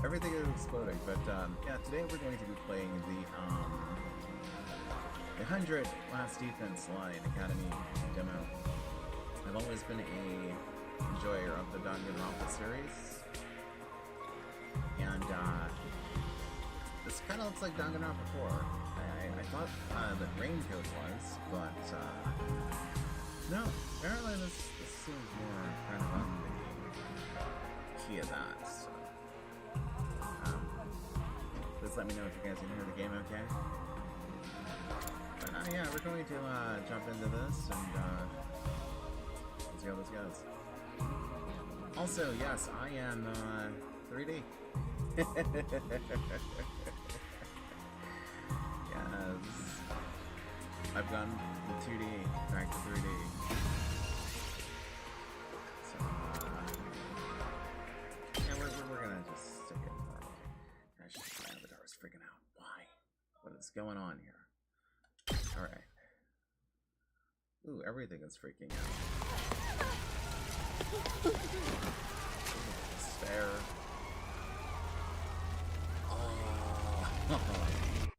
Everything is exploding, but yeah, today we're going to be playing the 100 Last Defense Line Academy demo. I've always been a enjoyer of the Danganronpa series, and this kind of looks like Danganronpa 4. I thought that Raincoat was, but no, apparently this seems more kind of on the key of that. So. Please let me know if you guys can hear the game okay. But yeah, we're going to jump into this and see how this goes. Also, yes, I am 3D. Yes. I've gone from 2D back to 3D. So, yeah, we're gonna just stick it normal. Gosh, my avatar is freaking out. Why? What is going on here? Alright. Ooh, everything is freaking out. Despair. Oh.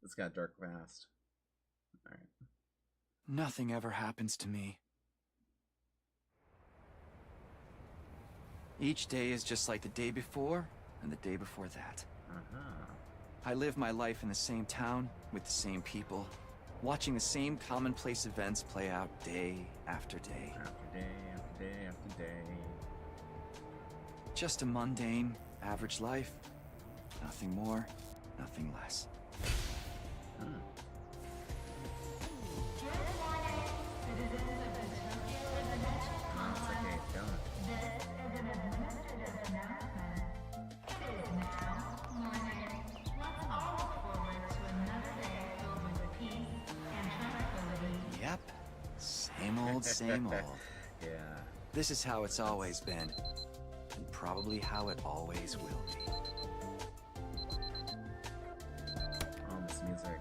This got dark fast. Alright. Nothing ever happens to me. Each day is just like the day before and the day before that. I live my life in the same town with the same people, watching the same commonplace events play out day after day. After day, after day, after day. Just a mundane, average life. Nothing more, nothing less. Yep. Same old, same old. Yeah. This is how it's always been. And probably how it always will be. Oh, this music.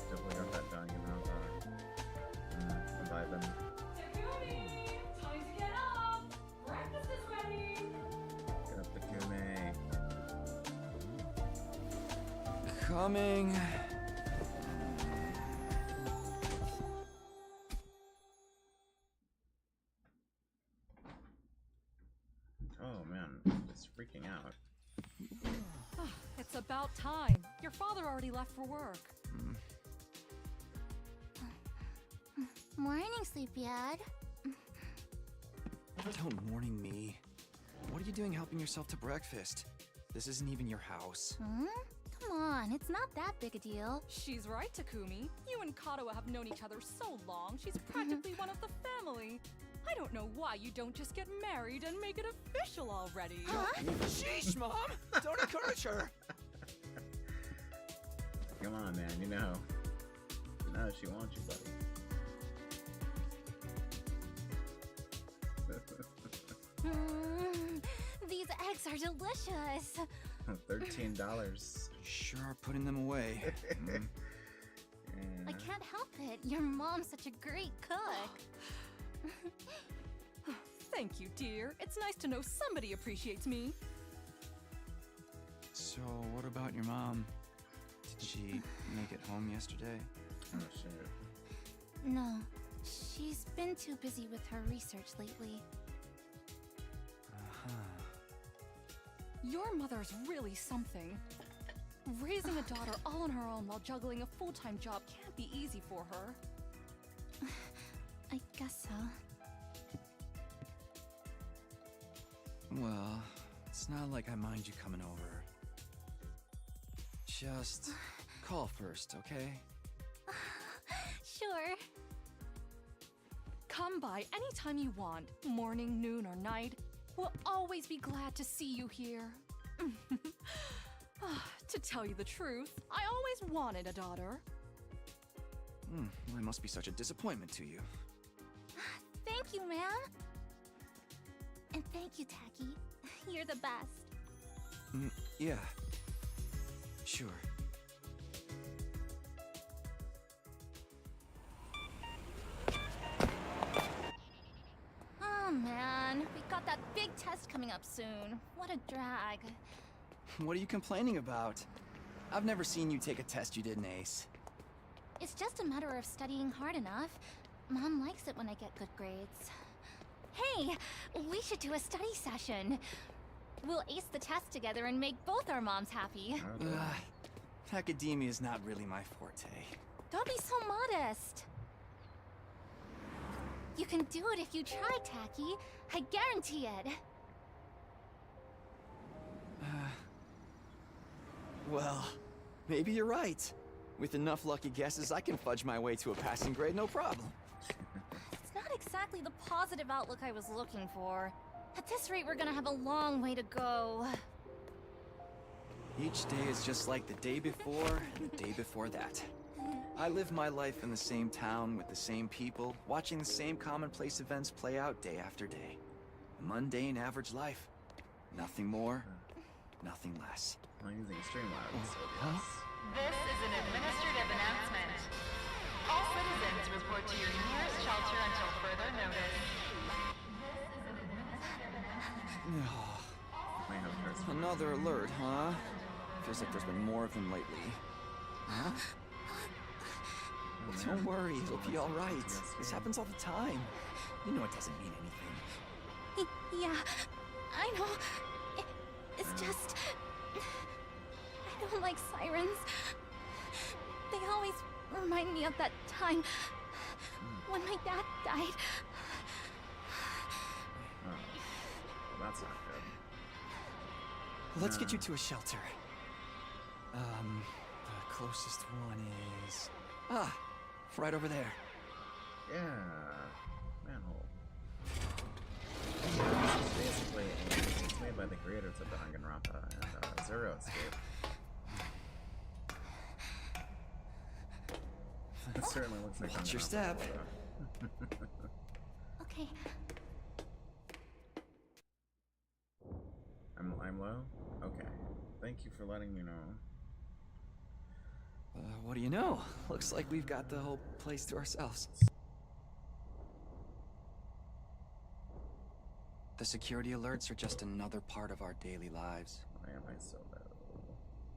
Definitely got that Danganronpa. I'm vibing. Takumi! Time to get up! Breakfast is ready! Get up the Kume. Coming. Oh man, it's freaking out. It's about time. Your father already left for work. Morning, sleepyhead. Don't morning me. What are you doing helping yourself to breakfast? This isn't even your house. Come on, it's not that big a deal. She's right, Takumi. You and Kato have known each other so long, she's practically one of the family. I don't know why you don't just get married and make it official already. Huh? Sheesh, Mom! Don't encourage her! Come on, man, you know she wants you, buddy. These eggs are delicious. $13. Sure are putting them away. Yeah. I can't help it. Your mom's such a great cook. Thank you, dear. It's nice to know somebody appreciates me. So, what about your mom? Did she make it home yesterday? Oh shit. No, she's been too busy with her research lately. Your mother's really something. Raising a daughter all on her own while juggling a full-time job can't be easy for her. I guess so. Well, it's not like I mind you coming over. Just call first, okay? Sure. Come by anytime you want, morning, noon, or night. We'll always be glad to see you here. To tell you the truth, I always wanted a daughter. Well, I must be such a disappointment to you. Thank you, ma'am. And thank you, Tacky. You're the best. Yeah. Sure. Oh man, we got that big test coming up soon. What a drag. What are you complaining about? I've never seen you take a test you didn't ace. It's just a matter of studying hard enough. Mom likes it when I get good grades. Hey, we should do a study session. We'll ace the test together and make both our moms happy. Okay. Academia is not really my forte. Don't be so modest. You can do it if you try, Tacky. I guarantee it. Well, maybe you're right. With enough lucky guesses, I can fudge my way to a passing grade, no problem. It's not exactly the positive outlook I was looking for. At this rate, we're gonna have a long way to go. Each day is just like the day before and the day before that. I live my life in the same town with the same people, watching the same commonplace events play out day after day. A mundane, average life. Nothing more, nothing less. I'm using Streamlabs, so Huh? yes. This is an administrative announcement. All citizens report to your nearest shelter until further notice. This is an administrative announcement. Might have first one. Another alert, huh? Feels like there's been more of them lately. Huh? Oh, man. Don't worry, it'll be Looks like alright. it's This PTSD. happens all the time. You know it doesn't mean anything. Yeah, I know. It's just... I don't like sirens. They always remind me of that time when my dad died. Oh. Well, that's not good. Let's get you to a shelter. The closest one is... right over there. Yeah. Manhole. This is basically it's made by the creators of Danganronpa and Zero Escape. It certainly looks like Watch your Danganronpa, step. Okay, I'm low? Okay. Thank you for letting me know. What do you know? Looks like we've got the whole place to ourselves. The security alerts are just another part of our daily lives. Why am I so low?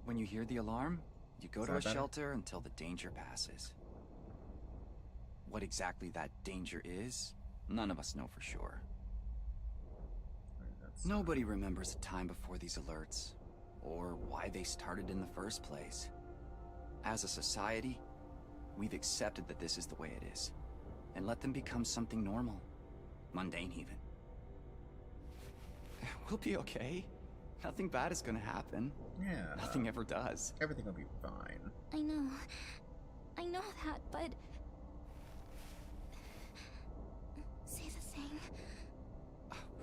When you hear the alarm, you go Is to that a better? shelter until the danger passes. What exactly that danger is, none of us know for sure. Alright, that's Nobody remembers a time before these alerts, or why they started in the first place. As a society, we've accepted that this is the way it is, and let them become something normal, mundane even. We'll be okay. Nothing bad is gonna happen. Yeah. Nothing ever does. Everything will be fine. I know that, but... Say the thing,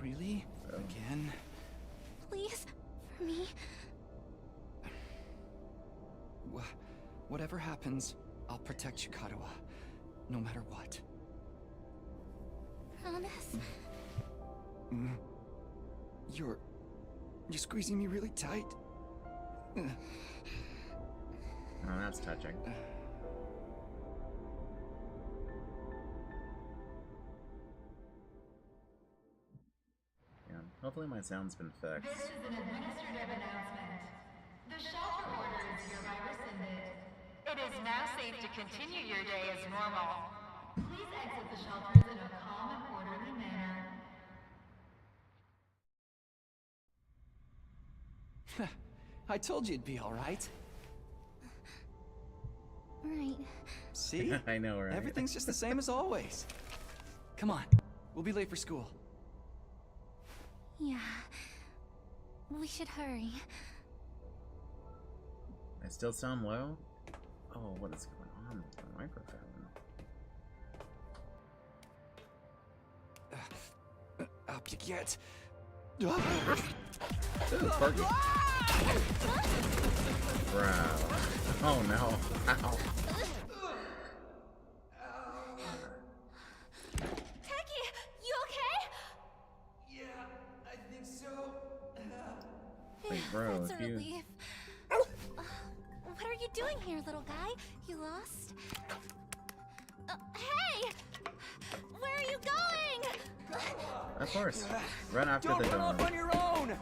Really? Again? please, for me. Whatever happens, I'll protect you, Katawa. No matter what. Promise? You're squeezing me really tight. Oh, that's touching. Yeah. Hopefully my sound's been fixed. This is an administrative announcement. The shelter order is hereby rescinded. It is now safe to continue your day as normal. Please exit the shelters in a calm and orderly manner. I told you it'd be all right. Right. See? I know, right? Everything's just the same as always. Come on, we'll be late for school. Yeah. We should hurry. I still sound low? Oh, what is going on with the microphone? Up you get. Ooh, Fergie. Bro. Oh no. Ow. Taki, you okay? Yeah, I think so. Wait, bro, That's a if you... relief. What are you doing here, little guy? You lost? Hey! Where are you going? Of course. Run after Don't the run off dog. on your own!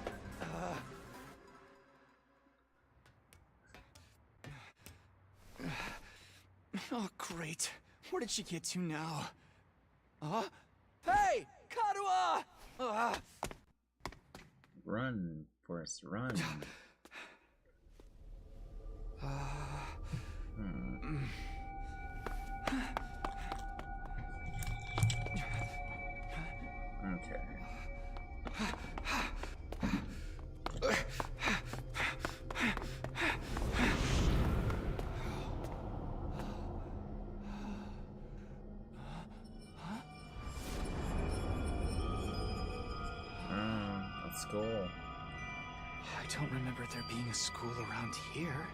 Oh, great. Where did she get to now? Hey! Karuha! Run, Forrest, run. Okay. That's school. I don't remember there being a school around here.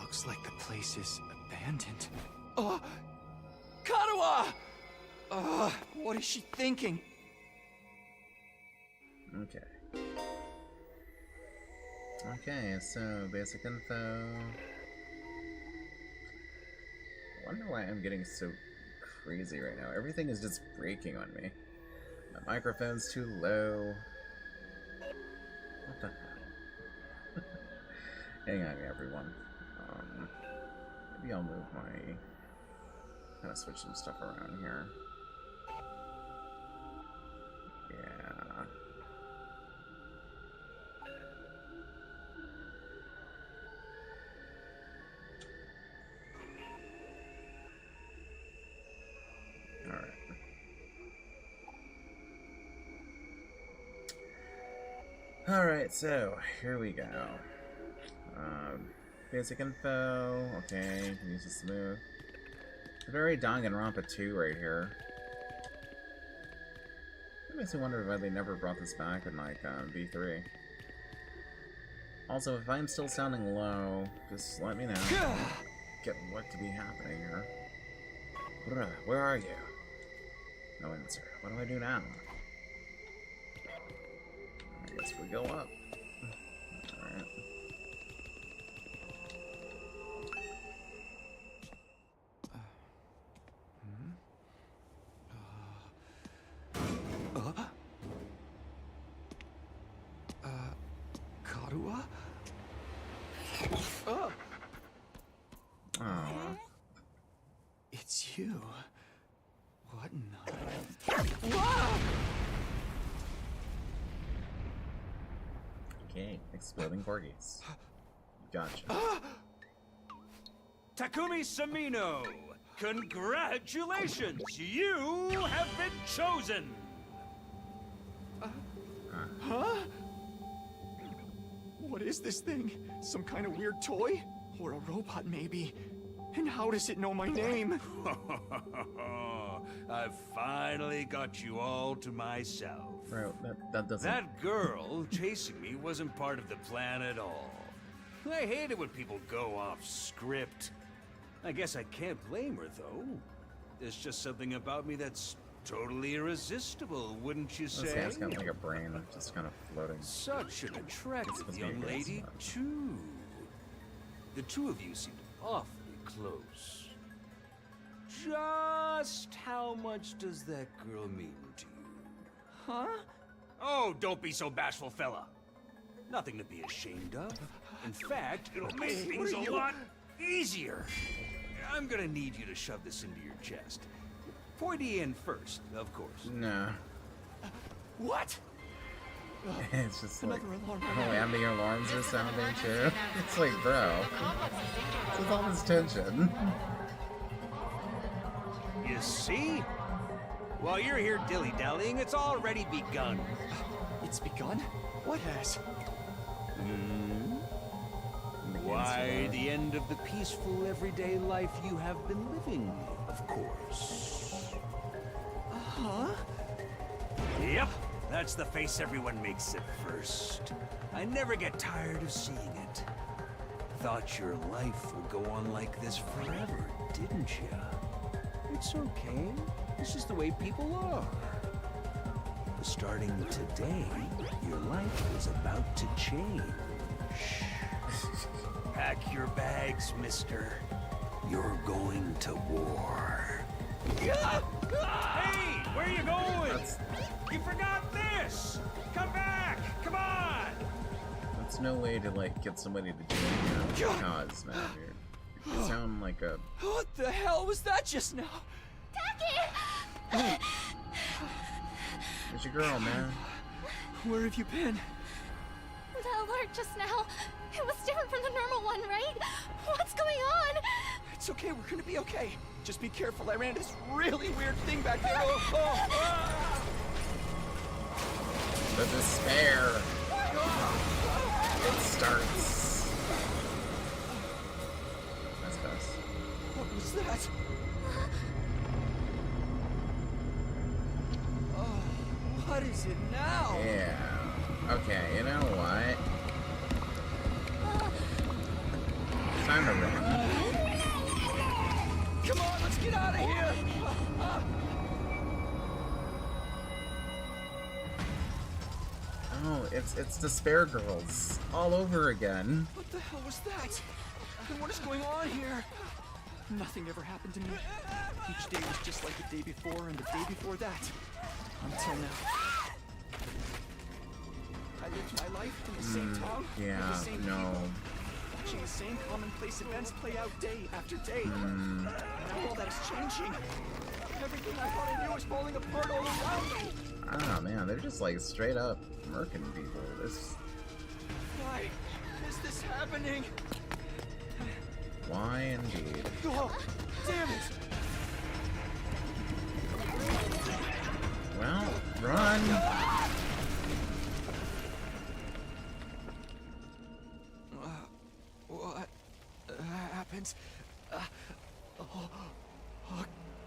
Looks like the place is abandoned. Karuha! What is she thinking? Okay. Okay, so basic info. I wonder why I'm getting so crazy right now. Everything is just breaking on me. My microphone's too low. What the hell? Hang on, everyone. Maybe I'll move my... kind of switch some stuff around here. Yeah. Alright. Alright, so here we go. Basic info. Okay, use the smooth. Very Danganronpa 2 right here. It makes me wonder why they never brought this back in like V3. Also, if I'm still sounding low, just let me know. Get what could be happening here. Where are you? No answer. What do I do now? I guess we go up. Alright. Karuha? Aww. It's you. What in the... Okay, exploding corgis. Gotcha. Takumi Samino, congratulations! You have been chosen! Huh? What is this thing? Some kind of weird toy? Or a robot, maybe? And how does it know my name? I've finally got you all to myself. Bro, that doesn't... That girl chasing me wasn't part of the plan at all. I hate it when people go off script. I guess I can't blame her, though. There's just something about me that's totally irresistible, wouldn't you This say? guy's got like a brain just kind of floating. Such an attractive It's young being lady, aggressive. too. The two of you seemed awfully close. Just how much does that girl mean to you? Huh? Oh, don't be so bashful, fella. Nothing to be ashamed of. In fact, it'll make Hey, things what are a you- lot easier. I'm gonna need you to shove this into your chest. Pointy end first, of course. No. What? It's just like... Another alarm. Oh, and the alarms are sounding too. It's like, bro. With all this tension. You see? While you're here dilly-dallying, it's already begun. It's begun? What has? Why, the end of the peaceful, everyday life you have been living, of course. Huh? Yep, that's the face everyone makes at first. I never get tired of seeing it. Thought your life would go on like this forever, didn't you? It's okay. This is the way people are. Starting today, your life is about to change. Pack your bags, mister. You're going to war. Hey, where you going? That's You forgot this! Come back! Come on! that's no way to like get somebody to join your cause, man. You sound like a What the hell was that just now? Taki! where's your girl, man? Where have you been? The alert just now. It was different from the normal one, right? What's going on? It's okay, we're gonna be okay. Just be careful, I ran into this really weird thing back there. The despair. It starts. That's best. What was that? Oh, what is it now? Yeah. Okay, you know what? Time to run. Come on, let's get out of here! Oh, it's Despair Girls all over again. What the hell was that? And what is going on here? Nothing ever happened to me. Each day was just like the day before and the day before that. Until now. I lived my life in the same town, with Yeah, the same no. people, watching the same commonplace events play out day after day. Now all that is changing. Everything I thought I knew is falling apart all around me. Ah, man, they're just like straight up murking people. This. Why is this happening? Why indeed? Oh, damn it! Well, run! What happened?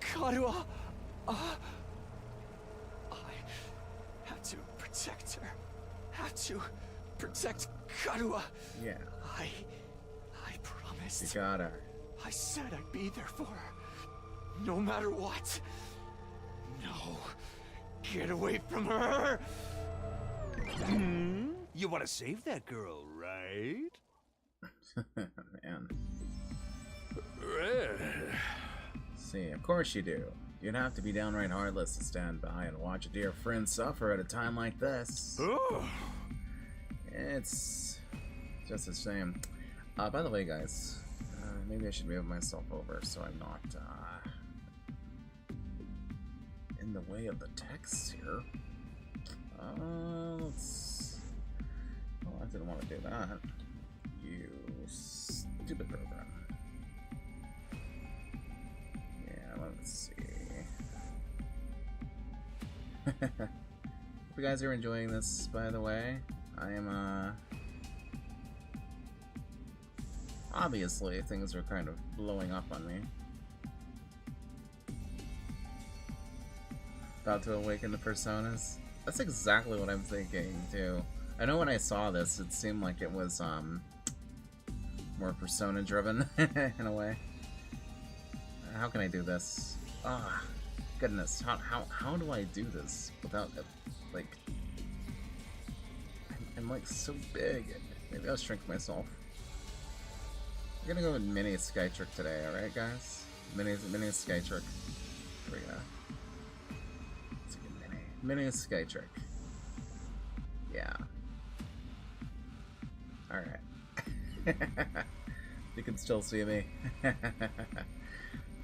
Karua! I had to protect her. Had to protect Karua. Yeah, I you promised. got her. I said I'd be there for her. No matter what. No. Get away from her! You want to save that girl, right? Man. See, of course you do. You'd have to be downright heartless to stand by and watch a dear friend suffer at a time like this. Oh. It's just a shame. By the way, guys, maybe I should move myself over so I'm not in the way of the text here. Let's. Oh, I didn't want to do that. You stupid program. Yeah, let's see. Hope you guys are enjoying this, by the way. I am, obviously, things are kind of blowing up on me. About to awaken the personas? That's exactly what I'm thinking, too. I know when I saw this, it seemed like it was, more persona-driven, in a way. How can I do this? Ah, goodness, how do I do this without, like... I'm like so big. Maybe I'll shrink myself. We're gonna go with mini Skytric today, alright guys? Mini Skytric. Here we go. Let's get mini Skytric. Yeah. Alright. You can still see me.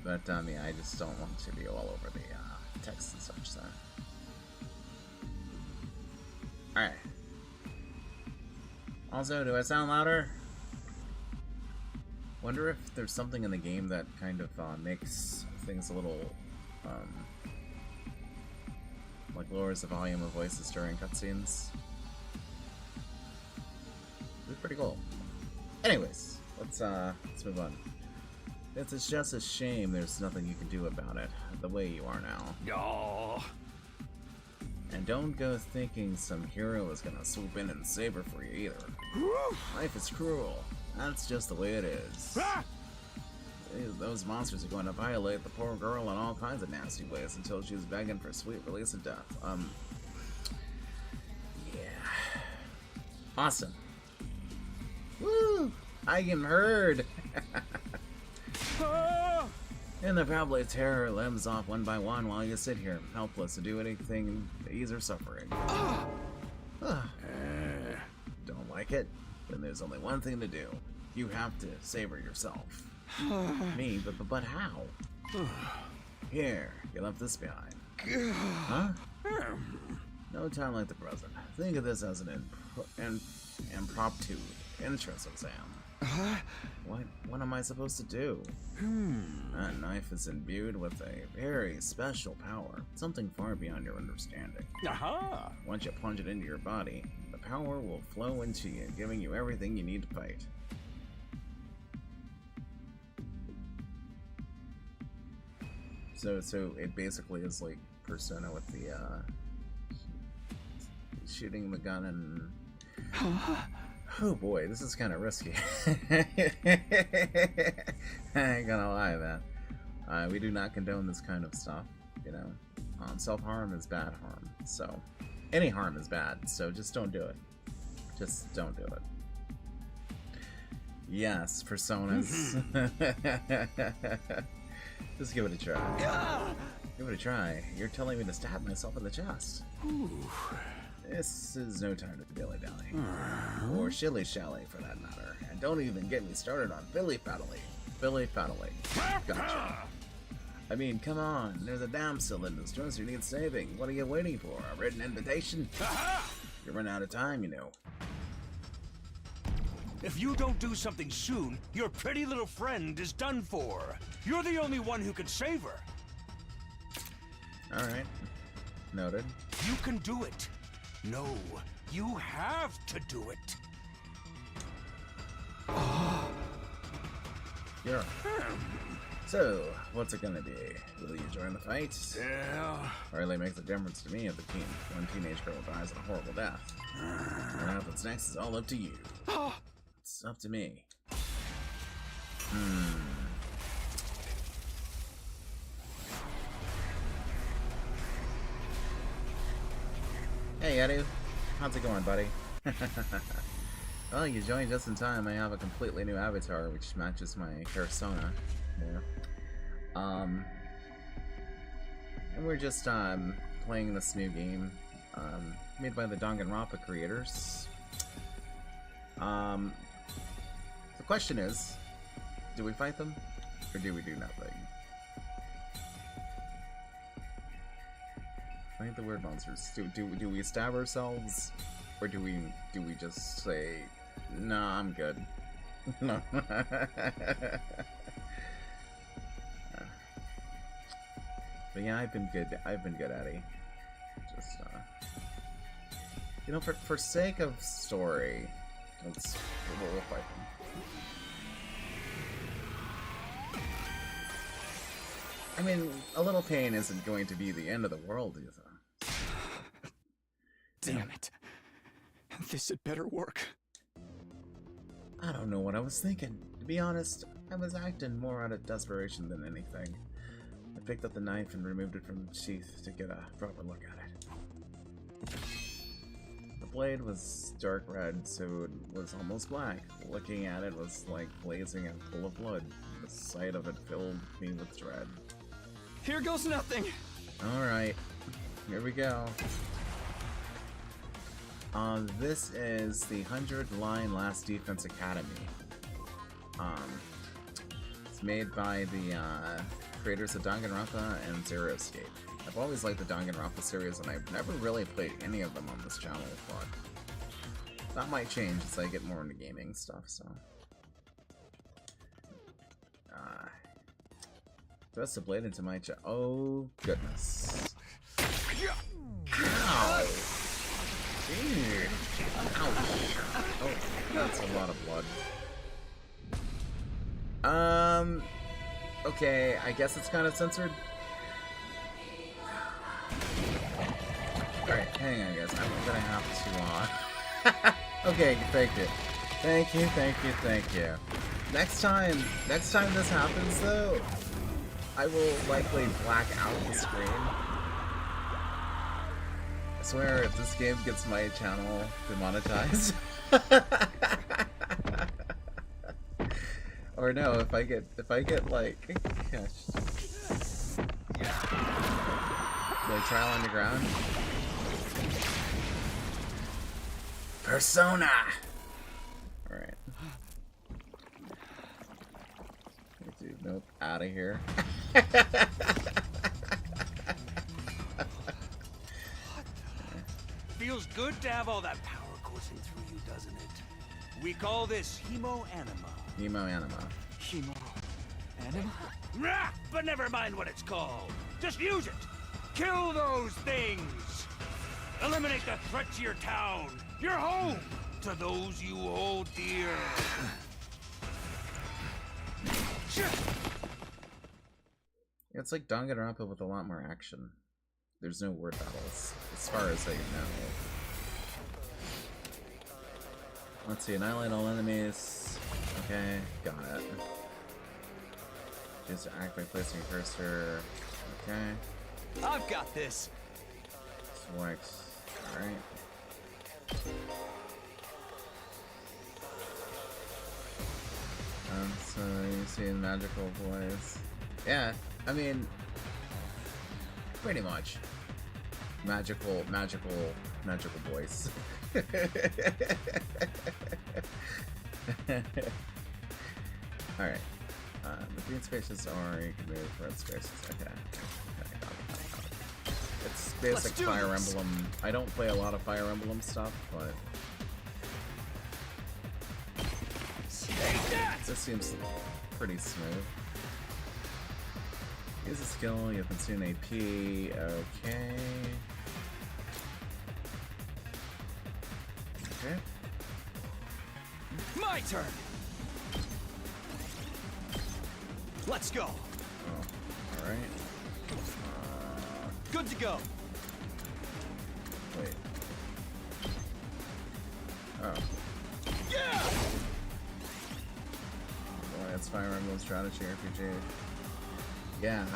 But yeah, I just don't want to be all over the text and such, so. Alright. Also, do I sound louder? Wonder if there's something in the game that kind of makes things a little, like lowers the volume of voices during cutscenes. It'd be pretty cool. Anyways, let's move on. It's just a shame there's nothing you can do about it, the way you are now. Oh. And don't go thinking some hero is gonna swoop in and save her for you either. Life is cruel. That's just the way it is. Ah! Those monsters are going to violate the poor girl in all kinds of nasty ways until she's begging for sweet release of death. Yeah. Awesome. Woo! I am heard. And they'll probably tear her limbs off one by one while you sit here, helpless to do anything to ease her suffering. Don't like it? Then there's only one thing to do. You have to save her yourself. Me, but how? Here, you left this behind. Huh? No time like the present. Think of this as an impromptu entrance exam. What am I supposed to do? That knife is imbued with a very special power, something far beyond your understanding. Once you plunge it into your body, the power will flow into you, giving you everything you need to fight. So it basically is like Persona with the shooting the gun and oh boy, this is kind of risky. I ain't gonna lie, man. We do not condone this kind of stuff, you know. Self-harm is bad harm, so any harm is bad, so just don't do it. Just don't do it. Yes, Personas. Just give it a try. Give it a try. You're telling me to stab myself in the chest. This is no time to dilly-dally. Or shilly-shally, for that matter. And don't even get me started on Billy-faddly. Billy-faddly. Gotcha. I mean, come on. There's a damsel in distress who needs saving. What are you waiting for? A written invitation? You're running out of time, you know. If you don't do something soon, your pretty little friend is done for. You're the only one who can save her. Alright. Noted. You can do it. No, you have to do it. You're So, what's it gonna be? Will you join the fight? Yeah. Hardly makes a difference to me if one teenage girl dies a horrible death. What happens next is all up to you. It's up to me. Hey, Edu. How's it going, buddy? Well, you joined just in time. I have a completely new avatar, which matches my persona. Yeah. And we're just playing this new game made by the Danganronpa creators. The question is, do we fight them, or do we do nothing? Fight the weird monsters. Do we stab ourselves, or do we just say, "Nah, I'm good"? No. But yeah, I've been good. I've been good, Eddie. Just you know, for sake of story, we'll fight them. I mean, a little pain isn't going to be the end of the world, either. Damn it. This had better work. I don't know what I was thinking. To be honest, I was acting more out of desperation than anything. I picked up the knife and removed it from the sheath to get a proper look at it. The blade was dark red, so it was almost black. Looking at it was like blazing and full of blood. The sight of it filled me with dread. Here goes nothing! Alright, here we go. This is the 100-line Last Defense Academy. It's made by the creators of Danganronpa and Zero Escape. I've always liked the Danganronpa series, and I've never really played any of them on this channel, but that might change as I get more into gaming stuff, so. Thrust the blade into my chest. Oh, goodness. Ow! Ew. Ouch. Oh, that's a lot of blood. Okay, I guess it's kind of censored. Alright, hang on, guys. I'm gonna have to, okay, thank you. Thank you, thank you, thank you. Next time this happens, though, I will likely black out the screen. I swear, if this game gets my channel demonetized. Or no, if I get like gosh. Like trial underground. Persona. All right. Dude, nope. Out of here. Feels good to have all that power coursing through you, doesn't it? We call this hemo-anima. Hemo-anima. Hemo. Anima? Rah! But never mind what it's called. Just use it. Kill those things. Eliminate the threat to your town, your home, to those you hold dear. It's like Danganronpa with a lot more action. There's no word battles, as far as I know. Let's see, annihilate all enemies. Okay, got it. Just to act by placing a cursor. Okay. I've got this. Select. Alright. So you see magical boys. Yeah, I mean, pretty much. Magical boys. Alright. The green spaces are, you can move red spaces. Okay. Got it. It's basic Fire Emblem. I don't play a lot of Fire Emblem stuff, but this seems pretty smooth. Use a skill, you can see an AP. Okay. Okay. My turn. Let's go. Oh, alright. Good to go. Wait. Oh. Yeah! Boy, it's Fire Emblem strategy RPG. Yeah.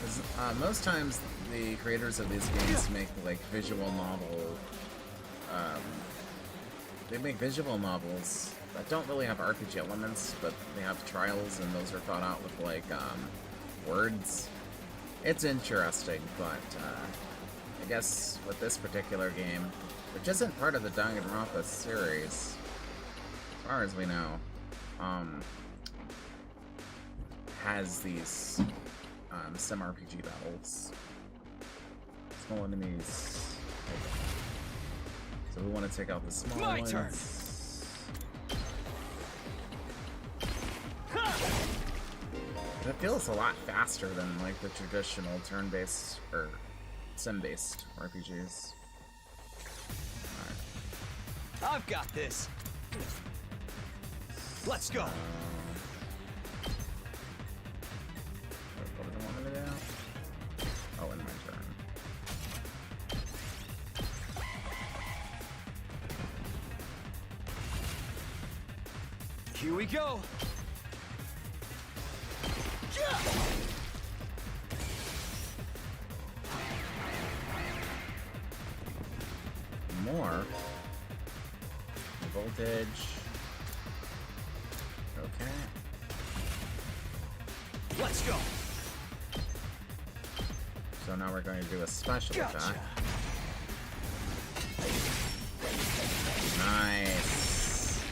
'Cause, most times the creators of these games make like visual novel. They make visual novels that don't really have RPG elements, but they have trials, and those are thought out with like words. It's interesting, but I guess with this particular game, which isn't part of the Danganronpa series, as far as we know, has these sim RPG battles. Small enemies. So we want to take out the small ones. Turn. It feels a lot faster than like the traditional turn-based or sim-based RPGs. Alright. I've got this. Let's go. What do I want me to do? Oh, in my turn. Here we go. Yeah! More voltage. Okay. Let's go. So now we're going to do a special attack. Nice.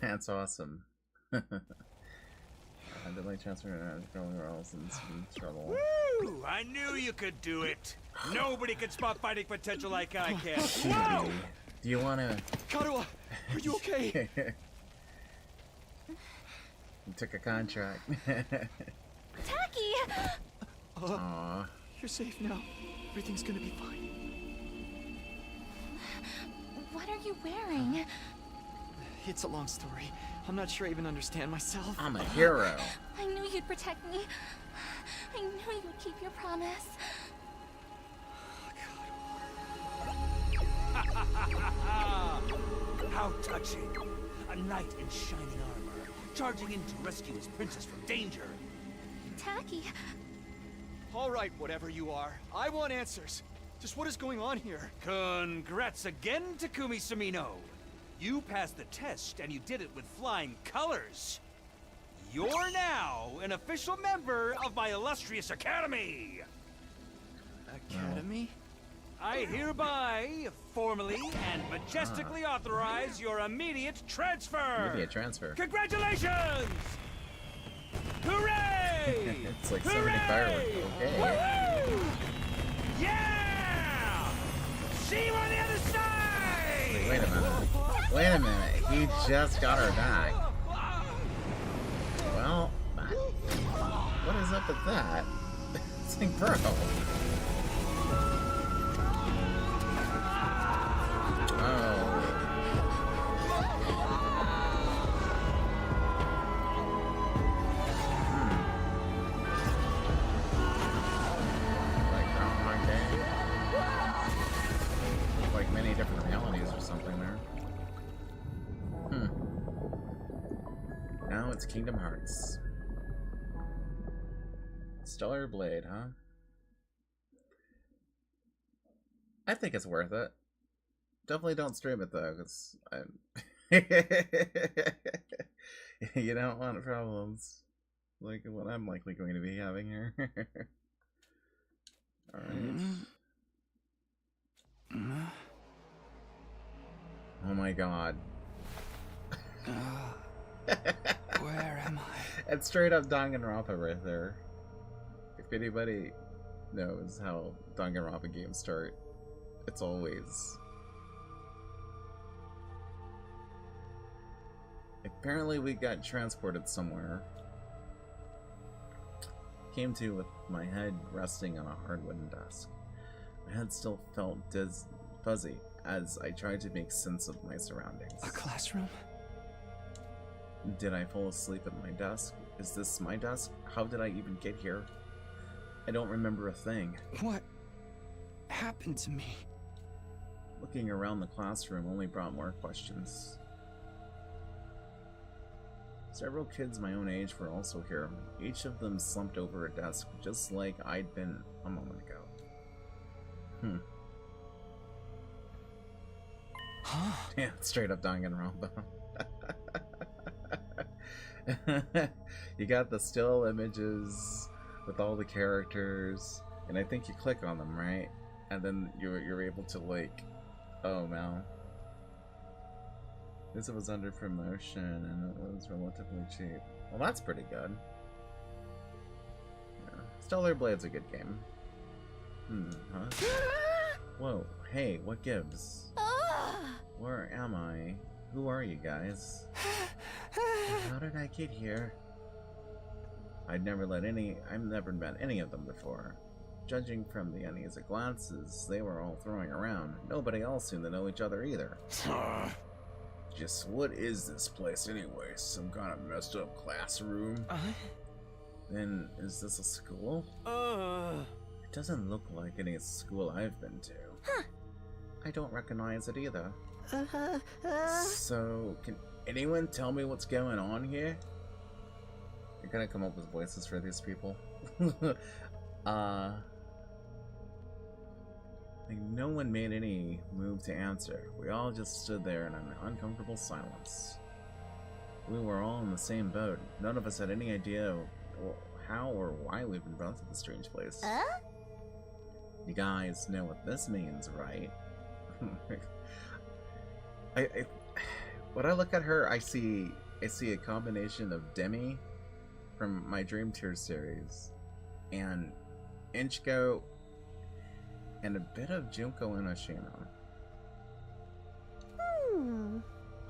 That's awesome. I did like transfer girls in some trouble. Woo! I knew you could do it. Nobody can spot fighting potential like I can. Wow. Do you want to? Karuha, are you okay? You took a contract. Tacky! Aww. You're safe now. Everything's gonna be fine. What are you wearing? It's a long story. I'm not sure I even understand myself. I'm a hero. I knew you'd protect me. I knew you'd keep your promise. How touching. A knight in shining armor, charging in to rescue his princess from danger. Tacky, All right, whatever you are. I want answers. Just what is going on here? Congrats again, Takumi Sumino. You passed the test, and you did it with flying colors. You're now an official member of my illustrious academy. Academy? I hereby, formally and majestically authorize your immediate transfer. Immediate transfer. Congratulations! Hooray! It's like so many fireworks. Okay. Woo! Yeah! See you on the other side! Wait a minute. Wait a minute. He just got her back. Well, what is up with that? It's like, bro. Kingdom Hearts. Stellar Blade, huh? I think it's worth it. Definitely don't stream it though, because you don't want problems like what I'm likely going to be having here. Alright. Oh my god. Where am I? It's straight up Danganronpa right there. If anybody knows how Danganronpa games start, it's always... Apparently we got transported somewhere. Came to with my head resting on a hard wooden desk. My head still felt fuzzy as I tried to make sense of my surroundings. A classroom? Did I fall asleep at my desk? Is this my desk? How did I even get here? I don't remember a thing. What happened to me? Looking around the classroom only brought more questions. Several kids my own age were also here, each of them slumped over a desk, just like I'd been a moment ago. Huh? Yeah, straight up Danganronpa. You got the still images with all the characters, and I think you click on them, right? And then you're able to, like, oh man, this was under promotion and it was relatively cheap. Well, that's pretty good. Yeah. Stellar Blade's a good game. Huh? Whoa, hey, what gives? Where am I? Who are you guys? How did I get here? I've never met any of them before. Judging from the uneasy glances they were all throwing around, nobody else seemed to know each other either. Just what is this place anyway? Some kind of messed up classroom? Then is this a school? It doesn't look like any school I've been to. I don't recognize it either. So, can anyone tell me what's going on here? You're gonna come up with voices for these people? Like, no one made any move to answer. We all just stood there in an uncomfortable silence. We were all in the same boat. None of us had any idea how or why we've been brought to this strange place. You guys know what this means, right? When I look at her, I see a combination of Demi from my Dream Tears series and Ichiko and a bit of Junko Inoshima.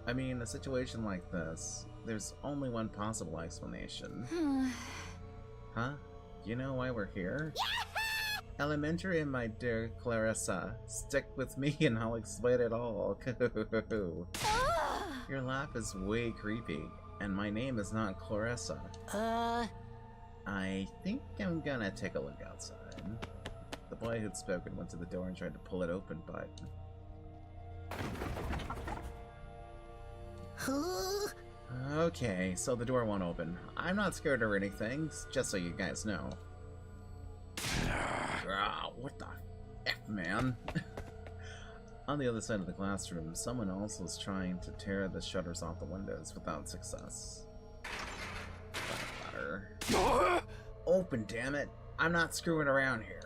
I mean, a situation like this, there's only one possible explanation. Huh? You know why we're here? Elementary, my dear Clarissa. Stick with me and I'll explain it all. Your laugh is way creepy, and my name is not Clarissa. I think I'm gonna take a look outside. The boy who'd spoken went to the door and tried to pull it open, but... Okay, so the door won't open. I'm not scared or anything, just so you guys know. What the F, man? On the other side of the classroom, someone else was trying to tear the shutters off the windows without success. matter. Open, damn it! I'm not screwing around here.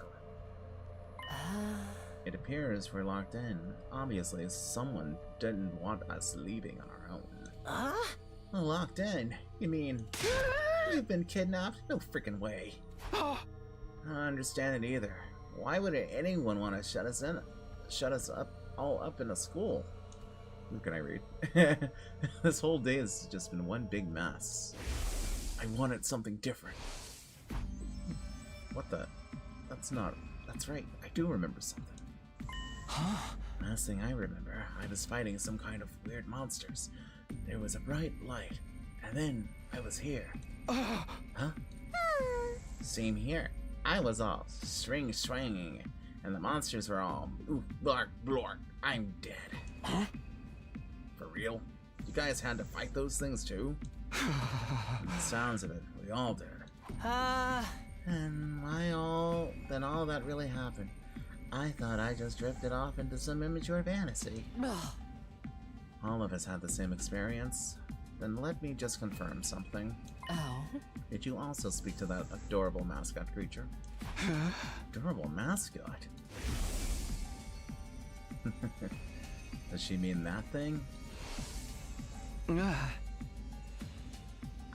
It appears we're locked in. Obviously, someone didn't want us leaving on our own. Locked in? You mean we've been kidnapped? No freaking way. I don't understand it either. Why would anyone want to shut us all up in a school? Who can I read? This whole day has just been one big mess. I wanted something different. What the? That's right. I do remember something. Last thing I remember, I was fighting some kind of weird monsters. There was a bright light, and then I was here. Huh? Same here. I was all swinging, and the monsters were all ooh, blark, blark. I'm dead. Huh? For real? You guys had to fight those things too? From the sounds of it, we all did. And then all that really happened. I thought I just drifted off into some immature fantasy. All of us had the same experience. Then let me just confirm something. Oh? Did you also speak to that adorable mascot creature? Adorable mascot? Does she mean that thing?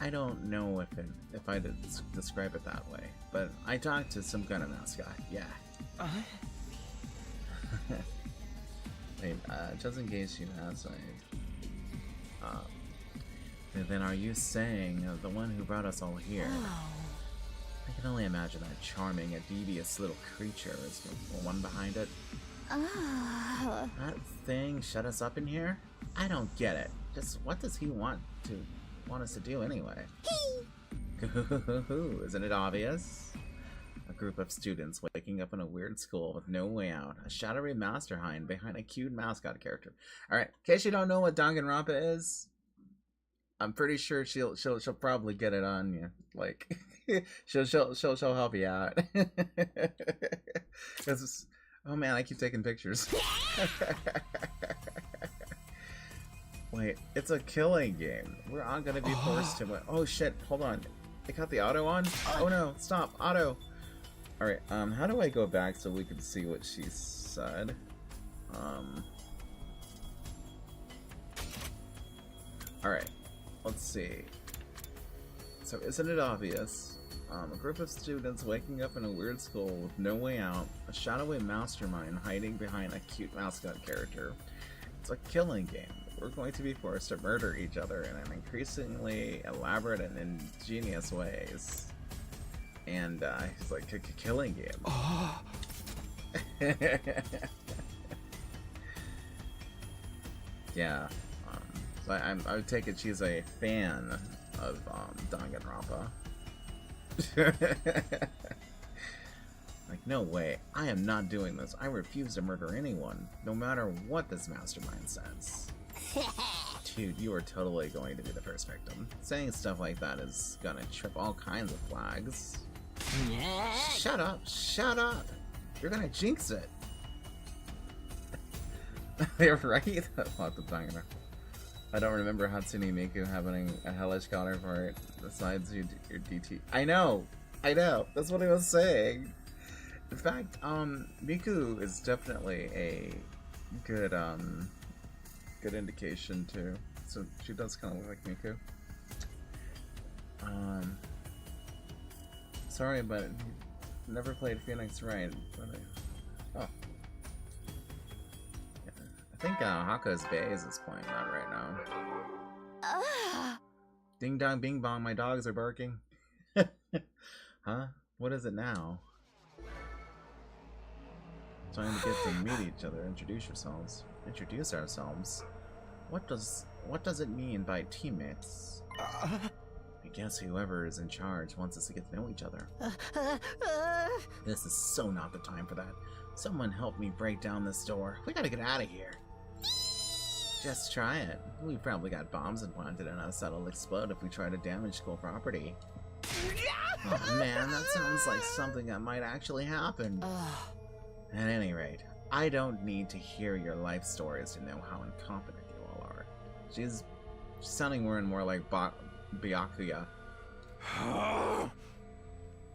I don't know if I did describe it that way, but I talked to some kind of mascot, yeah. Wait, just in case you ask, then are you saying the one who brought us all here? I can only imagine that charming and devious little creature is the one behind it. That thing shut us up in here? I don't get it. Just what does he want us to do anyway? Isn't it obvious? A group of students waking up in a weird school with no way out. A shadowy mastermind behind a cute mascot character. All right, in case you don't know what Danganronpa is, I'm pretty sure she'll probably get it on you. Like, she'll help you out. Oh man, I keep taking pictures. Wait, it's a killing game. We're all gonna be forced to win. Oh shit! Hold on. They got the auto on. Oh no! Stop! Auto. All right. How do I go back so we can see what she said? All right. Let's see. So isn't it obvious? A group of students waking up in a weird school with no way out. A shadowy mastermind hiding behind a cute mascot character. It's a killing game. We're going to be forced to murder each other in an increasingly elaborate and ingenious ways. And he's like a killing game. Yeah. So I would take it she's a fan of Danganronpa. Like, no way. I am not doing this. I refuse to murder anyone, no matter what this mastermind says. Dude, you are totally going to be the first victim. Saying stuff like that is gonna trip all kinds of flags. Shut up! Shut up! You're gonna jinx it! You're right? What the Danganronpa? I don't remember Hatsune Miku having a hellish counterpart besides your DT. I know! That's what I was saying! In fact, Miku is definitely a good, good indication too. So she does kind of look like Miku. Sorry, but never played Phoenix Wright. Oh. I think Haka's Bay is this point on right now. Ding dong bing bong, my dogs are barking. Huh? What is it now? Time to get to meet each other, introduce ourselves. What does it mean by teammates? I guess whoever is in charge wants us to get to know each other. This is so not the time for that. Someone help me break down this door. We gotta get out of here. Just try it. We probably got bombs implanted in us that'll explode if we try to damage school property. Oh man, that sounds like something that might actually happen. At any rate, I don't need to hear your life stories to know how incompetent you all are. She's sounding more and more like Byakuya.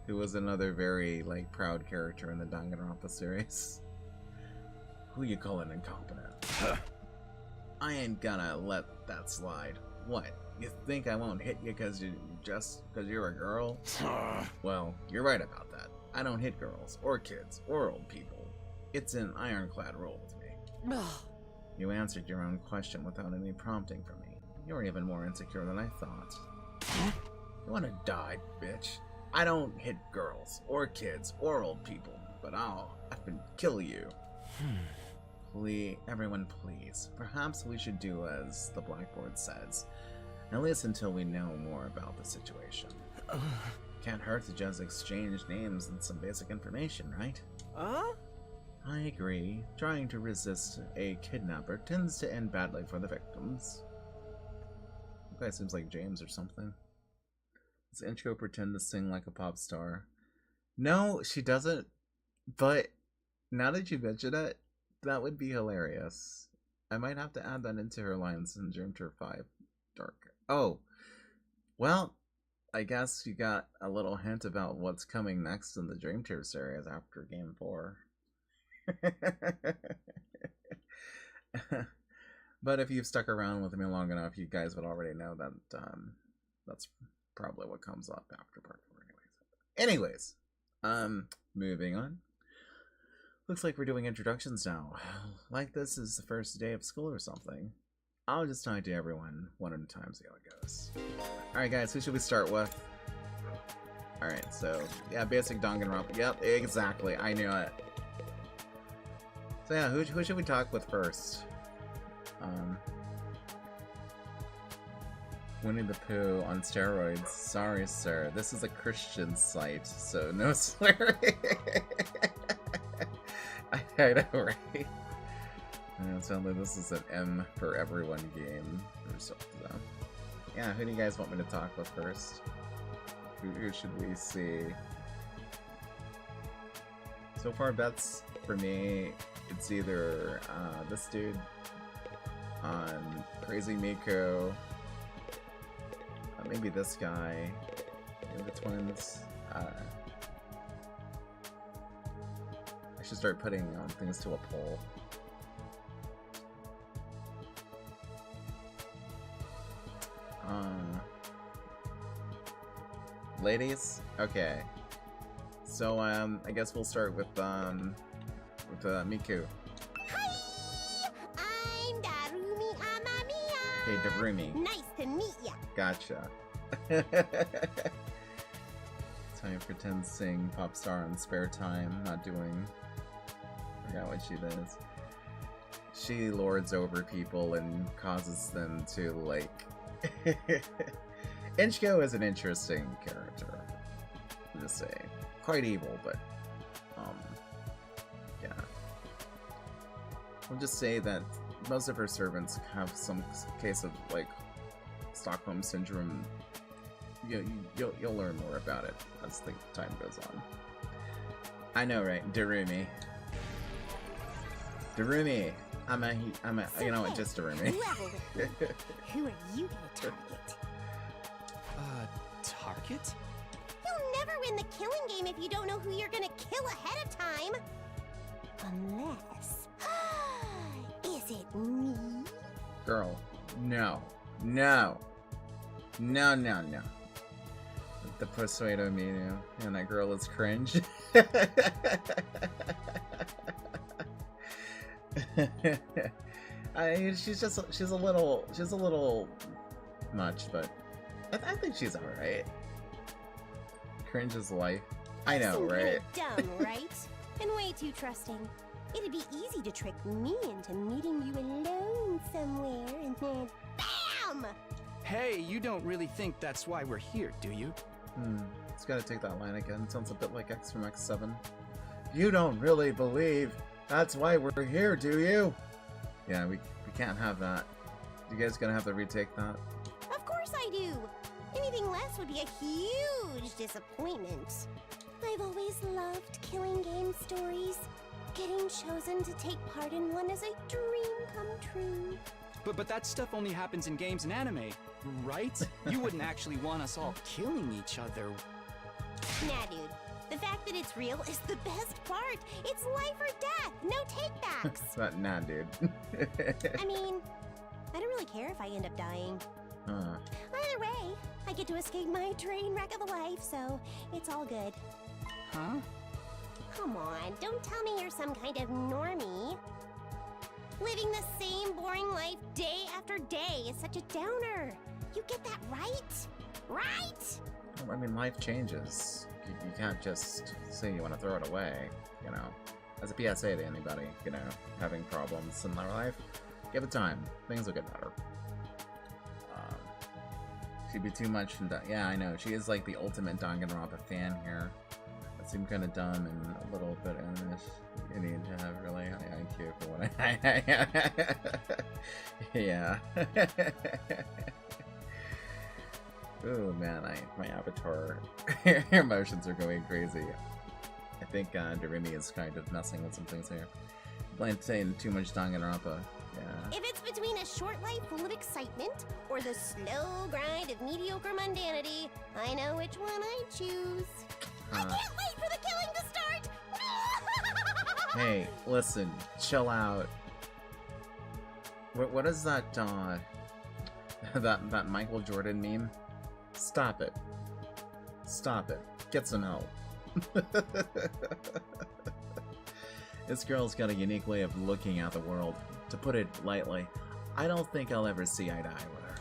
Who was another very, like, proud character in the Danganronpa series. Who you calling incompetent? I ain't gonna let that slide. What? You think I won't hit you because you're a girl? Well, you're right about that. I don't hit girls, or kids, or old people. It's an ironclad rule with me. You answered your own question without any prompting from me. You're even more insecure than I thought. You wanna die, bitch? I don't hit girls, or kids, or old people, but I'll effing kill you. Please, everyone, please. Perhaps we should do as the blackboard says, at least until we know more about the situation. Can't hurt to just exchange names and some basic information, right? I agree. Trying to resist a kidnapper tends to end badly for the victims. That guy seems like James or something. Does Inchko pretend to sing like a pop star? No, she doesn't. But now that you mention it, that would be hilarious. I might have to add that into her lines in Dream Tour 5 Dark. Oh, well, I guess you got a little hint about what's coming next in the Dream Tour series after Game 4. But if you've stuck around with me long enough, you guys would already know that that's probably what comes up after part 4 anyways. Moving on. Looks like we're doing introductions now. Like this is the first day of school or something. I'll just talk to everyone one at a time, see how it goes. Alright guys, who should we start with? Alright, so, yeah, basic Danganronpa. Yep, exactly, I knew it. So yeah, who should we talk with first? Winnie the Pooh on steroids. Sorry, sir. This is a Christian site, so no swearing. I know, right? Yeah, it sounds like this is an M for everyone game or something. So. Yeah, who do you guys want me to talk with first? Who should we see? So far, bets for me, it's either this dude on Crazy Miko, maybe this guy, maybe the twins. I should start putting things to a poll. Ladies? Okay. So, I guess we'll start with Miku. Hi! I'm Darumi Amamiya! Hey, Darumi. Nice to meet ya! Gotcha. Time to pretend sing pop star on spare time, not doing... I forgot what she does. She lords over people and causes them to, like... Inchko is an interesting character. I'll just say. Quite evil, but... yeah. I'll just say that most of her servants have some case of, like, Stockholm Syndrome. You'll learn more about it as the time goes on. I know, right? Darumi. Darumi! I'm a, So you know what, hey, just Darumi. level with me. Who are you gonna target? Target? You'll never win the killing game if you don't know who you're gonna kill ahead of time! Unless... Is it me? Girl, no. No. No, no, no. The Persuado Minu. And that girl is cringe. She's a little much, but I think she's alright. Cringe is life. I know, Some right? kinda dumb, right? And way too trusting. It'd be easy to trick me into meeting you alone somewhere, and then BAM! Hey, you don't really think that's why we're here, do you? It's gotta take that line again. Sounds a bit like X from X7. You don't really believe that's why we're here, do you? Yeah, we can't have that. You guys gonna have to retake that? Of course I do! Anything less would be a huge disappointment. I've always loved killing game stories. Getting chosen to take part in one is a dream come true. But that stuff only happens in games and anime, right? You wouldn't actually want us all killing each other. Nah, dude. The fact that it's real is the best part. It's life or death. No takebacks. But nah, dude. I mean, I don't really care if I end up dying. Huh. Either way, I get to escape my train wreck of a life, so it's all good. Huh? Come on, don't tell me you're some kind of normie. Living the same boring life day after day is such a downer. You get that right? Right? I mean, life changes. You can't just say you want to throw it away, you know. As a PSA to anybody, you know, having problems in their life, give it time. Things will get better. She'd be too much. Yeah, I know. She is like the ultimate Danganronpa fan here. That seemed kind of dumb and a little bit you need to have really high IQ for what I... Yeah. Oh man, my avatar emotions are going crazy. I think Doremi is kind of messing with some things here. Playing too much Danganronpa. Yeah. If it's between a short life full of excitement or the slow grind of mediocre mundanity, I know which one I choose. I can't wait for the killing to start! Hey, listen, chill out. What is that, that Michael Jordan meme? Stop it. Stop it. Get some help. This girl's got a unique way of looking at the world. To put it lightly, I don't think I'll ever see eye to eye with her.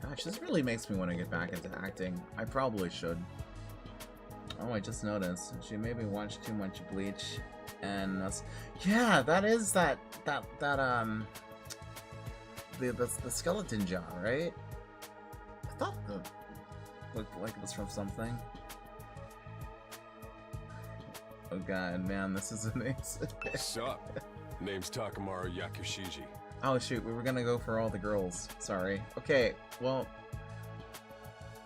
Gosh, this really makes me want to get back into acting. I probably should. Oh, I just noticed. She maybe watched too much Bleach, and that's... Yeah, that is the skeleton jaw, right? I thought it looked like it was from something. Oh god, man, this is amazing. Sup? Name's Takamaru Yakushiji. Oh shoot, we were gonna go for all the girls. Sorry. Okay, well,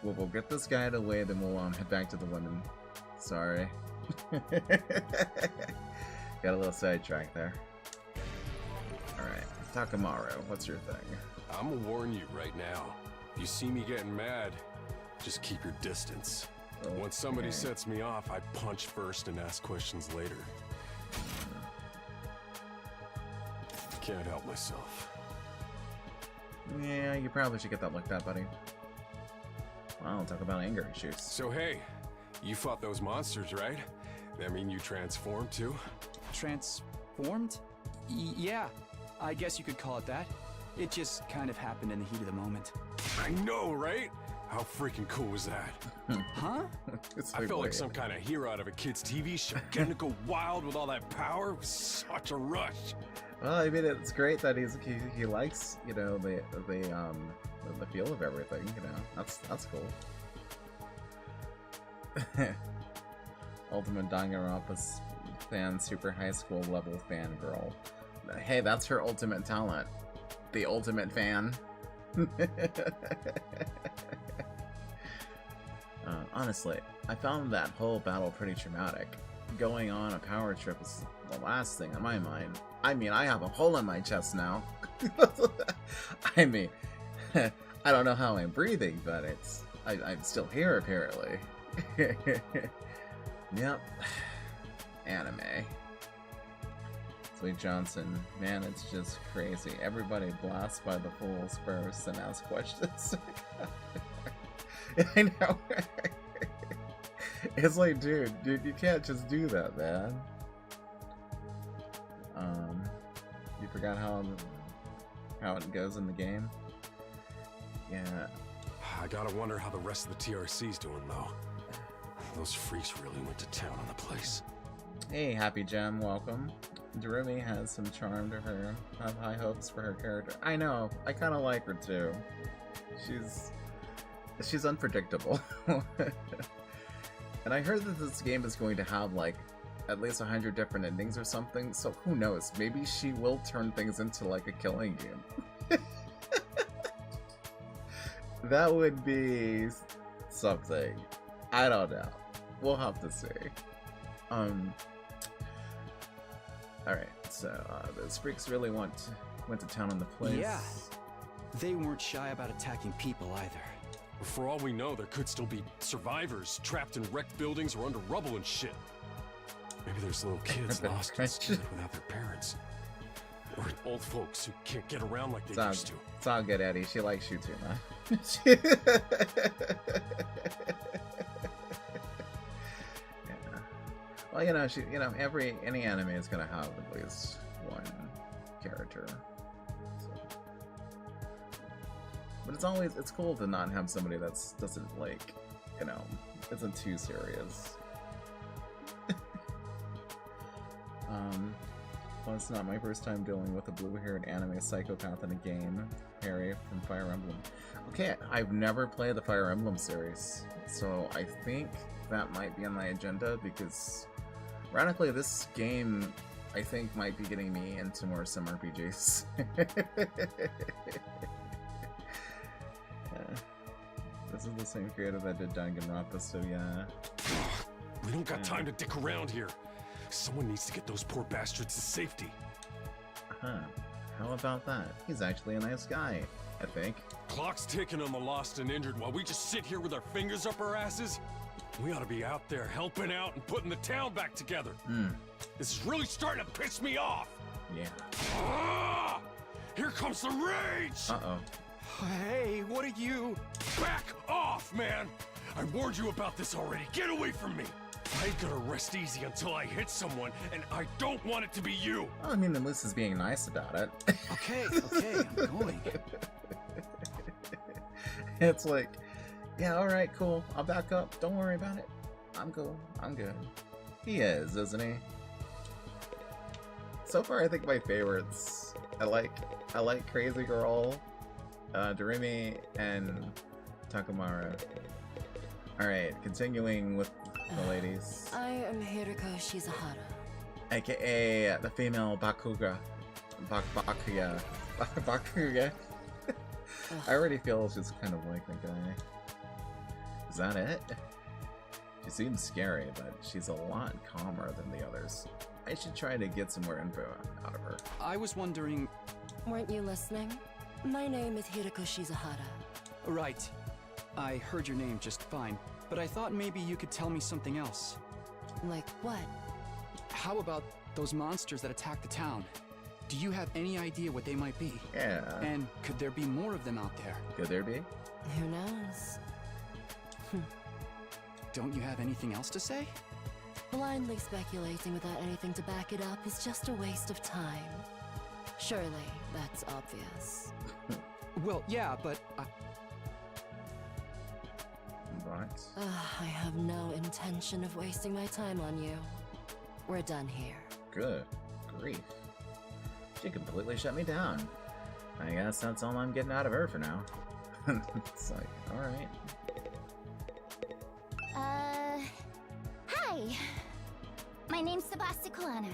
we'll get this guy out of the way, then we'll head back to the women. Sorry. Got a little sidetracked there. Alright, Takamaru, what's your thing? I'm gonna warn you right now. If you see me getting mad, just keep your distance. Okay. Once somebody sets me off, I punch first and ask questions later. Can't help myself. Yeah, you probably should get that looked at, buddy. Well, talk about anger issues. So hey, you fought those monsters, right? That mean you transformed too? Transformed? Yeah, I guess you could call it that. It just kind of happened in the heat of the moment. I know, right? How freaking cool was that? Huh? I felt like some kind of hero out of a kid's TV show. Getting to go wild with all that power was such a rush. Well, I mean, it's great that he likes, you know, the feel of everything. You know, that's cool. Ultimate Danganronpa fan, super high school level fangirl. Hey, that's her ultimate talent. The ultimate fan. Honestly, I found that whole battle pretty traumatic. Going on a power trip is the last thing on my mind. I mean, I have a hole in my chest now. I mean, I don't know how I'm breathing, but I'm still here apparently. Yep. Anime. Sweet Johnson, man, it's just crazy. Everybody blasts by the fools first and ask questions. I know. It's like, dude, you can't just do that, man. You forgot how it goes in the game? Yeah. I gotta wonder how the rest of the TRC's doing, though. Those freaks really went to town on the place. Hey, Happy Gem, welcome. Doremi has some charm to her. I have high hopes for her character. I know, I kind of like her too. She's unpredictable. And I heard that this game is going to have like at least 100 different endings or something, so who knows, maybe she will turn things into like a killing game. That would be something. I don't know. We'll have to see. Alright, So, those freaks really went to town on the place. Yeah. They weren't shy about attacking people either. For all we know, there could still be survivors trapped in wrecked buildings or under rubble and shit. Maybe there's little kids lost and stranded without their parents. Or old folks who can't get around like they used to. It's all good, Eddie. She likes you too, man. Yeah. Well, any anime is gonna have at least one character. So. But it's cool to not have somebody doesn't isn't too serious. Well, it's not my first time dealing with a blue-haired anime psychopath in a game. Harry from Fire Emblem. Okay, I've never played the Fire Emblem series, so I think that might be on my agenda because, ironically, this game I think might be getting me into more sim RPGs. This is the same creator that did Danganronpa, so yeah. We don't got time to dick around here. Someone needs to get those poor bastards to safety. Huh. How about that? He's actually a nice guy, I think. Clock's ticking on the lost and injured while we just sit here with our fingers up our asses. We ought to be out there helping out and putting the town back together. This is really starting to piss me off. Yeah. Ah! Here comes the rage! Uh-oh. Hey, what are you? Back off, man! I warned you about this already. Get away from me! I ain't gonna rest easy until I hit someone, and I don't want it to be you! Well, I mean, at least he's being nice about it. Okay, I'm going. It's like, yeah, alright, cool. I'll back up. Don't worry about it. I'm cool. I'm good. He is, isn't he? So far, I think my favorites. I like Crazy Girl, Doremi, and Takamara. Alright, continuing with the ladies. I am Hiriko Shizahara. AKA the female Bakuga. Bakuga. Bakuga. I already feel she's kind of like the guy. Is that it? She seems scary, but she's a lot calmer than the others. I should try to get some more info out of her. I was wondering... Weren't you listening? My name is Hiriko Shizahara. Right. I heard your name just fine, but I thought maybe you could tell me something else. Like what? How about those monsters that attacked the town? Do you have any idea what they might be? Yeah. And could there be more of them out there? Could there be? Who knows? Don't you have anything else to say? Blindly speculating without anything to back it up is just a waste of time. Surely, that's obvious. Well, yeah, but... Right. I have no intention of wasting my time on you. We're done here. Good grief. She completely shut me down. I guess that's all I'm getting out of her for now. It's like, alright. Hi. My name's Sebasticolana.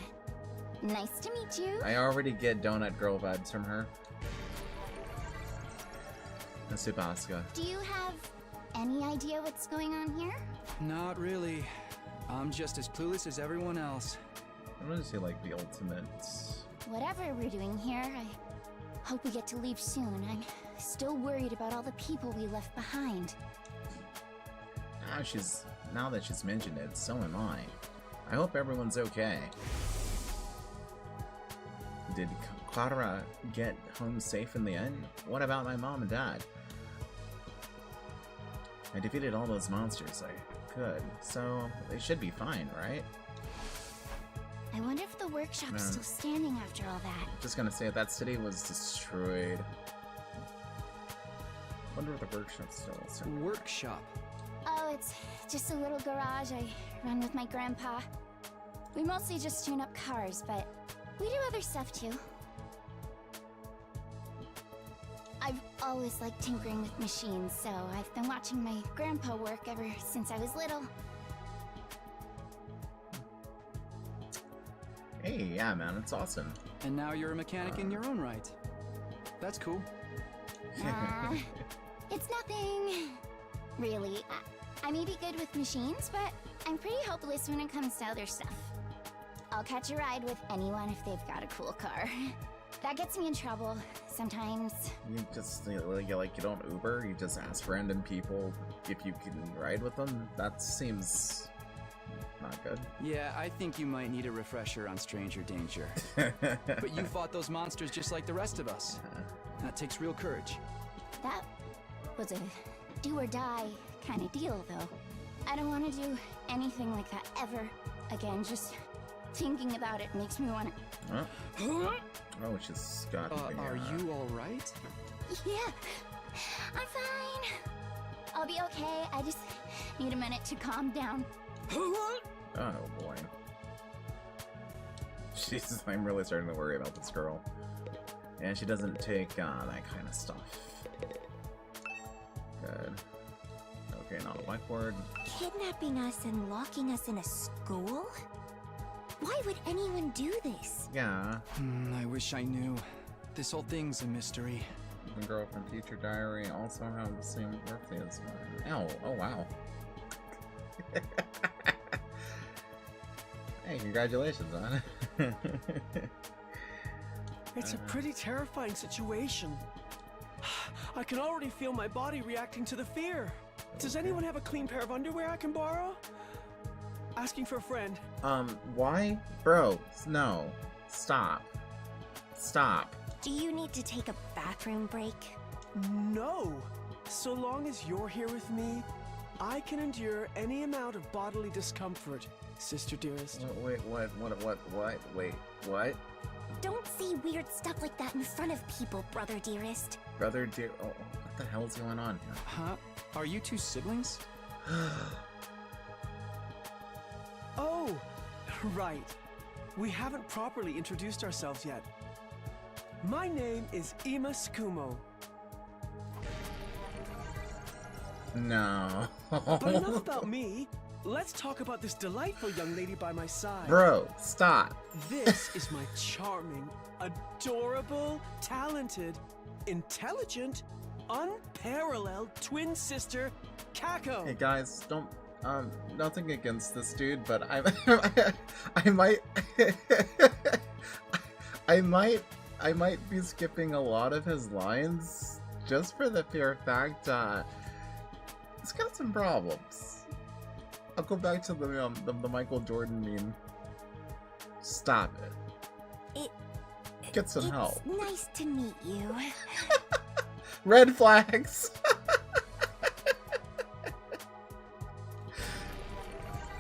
Nice to meet you. I already get Donut Girl vibes from her. And Subaska. Do you have any idea what's going on here? Not really. I'm just as clueless as everyone else. I'm gonna say like the ultimate. Whatever we're doing here, I hope we get to leave soon. I'm still worried about all the people we left behind. Now that she's mentioned it, so am I. I hope everyone's okay. Did Clara get home safe in the end? What about my mom and dad? I defeated all those monsters. Good. So they should be fine, right? I wonder if the workshop's still standing after all that. Just gonna say that city was destroyed. Wonder if the workshop's still standing. Workshop? Oh, it's just a little garage I run with my grandpa. We mostly just tune up cars, but we do other stuff too. I've always liked tinkering with machines, so I've been watching my grandpa work ever since I was little. Hey, yeah, man, it's awesome. And now you're a mechanic in your own right. That's cool. It's nothing. Really, I may be good with machines, but I'm pretty hopeless when it comes to other stuff. I'll catch a ride with anyone if they've got a cool car. That gets me in trouble sometimes. You just, you don't Uber, you just ask random people if you can ride with them? That seems not good. Yeah, I think you might need a refresher on stranger danger. But you fought those monsters just like the rest of us. That takes real courage. That was a do or die kind of deal, though. I don't want to do anything like that ever again. Just thinking about it makes me want to... Huh? Oh, she's got are you alright? Yeah, I'm fine. I'll be okay. I just need a minute to calm down. Oh boy. I'm really starting to worry about this girl. And she doesn't take that kind of stuff. Good. Okay, not a whiteboard. Kidnapping us and locking us in a school? Why would anyone do this? Yeah. I wish I knew. This whole thing's a mystery. The girl from Future Diary also have the same birthday as mine. Ow, oh wow. Hey, congratulations, man. It's a pretty terrifying situation. I can already feel my body reacting to the fear. Does anyone have a clean pair of underwear I can borrow? Asking for a friend. Why? Bro, no. Stop. Stop. Do you need to take a bathroom break? No. So long as you're here with me, I can endure any amount of bodily discomfort, sister dearest. Wait, what? Wait, what? Don't say weird stuff like that in front of people, brother dearest. Brother dear, oh, what the hell is going on here? Huh? Are you two siblings? Oh, right. We haven't properly introduced ourselves yet. My name is Ima Skumo. No. But enough about me. Let's talk about this delightful young lady by my side. Bro, stop. This is my charming, adorable, talented, intelligent, unparalleled twin sister, Kako. Hey guys, don't, nothing against this dude, but I might be skipping a lot of his lines just for the pure fact, he's got some problems. I'll go back to the Michael Jordan meme. Stop it. Get some help. It's nice to meet you. Red flags.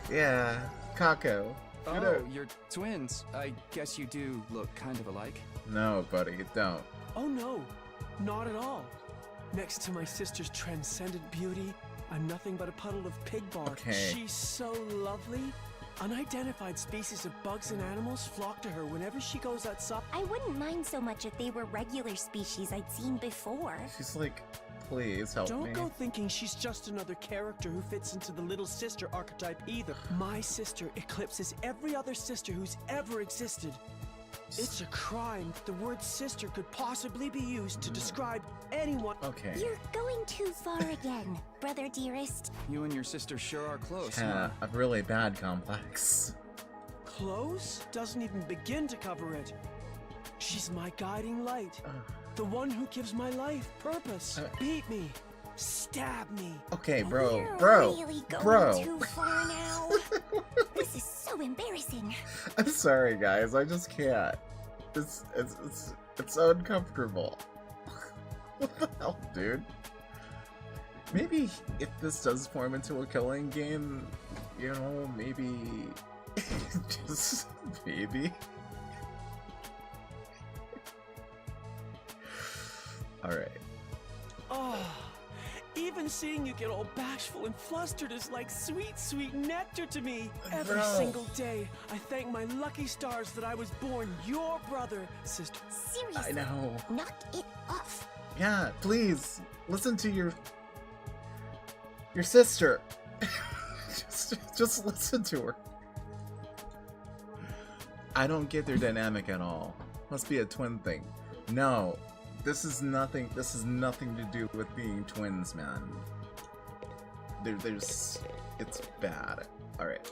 Yeah, Kako. Oh, you're twins. I guess you do look kind of alike. No, buddy, don't. Oh no, not at all. Next to my sister's transcendent beauty, I'm nothing but a puddle of pig bark. Okay. She's so lovely. Unidentified species of bugs and animals flock to her whenever she goes outside. I wouldn't mind so much if they were regular species I'd seen before. She's like, please help me. Don't go thinking she's just another character who fits into the little sister archetype either. My sister eclipses every other sister who's ever existed. It's a crime that the word sister could possibly be used to describe anyone. Okay. You're going too far again, brother dearest. You and your sister sure are close, Yeah, huh? a really bad complex. Close doesn't even begin to cover it. She's my guiding light. The one who gives my life purpose. Beat me. Stab me. Okay, bro, You're bro, really going bro. too far now. This is so embarrassing. I'm sorry, guys. I just can't. It's so uncomfortable. What the hell, dude? Maybe if this does form into a killing game, you know, maybe just maybe. All right. Oh, even seeing you get all bashful and flustered is like sweet, sweet nectar to me. Every Bro. single day, I thank my lucky stars that I was born your brother, sister. Seriously. I know. Knock it off. Yeah, please listen to your sister. just listen to her. I don't get their dynamic at all. Must be a twin thing. No, this is nothing. This has nothing to do with being twins, man. It's bad. Alright.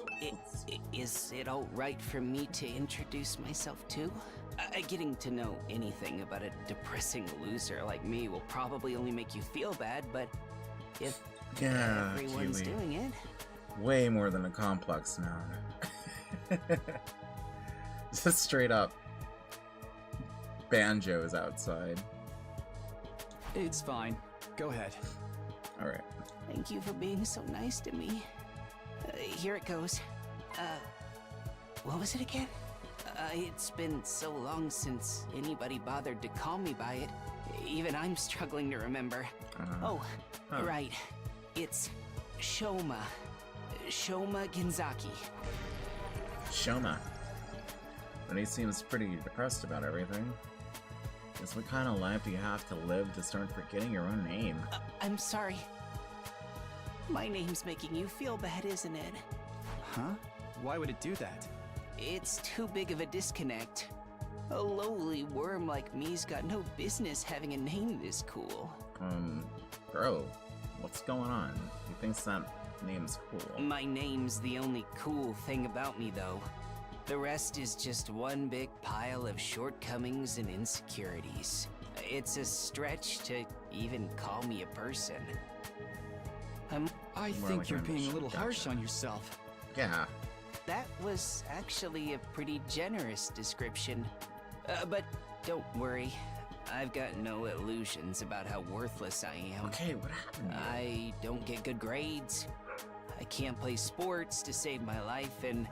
Is it alright for me to introduce myself too? Getting to know anything about a depressing loser like me will probably only make you feel bad, but if everyone's Kiwi. doing it... Way more than a complex noun. Just straight up banjos outside. It's fine. Go ahead. Alright. Thank you for being so nice to me. Here it goes. What was it again? It's been so long since anybody bothered to call me by it. Even I'm struggling to remember. Right. It's Shoma. Shoma Genzaki. Shoma. But he seems pretty depressed about everything. Because what kind of life do you have to live to start forgetting your own name? I'm sorry. My name's making you feel bad, isn't it? Huh? Why would it do that? It's too big of a disconnect. A lowly worm like me's got no business having a name this cool. Bro, what's going on? He thinks that name's cool. My name's the only cool thing about me, though. The rest is just one big pile of shortcomings and insecurities. It's a stretch to even call me a person. I More think like you're an being a little harsh gotcha. on yourself. Yeah. That was actually a pretty generous description. But don't worry. I've got no illusions about how worthless I am. Okay, what happened? I don't get good grades. I can't play sports to save my life, and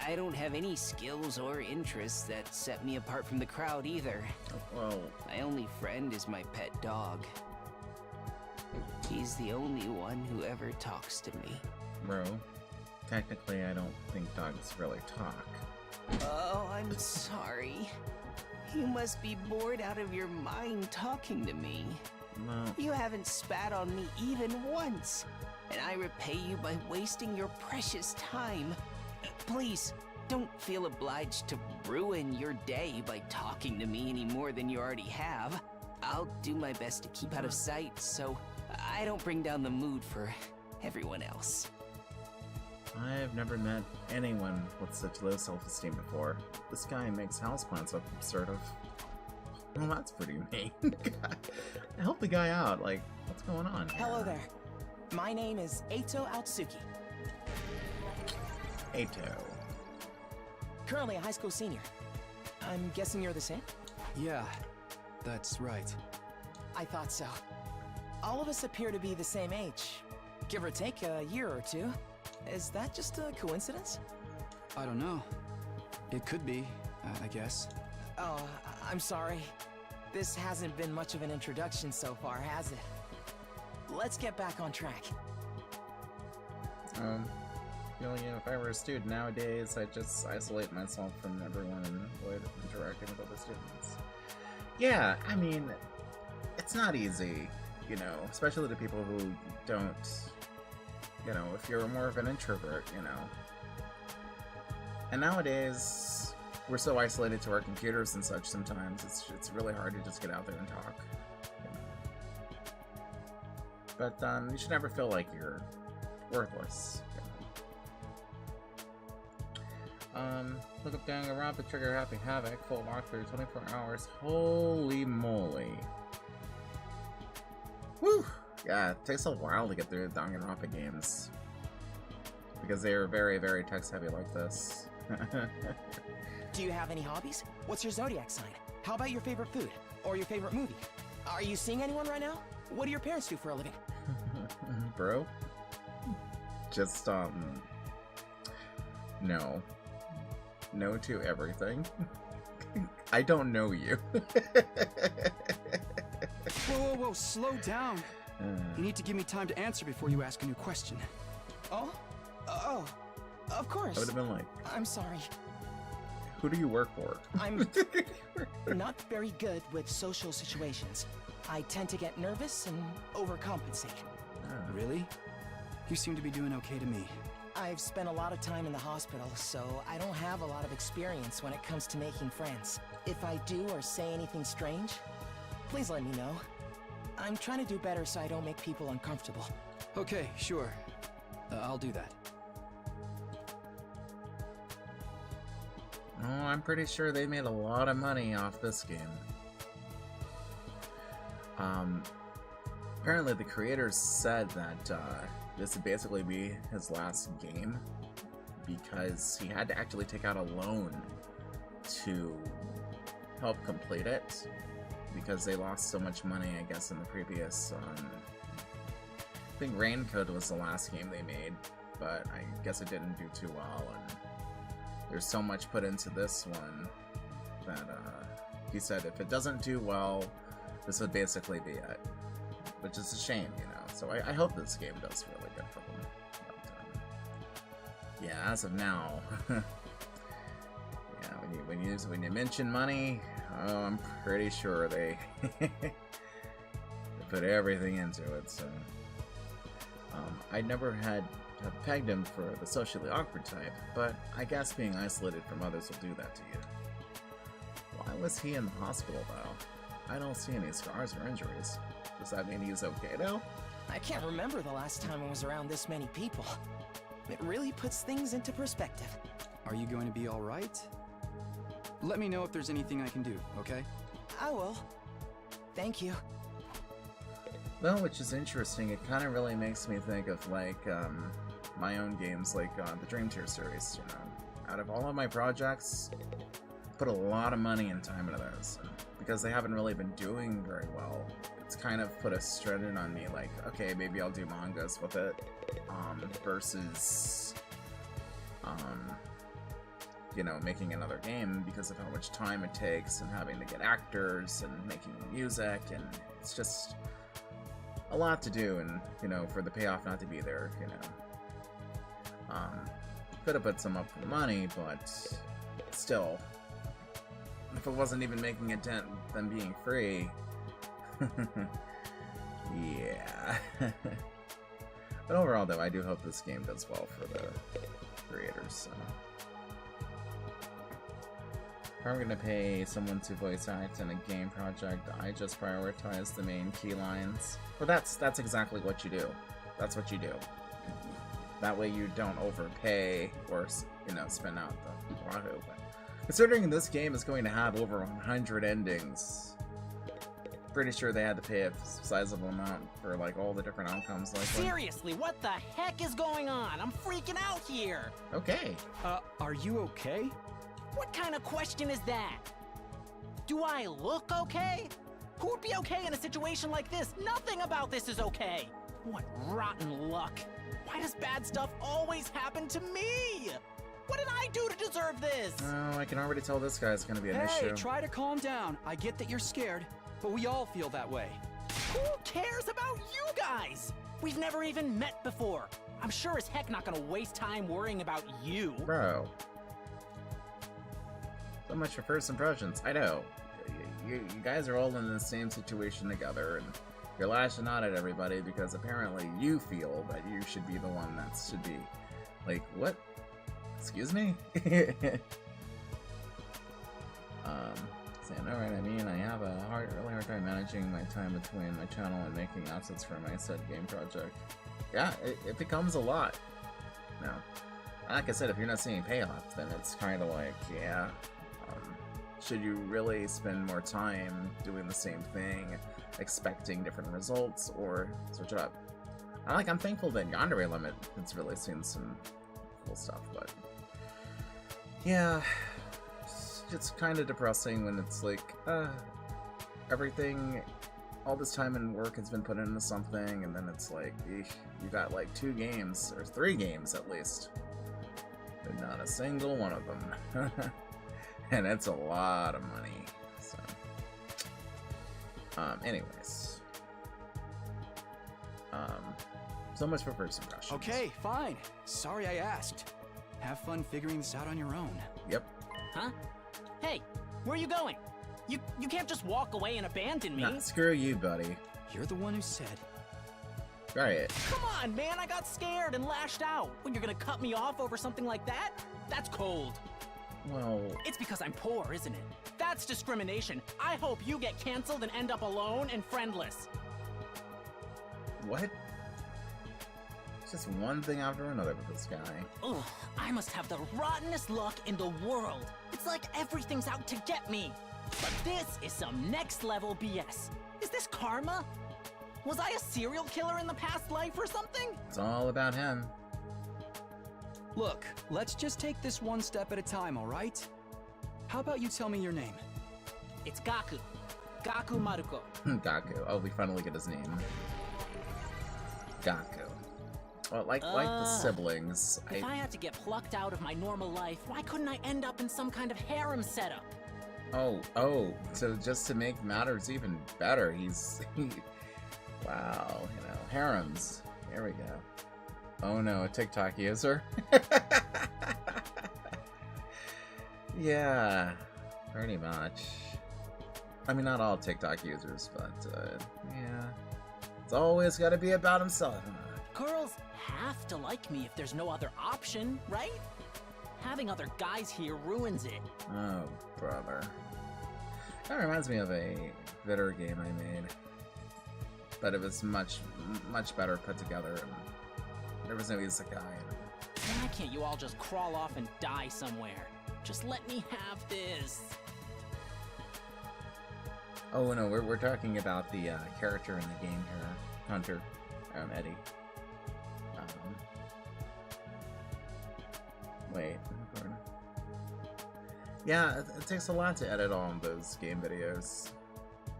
I don't have any skills or interests that set me apart from the crowd either. Well, My only friend is my pet dog. He's the only one who ever talks to me. bro, technically I don't think dogs really talk. Oh, I'm sorry. You must be bored out of your mind talking to me. No. You haven't spat on me even once, and I repay you by wasting your precious time. Please, don't feel obliged to ruin your day by talking to me any more than you already have. I'll do my best to keep out of sight so I don't bring down the mood for everyone else. I've never met anyone with such low self-esteem before. This guy makes houseplants look sort of... Well, that's pretty mean. Help the guy out, like, what's going on here? Hello there. My name is Eito Aotsuki. Eito. Currently a high school senior. I'm guessing you're the same? Yeah, that's right. I thought so. All of us appear to be the same age. Give or take a year or two. Is that just a coincidence? I don't know. It could be, I guess. Oh, I'm sorry. This hasn't been much of an introduction so far, has it? Let's get back on track. If I were a student nowadays, I'd just isolate myself from everyone and avoid interacting with other students. Yeah, I mean, it's not easy, you know, especially to people who don't, you know, if you're more of an introvert, you know. And nowadays, we're so isolated to our computers and such sometimes, it's really hard to just get out there and talk. You know. But you should never feel like you're worthless. Look up Danganronpa, Trigger Happy Havoc, full walkthrough, 24 hours. Holy moly. Whew! Yeah, it takes a while to get through the Danganronpa games. Because they are very, very text-heavy like this. Do you have any hobbies? What's your zodiac sign? How about your favorite food? Or your favorite movie? Are you seeing anyone right now? What do your parents do for a living? Bro? Just, no. No to everything. I don't know you. Whoa, slow down. You need to give me time to answer before you ask a new question. Oh, of course. I would have been like, I'm sorry. who do you work for? I'm not very good with social situations. I tend to get nervous and overcompensate. Really? You seem to be doing okay to me. I've spent a lot of time in the hospital, so I don't have a lot of experience when it comes to making friends. If I do or say anything strange, please let me know. I'm trying to do better so I don't make people uncomfortable. Okay, sure. I'll do that. Oh, I'm pretty sure they made a lot of money off this game. Apparently the creators said that this would basically be his last game because he had to actually take out a loan to help complete it because they lost so much money, I guess, in the previous, I think Raincode was the last game they made, but I guess it didn't do too well, and there's so much put into this one that he said if it doesn't do well, this would basically be it, which is a shame, you know. So I hope this game does really good for them. But, yeah, as of now, yeah, when you mention money, oh, I'm pretty sure they they put everything into it. So I never have pegged him for the socially awkward type, but I guess being isolated from others will do that to you. Why was he in the hospital though? I don't see any scars or injuries. Does that mean he's okay now? I can't remember the last time I was around this many people. It really puts things into perspective. Are you going to be all right? Let me know if there's anything I can do, okay? I will. Thank you. Well, which is interesting. It kind of really makes me think of like my own games, like the Dream Tier series. You know, out of all of my projects, I put a lot of money and time into those, and because they haven't really been doing very well. It's kind of put a strain on me, like, okay, maybe I'll do mangas with it, versus, you know, making another game because of how much time it takes and having to get actors and making music, and it's just a lot to do, and, you know, for the payoff not to be there, you know. Could have put some up for the money, but still, if it wasn't even making a dent, them being free, yeah. But overall, though, I do hope this game does well for the creators. So. If I'm gonna pay someone to voice act in a game project, I just prioritize the main key lines. Well, that's exactly what you do. That's what you do. That way you don't overpay or, you know, spin out the wahoo. But considering this game is going to have over 100 endings, pretty sure they had to pay a sizable amount for like all the different outcomes. Like seriously, what the heck is going on? I'm freaking out here. Okay. Are you okay? What kind of question is that? Do I look okay? Who would be okay in a situation like this? Nothing about this is okay. What rotten luck. Why does bad stuff always happen to me? What did I do to deserve this? Oh, I can already tell this guy's gonna be an issue. Hey, try to calm down. I get that you're scared, but we all feel that way. Who cares about you guys? We've never even met before. I'm sure as heck not gonna waste time worrying about you. Bro. So much for first impressions. I know. You guys are all in the same situation together, and you're lashing out at everybody because apparently you feel that you should be the one that should be. Like, what? Excuse me? Saying, alright, I mean, I have a really hard time managing my time between my channel and making assets for my said game project. Yeah, it becomes a lot. No. Like I said, if you're not seeing payoff, then it's kind of like, yeah, should you really spend more time doing the same thing, expecting different results, or switch it up? I'm thankful that Yandere Limit has really seen some cool stuff, but yeah, it's kind of depressing when it's like, everything, all this time and work has been put into something, and then it's like, you got like 2 games, or 3 games at least, but not a single one of them. And that's a lot of money, so. Anyways. So much for first impressions. Okay, fine. Sorry I asked. Have fun figuring this out on your own. Yep. Huh? Hey, where are you going? You can't just walk away and abandon me. Nah, screw you, buddy. You're the one who said. Right. Come on, man, I got scared and lashed out. When you're gonna cut me off over something like that? That's cold. Well... It's because I'm poor, isn't it? That's discrimination. I hope you get canceled and end up alone and friendless. What? It's just one thing after another with this guy. Ugh, I must have the rottenest luck in the world. It's like everything's out to get me. But this is some next level BS. Is this karma? Was I a serial killer in the past life or something? It's all about him. Look, let's just take this one step at a time, all right? How about you tell me your name? It's Gaku. Gaku Maruko. Gaku. Oh, we finally get his name. Gaku. Well, like the siblings. If I had to get plucked out of my normal life, why couldn't I end up in some kind of harem setup? Oh, so just to make matters even better, wow, harems. Here we go. Oh no, a TikTok user? Yeah, pretty much. I mean, not all TikTok users, but, yeah. It's always gotta be about himself. Girls have to like me if there's no other option, right? Having other guys here ruins it. Oh, brother. That reminds me of a Vitter game I made. But it was much better put together, and there was no isekai in it. Why can't you all just crawl off and die somewhere? Just let me have this. Oh no, we're talking about the character in the game here, Hunter, Eddie. Wait. Yeah, it takes a lot to edit all of those game videos.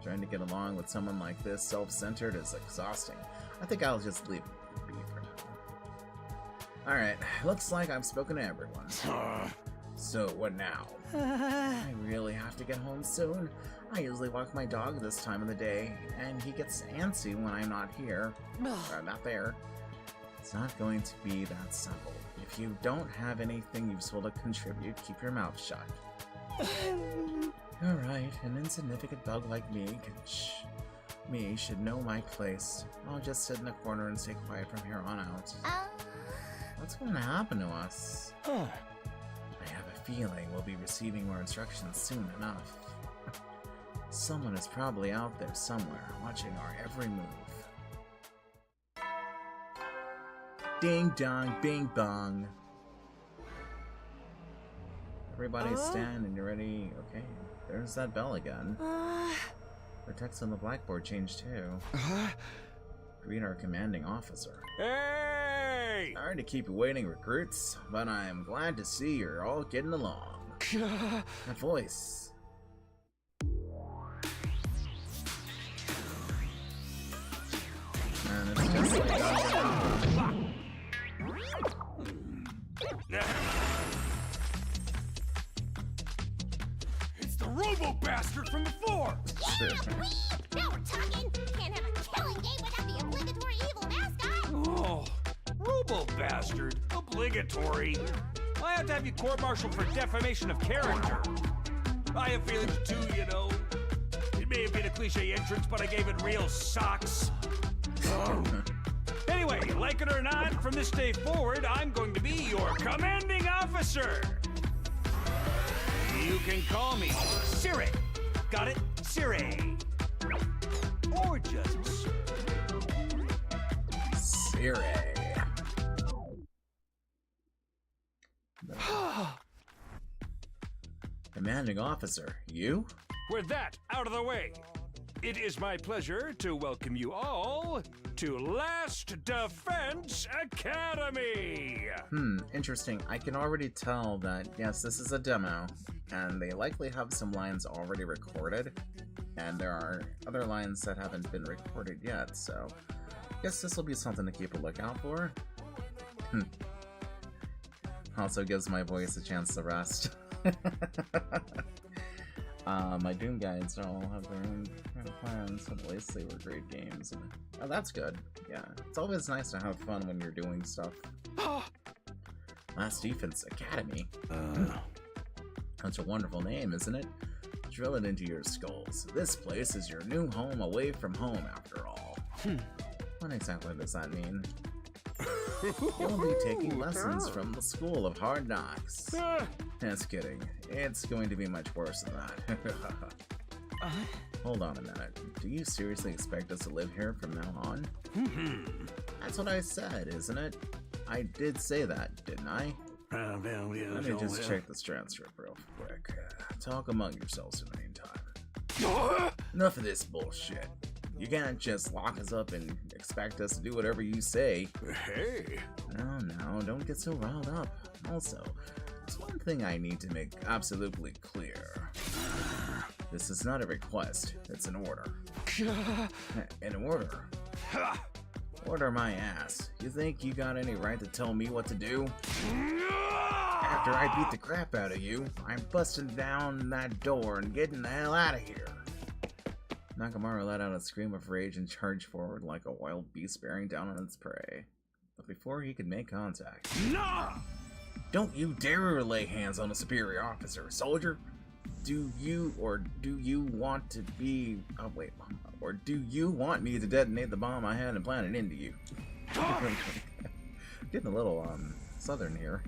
Trying to get along with someone like this, self-centered, is exhausting. I think I'll just leave it be for now. Alright, looks like I've spoken to everyone. So, what now? I really have to get home soon. I usually walk my dog this time of the day, and he gets antsy when I'm not here. Or not there. It's not going to be that simple. If you don't have anything useful to contribute, keep your mouth shut. Alright, an insignificant bug like me should know my place. I'll just sit in a corner and stay quiet from here on out. What's going to happen to us? I have a feeling we'll be receiving more instructions soon enough. Someone is probably out there somewhere, watching our every move. Ding dong, bing bong. Everybody stand and you're ready. Okay, there's that bell again. The text on the blackboard changed too. Greet our commanding officer. Hey! Sorry to keep you waiting, recruits, but I'm glad to see you're all getting along. That voice. Man, it's just like It's the robo-bastard from before! Now we're talking! Can't have a killing game without the obligatory evil mascot! Oh, robo-bastard? Obligatory? I have to have you court-martialed for defamation of character. I have feelings too, you know. It may have been a cliche entrance, but I gave it real socks. Anyway, like it or not, from this day forward, I'm going to be your commanding officer. You can call me Siri. Got it? Siri. Or just Siri. Commanding officer, you? With that out of the way, it is my pleasure to welcome you all to Last Defense Academy! Interesting. I can already tell that, yes, this is a demo, and they likely have some lines already recorded, and there are other lines that haven't been recorded yet, so I guess this will be something to keep a lookout for. Also gives my voice a chance to rest. My Doom guides all have their own kind of plans, and at least they were great games. And, oh, that's good. Yeah, it's always nice to have fun when you're doing stuff. Last Defense Academy. That's a wonderful name, isn't it? Drill it into your skulls. This place is your new home away from home, after all. What exactly does that mean? You'll be taking lessons from the School of Hard Knocks. Just kidding. It's going to be much worse than that. Hold on a minute. Do you seriously expect us to live here from now on? That's what I said, isn't it? I did say that, didn't I? Let me just check this transcript real quick. Talk among yourselves in the meantime. Enough of this bullshit. You can't just lock us up and expect us to do whatever you say. Hey. No, don't get so riled up. Also, there's one thing I need to make absolutely clear. This is not a request, it's an order. An order? Order my ass. You think you got any right to tell me what to do? After I beat the crap out of you, I'm busting down that door and getting the hell out of here. Nakamura let out a scream of rage and charged forward like a wild beast bearing down on its prey. But before he could make contact... No! Don't you dare lay hands on a superior officer, soldier! Do you want to be... Oh, wait. Or do you want me to detonate the bomb I had implanted into you? Getting a little, southern here.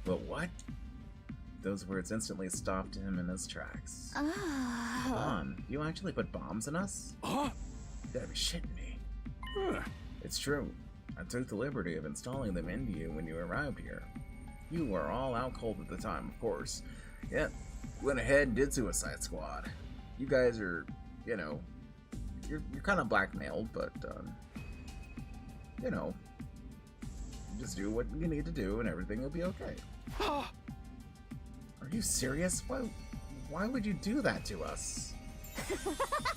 But what? Those words instantly stopped him in his tracks. Bomb? You actually put bombs in us? You gotta be shitting me. It's true. I took the liberty of installing them into you when you arrived here. You were all out cold at the time, of course. Yep. Went ahead and did Suicide Squad. You guys are, you know, you're kind of blackmailed, but, you know, just do what you need to do and everything will be okay. Are you serious? Why would you do that to us?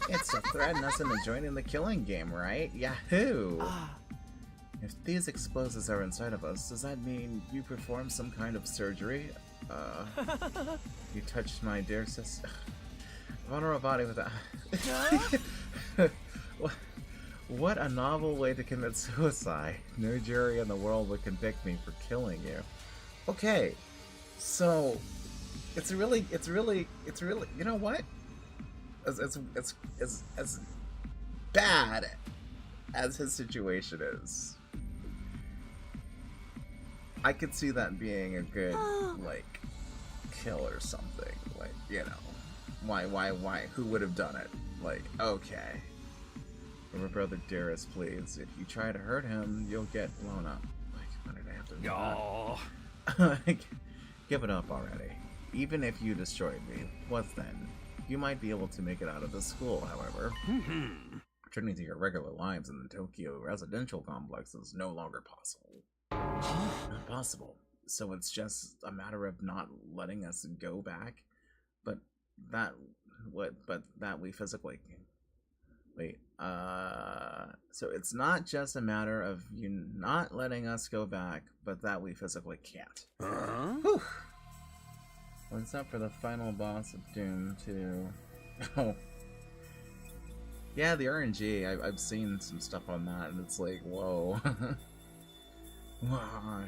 It's to threaten us into joining the killing game, right? Yahoo! If these explosives are inside of us, does that mean you performed some kind of surgery? You touched my dear sister. Vulnerable body with that. What a novel way to commit suicide. No jury in the world would convict me for killing you. Okay, so it's really, you know what? As bad as his situation is, I could see that being a good, like, kill or something. Like, you know, why? Who would have done it? Like, okay. For my brother dearest, please. If you try to hurt him, you'll get blown up. Like, when did I have to do that? Give it up already. Even if you destroyed me, what then? You might be able to make it out of the school, however. Returning to your regular lives in the Tokyo residential complex is no longer possible. Not possible. So it's just a matter of not letting us go back, but that we physically wait. So it's not just a matter of you not letting us go back, but that we physically can't. Whew. What's up for the final boss of Doom 2? Oh. Yeah, the RNG, I've seen some stuff on that, and it's like, whoa.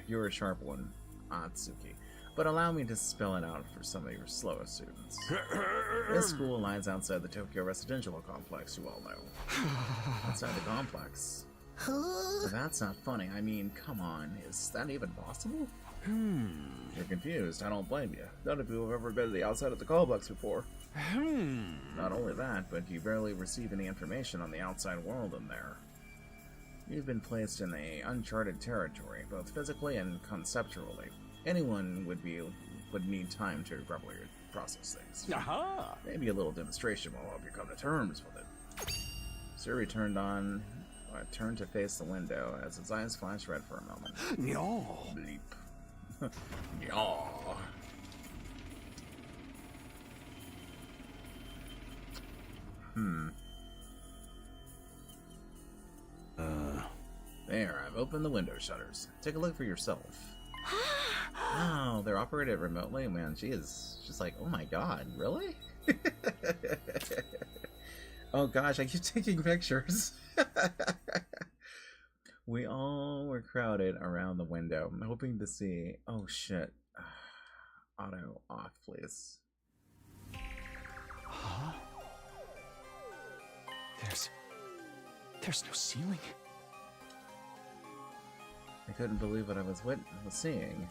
You're a sharp one, Atsuki. But allow me to spell it out for some of your slower students. This school lies outside the Tokyo residential complex, you all know. Outside the complex. So that's not funny. I mean, come on. Is that even possible? If you're confused, I don't blame you. None of you have ever been to the outside of the complex before. Not only that, but you barely receive any information on the outside world in there. You've been placed in a uncharted territory, both physically and conceptually. Anyone would need time to properly process things. Maybe a little demonstration will help you come to terms with it. Suri turned to face the window as his eyes flashed red for a moment. Bleep. Yaw. There, I've opened the window shutters. Take a look for yourself. Wow, they're operated remotely? Man, she is just like, oh my god, really? Oh gosh, I keep taking pictures. We all were crowded around the window, hoping to see... Oh shit. Auto off, please. Huh? There's no ceiling. I couldn't believe what I was seeing.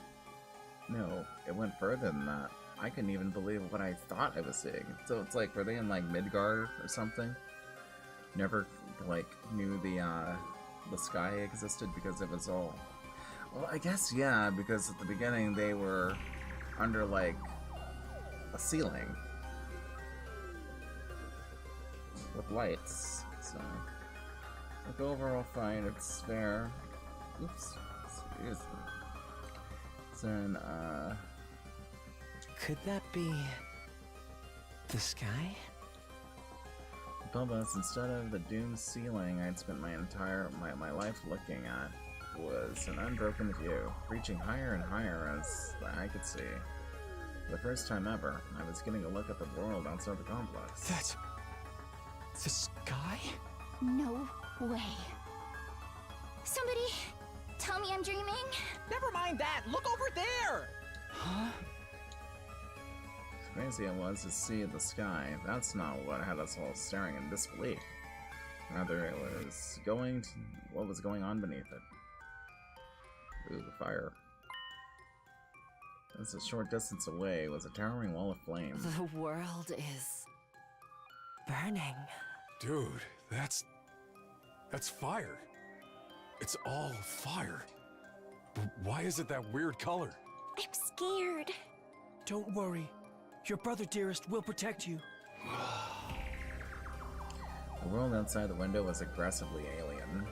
No, it went further than that. I couldn't even believe what I thought I was seeing. So it's like, were they in like Midgard or something? Never like knew the sky existed because it was all. Well, I guess yeah, because at the beginning they were under like a ceiling with lights. So like overall fine. It's fair. Oops. Seriously. Then Could that be the sky? Bubba's, instead of the doomed ceiling I'd spent my entire my life looking at, was an unbroken view, reaching higher and higher as I could see. For the first time ever, I was getting a look at the world outside the complex. That's the sky? No way. Somebody tell me I'm dreaming. Never mind that. Look over there. Huh? As crazy it was to see the sky, that's not what had us all staring in disbelief. Rather, it was what was going on beneath it. Ooh, the fire. Just a short distance away was a towering wall of flame. The world is burning. Dude, that's fire. It's all fire. Why is it that weird color? I'm scared. Don't worry. Your brother, dearest, will protect you. The world outside the window was aggressively alien.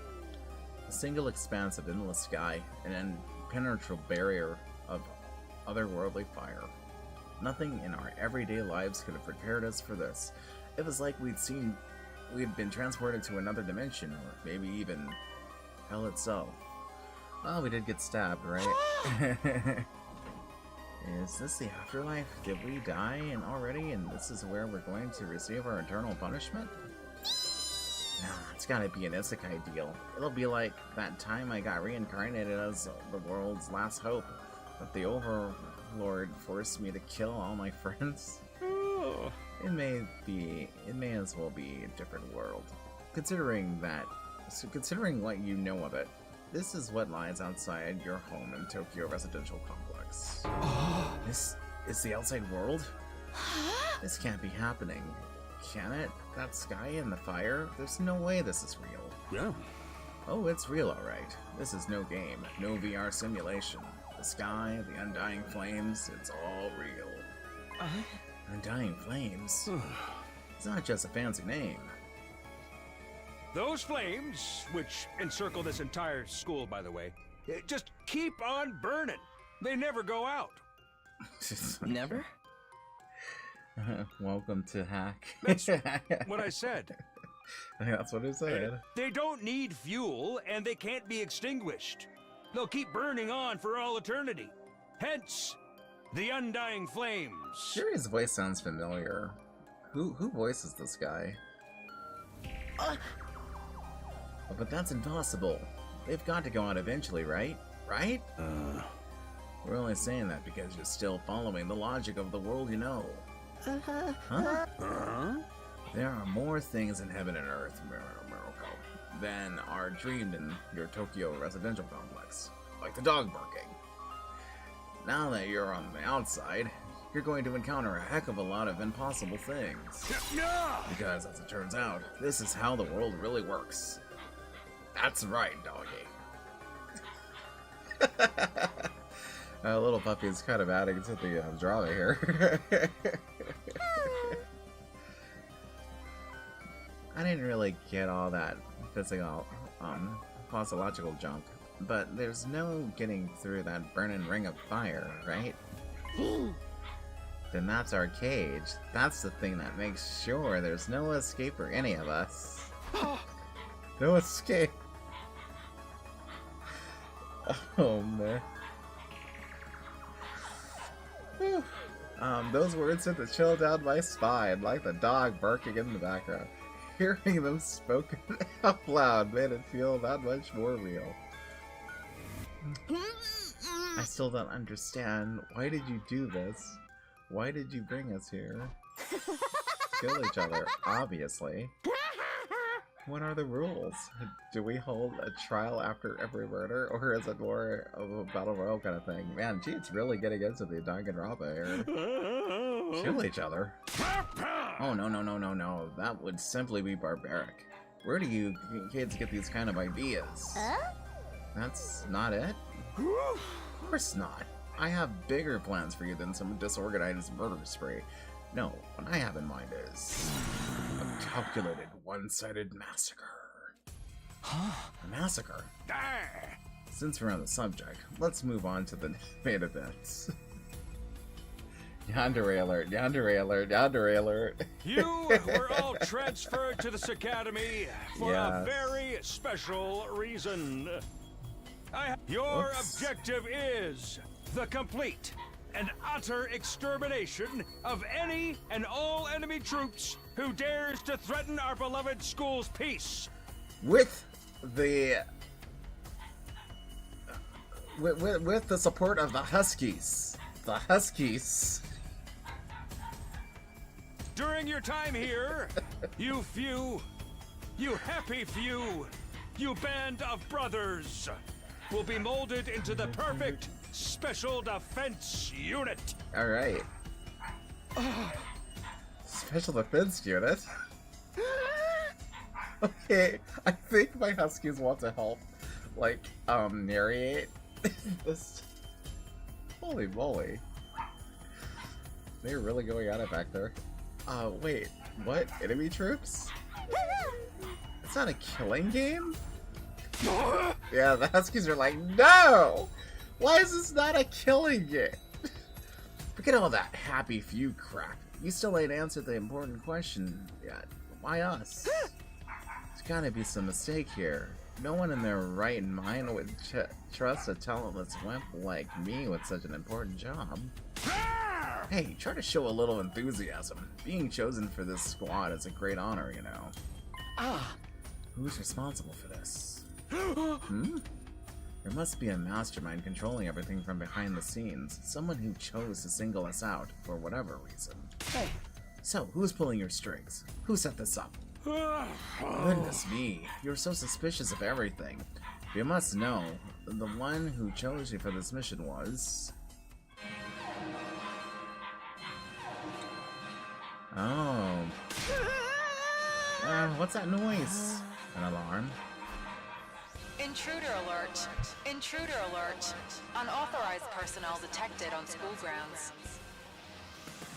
A single expanse of endless sky, an impenetrable barrier of otherworldly fire. Nothing in our everyday lives could have prepared us for this. It was like we'd been transported to another dimension, or maybe even hell itself. Well, we did get stabbed, right? Is this the afterlife? Did we die already, and this is where we're going to receive our eternal punishment? Nah, it's gotta be an isekai deal. It'll be like that time I got reincarnated as the world's last hope, but the Overlord forced me to kill all my friends. It may as well be a different world. Considering what you know of it, this is what lies outside your home in Tokyo Residential Complex. This is the outside world? This can't be happening. Can it? That sky and the fire? There's no way this is real. Yeah. Oh, it's real, alright. This is no game, no VR simulation. The sky, the undying flames, it's all real. Undying flames? It's not just a fancy name. Those flames, which encircle this entire school, by the way, just keep on burning. They never go out. Never? Welcome to Hack. That's what I said. That's what it said. They don't need fuel, and they can't be extinguished. They'll keep burning on for all eternity. Hence, the undying flames. Shuri's voice sounds familiar. Who voices this guy? But that's impossible. They've got to go out eventually, right? Right? We're only saying that because you're still following the logic of the world you know. Huh? There are more things in heaven and earth, Miracle, than are dreamed in your Tokyo residential complex, like the dog barking. Now that you're on the outside, you're going to encounter a heck of a lot of impossible things. Because, as it turns out, this is how the world really works. That's right, doggy. Little puppy's kind of adding to the drama here. I didn't really get all that physical, pathological junk, but there's no getting through that burning ring of fire, right? Then that's our cage. That's the thing that makes sure there's no escape for any of us. No escape. Oh man. Those words sent the chill down my spine, like the dog barking in the background. Hearing them spoken out loud made it feel that much more real. I still don't understand. Why did you do this? Why did you bring us here? Kill each other, obviously. What are the rules? Do we hold a trial after every murder, or is it more of a battle royale kind of thing? Man, gee, it's really getting into the Danganronpa here. Kill each other? Oh, no. That would simply be barbaric. Where do you kids get these kind of ideas? That's not it? Of course not. I have bigger plans for you than some disorganized murder spree. No, what I have in mind is a calculated, one-sided massacre. A massacre? Since we're on the subject, let's move on to the main events. Yandere alert, yandere alert, yandere alert. You were all transferred to this academy for a very special reason. Your objective is the complete and utter extermination of any and all enemy troops who dares to threaten our beloved school's peace. With the support of the Huskies. The Huskies. During your time here, you happy few, you band of brothers will be molded into the perfect Special Defense Unit. Alright. Special Defense Unit? Okay, I think my Huskies want to help, like, narrate this. Holy moly. They're really going at it back there. Wait, what? Enemy troops? It's not a killing game? Yeah, the Huskies are like, no! Why is this not a killing game? Forget all that happy few crap. You still ain't answered the important question yet. Why us? There's gotta be some mistake here. No one in their right mind would trust a talentless wimp like me with such an important job. Hey, try to show a little enthusiasm. Being chosen for this squad is a great honor, you know. Who's responsible for this? There must be a mastermind controlling everything from behind the scenes. Someone who chose to single us out for whatever reason. Hey, so who's pulling your strings? Who set this up? Goodness me, you're so suspicious of everything. You must know, the one who chose you for this mission was... Oh. What's that noise? An alarm? Intruder alert. Intruder alert. Unauthorized personnel detected on school grounds.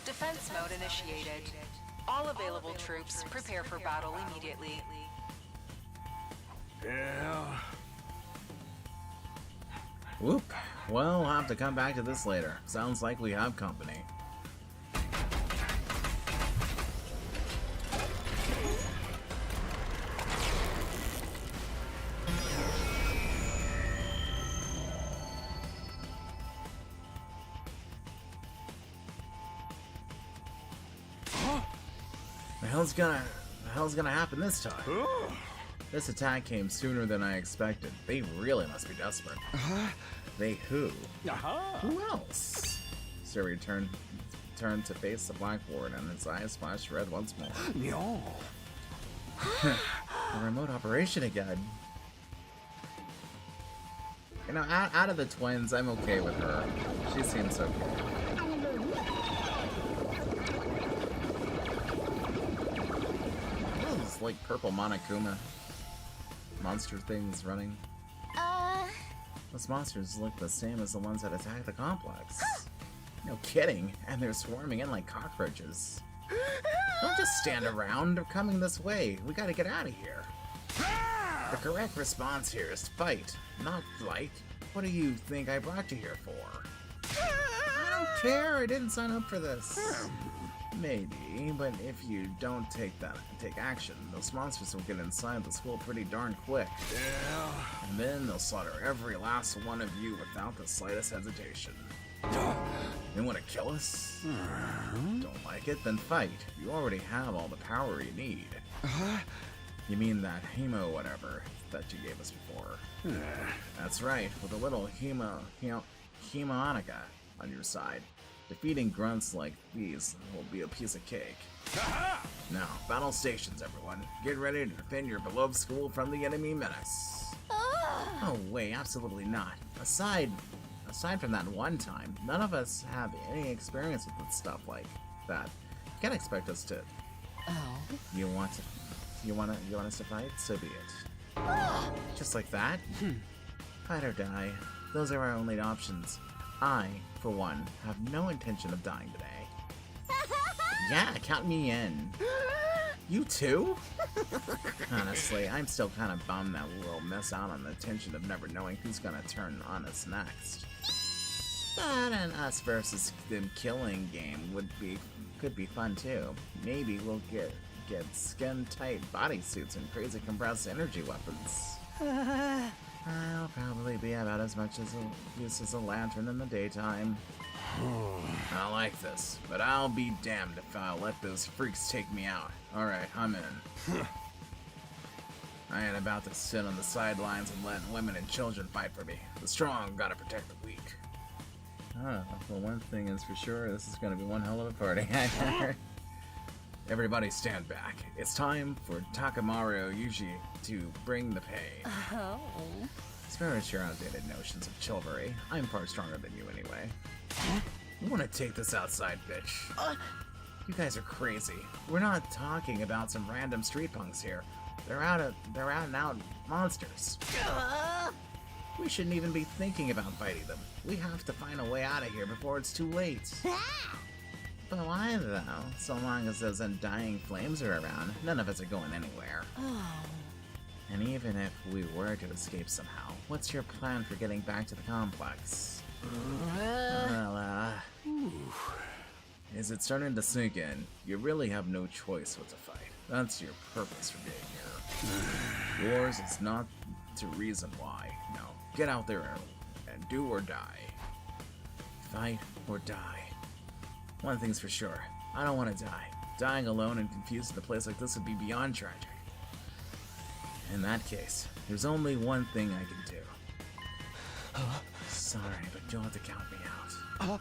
Defense mode initiated. All available troops prepare for battle immediately. Yeah. Whoop. Well, I'll have to come back to this later. Sounds like we have company. The hell's gonna happen this time? This attack came sooner than I expected. They really must be desperate. They who? Who else? Siri turned to face the blackboard and his eyes flashed red once more. No. A remote operation again. You know, out of the twins, I'm okay with her. She seems okay. Like purple Monokuma monster things running. Those monsters look the same as the ones that attacked the complex. No kidding, and they're swarming in like cockroaches. Don't just stand around, they're coming this way. We gotta get out of here. The correct response here is fight, not flight. What do you think I brought you here for? I don't care, I didn't sign up for this. Maybe, but if you don't take action, those monsters will get inside the school pretty darn quick. Yeah. And then they'll slaughter every last one of you without the slightest hesitation. They want to kill us? Don't like it? Then fight. You already have all the power you need. You mean that hemo whatever that you gave us before? That's right, with a little hemonica on your side. Defeating grunts like these will be a piece of cake. Now, battle stations, everyone. Get ready to defend your beloved school from the enemy menace. Oh, wait, absolutely not. Aside from that one time, none of us have any experience with stuff like that. You can't expect us to. Oh. You want us to fight? So be it. Just like that? Fight or die. Those are our only options. I, for one, have no intention of dying today. Yeah, count me in. You too? Honestly, I'm still kind of bummed that we'll miss out on the tension of never knowing who's gonna turn on us next. But an us versus them killing game could be fun too. Maybe we'll get skin-tight bodysuits and crazy compressed energy weapons. I'll probably be about as much use as a lantern in the daytime. I like this, but I'll be damned if I'll let those freaks take me out. Alright, I'm in. I ain't about to sit on the sidelines and let women and children fight for me. The strong gotta protect the weak. Oh, well, one thing is for sure, this is gonna be one hell of a party. Everybody stand back. It's time for Takamaru Yuji to bring the pain. Oh. Spare us your outdated notions of chivalry. I'm far stronger than you anyway. You wanna take this outside, bitch? You guys are crazy. We're not talking about some random street punks here. They're out and out monsters. We shouldn't even be thinking about fighting them. We have to find a way out of here before it's too late. But why though? So long as those undying flames are around, none of us are going anywhere. Oh. And even if we were to escape somehow, what's your plan for getting back to the complex? Well, is it starting to sink in? You really have no choice but to fight. That's your purpose for being here. Yours is not to reason why. No, get out there and do or die. Fight or die. One thing's for sure, I don't want to die. Dying alone and confused in a place like this would be beyond tragic. In that case, there's only one thing I can do. Sorry, but you'll have to count me out.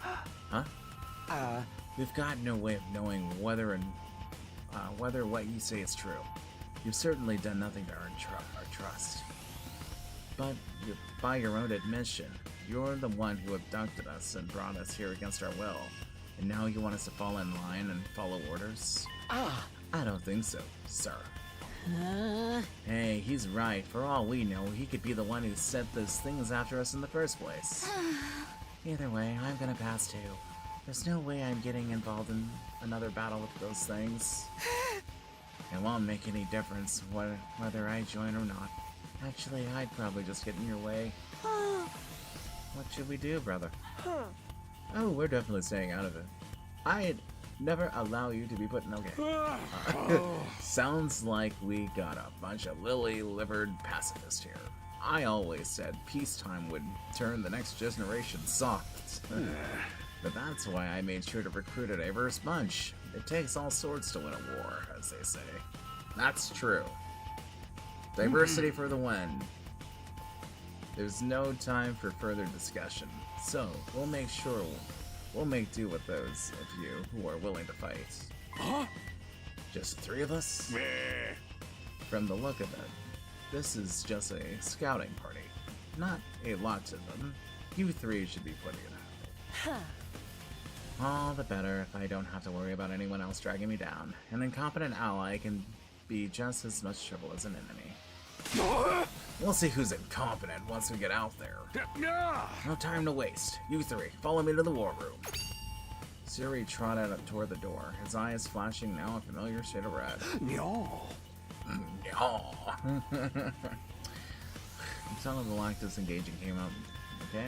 Huh? We've got no way of knowing whether what you say is true. You've certainly done nothing to earn our trust. But by your own admission, you're the one who abducted us and brought us here against our will. And now you want us to fall in line and follow orders? I don't think so, sir. Hey, he's right. For all we know, he could be the one who set those things after us in the first place. Either way, I'm gonna pass too. There's no way I'm getting involved in another battle with those things. It won't make any difference whether I join or not. Actually, I'd probably just get in your way. What should we do, brother? Oh, we're definitely staying out of it. I'd never allow you to be put in... Okay. Sounds like we got a bunch of lily-livered pacifists here. I always said peacetime would turn the next generation soft. But that's why I made sure to recruit a diverse bunch. It takes all sorts to win a war, as they say. That's true. Diversity for the win. There's no time for further discussion. So, we'll make do with those of you who are willing to fight. Just the three of us? From the look of it, this is just a scouting party. Not a lot to them. You three should be putting it out. All the better if I don't have to worry about anyone else dragging me down. An incompetent ally can be just as much trouble as an enemy. We'll see who's incompetent once we get out there. No time to waste. You three, follow me to the war room. Siri trotted up toward the door, his eyes flashing now a familiar shade of red. No. Some of the lock disengaging came up. Okay.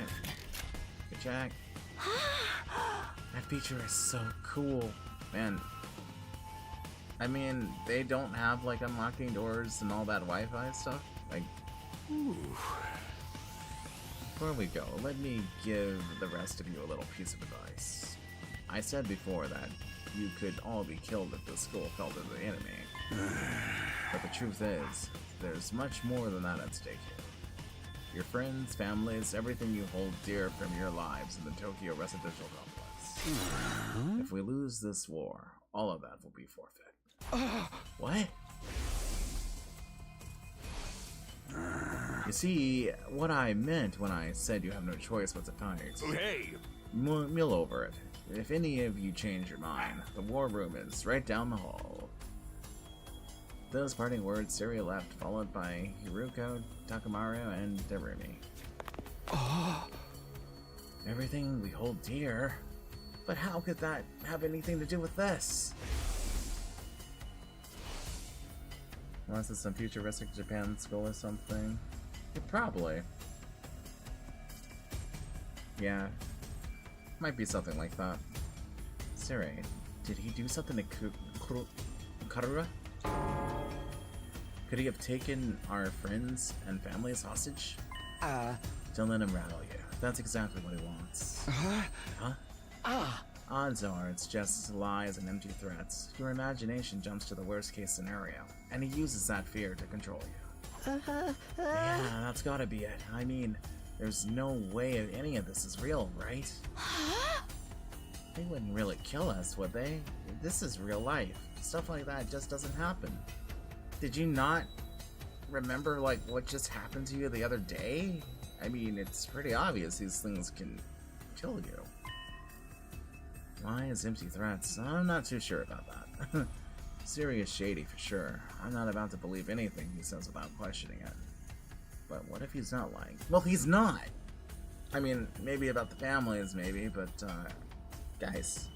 Good check. That feature is so cool. Man. I mean, they don't have like unlocking doors and all that Wi-Fi stuff. Like, before we go, let me give the rest of you a little piece of advice. I said before that you could all be killed if the school fell to the enemy. But the truth is, there's much more than that at stake here. Your friends, families, everything you hold dear from your lives in the Tokyo residential complex. If we lose this war, all of that will be forfeit. What? You see, what I meant when I said you have no choice but to fight. Hey! Mill over it. If any of you change your mind, the war room is right down the hall. Those parting words, Siri left, followed by Hiruko, Takamaru, and Darumi. Everything we hold dear. But how could that have anything to do with this? Unless it's some futuristic Japan school or something. Probably. Yeah. Might be something like that. Siri, did he do something to Karura? Could he have taken our friends and family as hostage? Don't let him rattle you. That's exactly what he wants. Huh? Odds are it's just lies and empty threats. Your imagination jumps to the worst case scenario, and he uses that fear to control you. Yeah, that's gotta be it. I mean, there's no way any of this is real, right? They wouldn't really kill us, would they? This is real life. Stuff like that just doesn't happen. Did you not remember, like, what just happened to you the other day? I mean, it's pretty obvious these things can kill you. Lies, empty threats. I'm not too sure about that. Siri is shady for sure. I'm not about to believe anything he says without questioning it. But what if he's not lying? Well, he's not! I mean, maybe about the families, maybe, but, guys,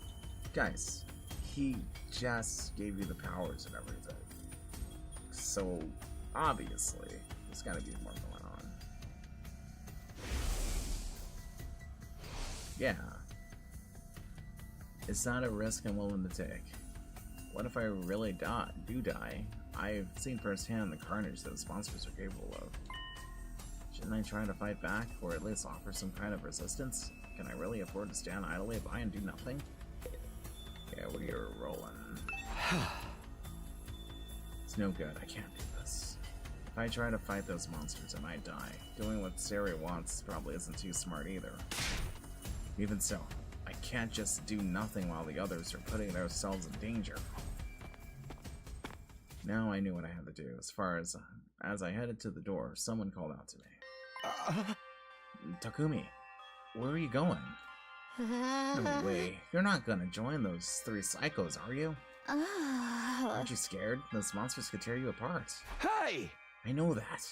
he just gave you the powers and everything. So, obviously, there's gotta be more going on. Yeah. Is that a risk I'm willing to take? What if I really do die? I've seen firsthand the carnage those monsters are capable of. Shouldn't I try to fight back, or at least offer some kind of resistance? Can I really afford to stand idly by and do nothing? Yeah, we are rolling. It's no good, I can't do this. If I try to fight those monsters, I might die. Doing what Sari wants probably isn't too smart either. Even so, I can't just do nothing while the others are putting themselves in danger. Now I knew what I had to do. As I headed to the door, someone called out to me. Takumi, where are you going? No way. You're not gonna join those three psychos, are you? Aren't you scared? Those monsters could tear you apart. Hey! I know that.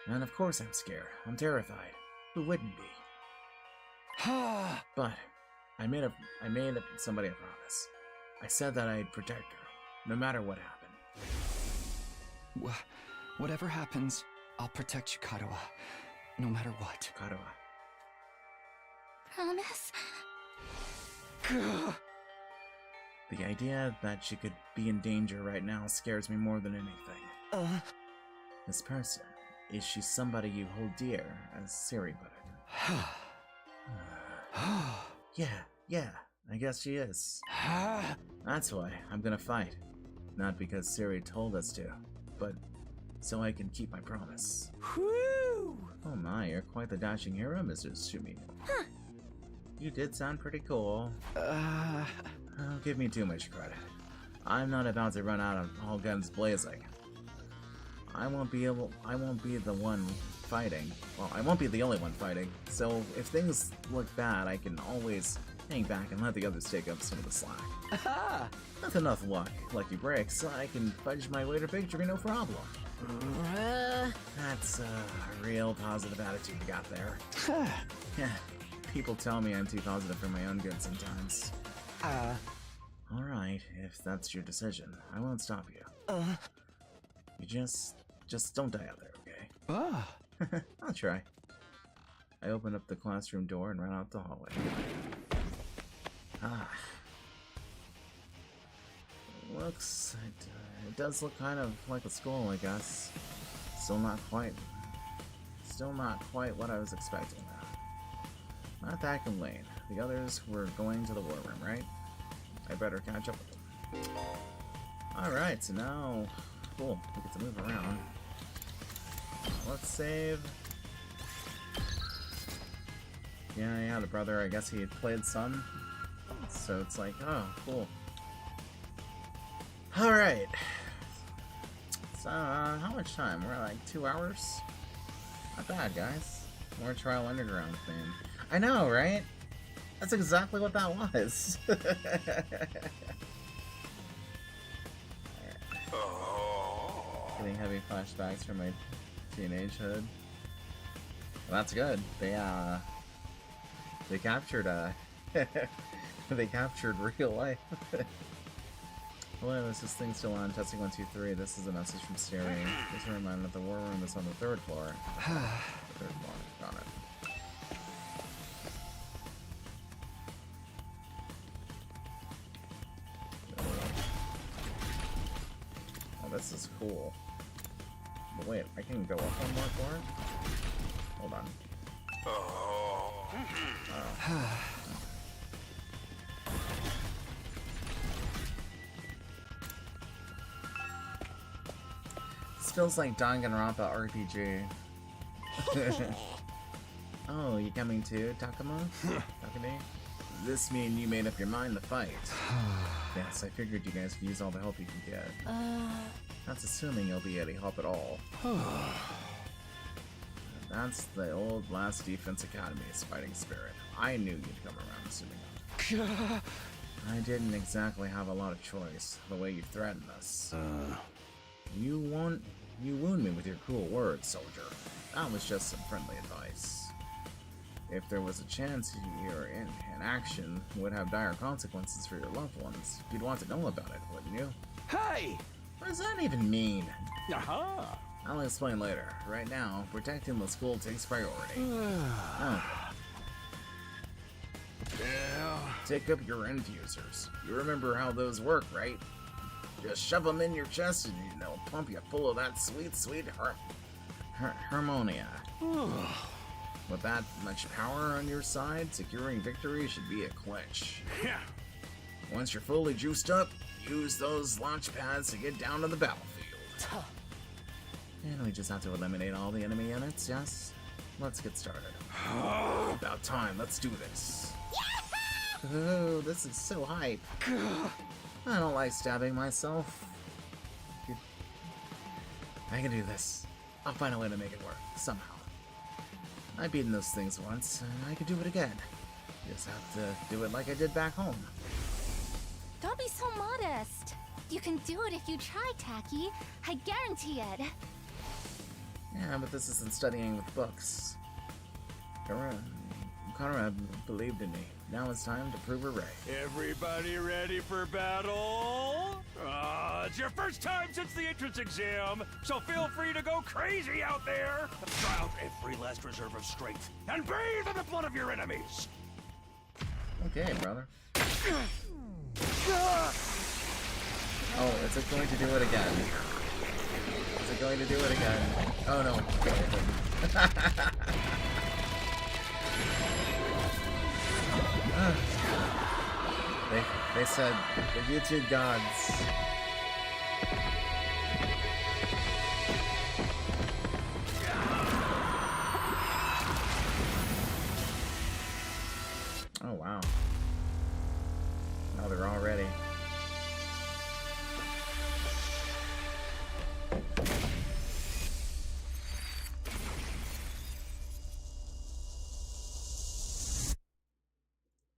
And of course I'm scared. I'm terrified. Who wouldn't be? But I made somebody a promise. I said that I'd protect her, no matter what happened. Whatever happens, I'll protect you, Kadoa. No matter what. Kadoa. Promise? The idea that she could be in danger right now scares me more than anything. This person, is she somebody you hold dear, as Siri put it? Yeah, I guess she is. That's why I'm gonna fight. Not because Siri told us to, but so I can keep my promise. Whew! Oh my, you're quite the dashing hero, Mr. Shumi. You did sound pretty cool. Don't give me too much credit. I'm not about to run out of all guns blazing. I won't be the one fighting. Well, I won't be the only one fighting. So if things look bad, I can always hang back and let the others take up some of the slack. With enough luck, lucky breaks, I can fudge my way to victory no problem. That's a real positive attitude you got there. Yeah, people tell me I'm too positive for my own good sometimes. Alright, if that's your decision, I won't stop you. You just don't die out there, okay? I'll try. I opened up the classroom door and ran out the hallway. It does look kind of like a school, I guess. Still not quite what I was expecting though. Not that complain. The others were going to the war room, right? I better catch up with them. Alright, so now, cool, we get to move around. Let's save. Yeah, I had a brother, I guess he had played some. So it's like, oh, cool. Alright. So, how much time? We're like 2 hours? Not bad, guys. More Trial Underground theme. I know, right? That's exactly what that was. Getting heavy flashbacks from my teenagehood. Well, that's good. They captured they captured real life. Hello, this is thing still on. Testing 1, 2, 3. This is a message from Siri. Just a reminder that the war room is on the 3rd floor. The 3rd floor. Got it. Oh, this is cool. But wait, I can go up one more floor? Hold on. Oh. This feels like Danganronpa RPG. Oh, you coming too, Takuma? Takumi? This mean you made up your mind to fight? Yes, I figured you guys could use all the help you can get. That's assuming you'll be any help at all. That's the old Last Defense Academy's fighting spirit. I knew you'd come around, assuming that. I didn't exactly have a lot of choice, the way you threatened us. You wound me with your cruel words, soldier. That was just some friendly advice. If there was a chance your inaction would have dire consequences for your loved ones, you'd want to know about it, wouldn't you? Hey! What does that even mean? Aha! I'll explain later. Right now, protecting the school takes priority. Oh. Yeah. Take up your infusers. You remember how those work, right? Just shove them in your chest and they'll pump you full of that sweet, sweet harmonia. With that much power on your side, securing victory should be a clinch. Yeah. Once you're fully juiced up, use those launch pads to get down to the battlefield. And we just have to eliminate all the enemy units, yes? Let's get started. About time, let's do this. Oh, this is so hype. I don't like stabbing myself. I can do this. I'll find a way to make it work, somehow. I've beaten those things once, and I can do it again. Just have to do it like I did back home. Don't be so modest. You can do it if you try, Taki. I guarantee it. Yeah, but this isn't studying with books. Conrad believed in me. Now it's time to prove her right. Everybody ready for battle? It's your first time since the entrance exam, so feel free to go crazy out there. Try out every last reserve of strength and bathe in the blood of your enemies. Okay, brother. Oh, is it going to do it again? Is it going to do it again? Oh no. They said the YouTube gods. Oh wow. Now they're all ready.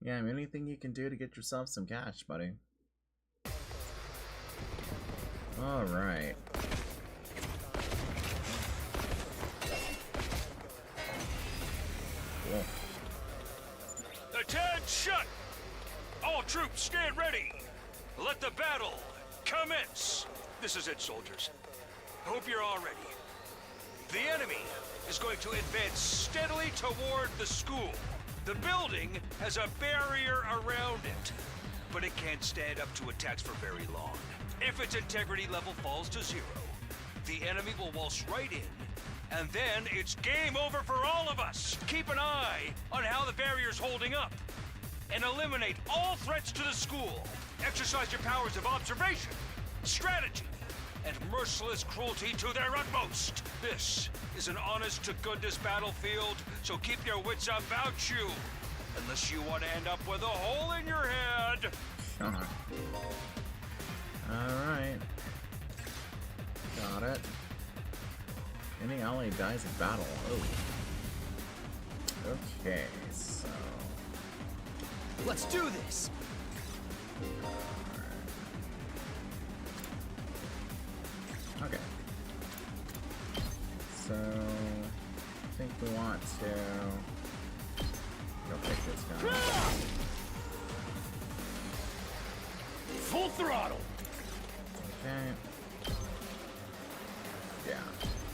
Yeah, I mean, anything you can do to get yourself some cash, buddy. Alright. Cool. Attention! All troops stand ready. Let the battle commence. This is it, soldiers. Hope you're all ready. The enemy is going to advance steadily toward the school. The building has a barrier around it, but it can't stand up to attacks for very long. If its integrity level falls to 0, the enemy will waltz right in, and then it's game over for all of us. Keep an eye on how the barrier's holding up, and eliminate all threats to the school. Exercise your powers of observation, strategy, and merciless cruelty to their utmost. This is an honest-to-goodness battlefield, so keep your wits about you. Unless you want to end up with a hole in your head. Alright. Got it. Any ally dies in battle. Oh. Okay, so... Let's do this! Okay. So... I think we want to... go pick this guy. Full throttle! Okay. Yeah,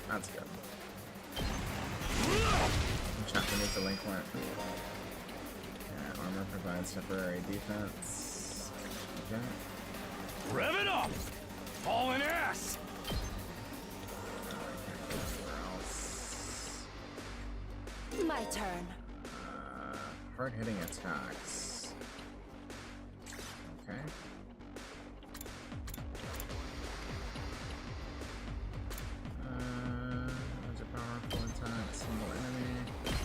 that's good. Check beneath the link lint. Yeah, armor provides temporary defense. Okay. Rev it up! Hauling ass! My turn. Hard-hitting attacks. Okay. Those are powerful attacks. Single enemy.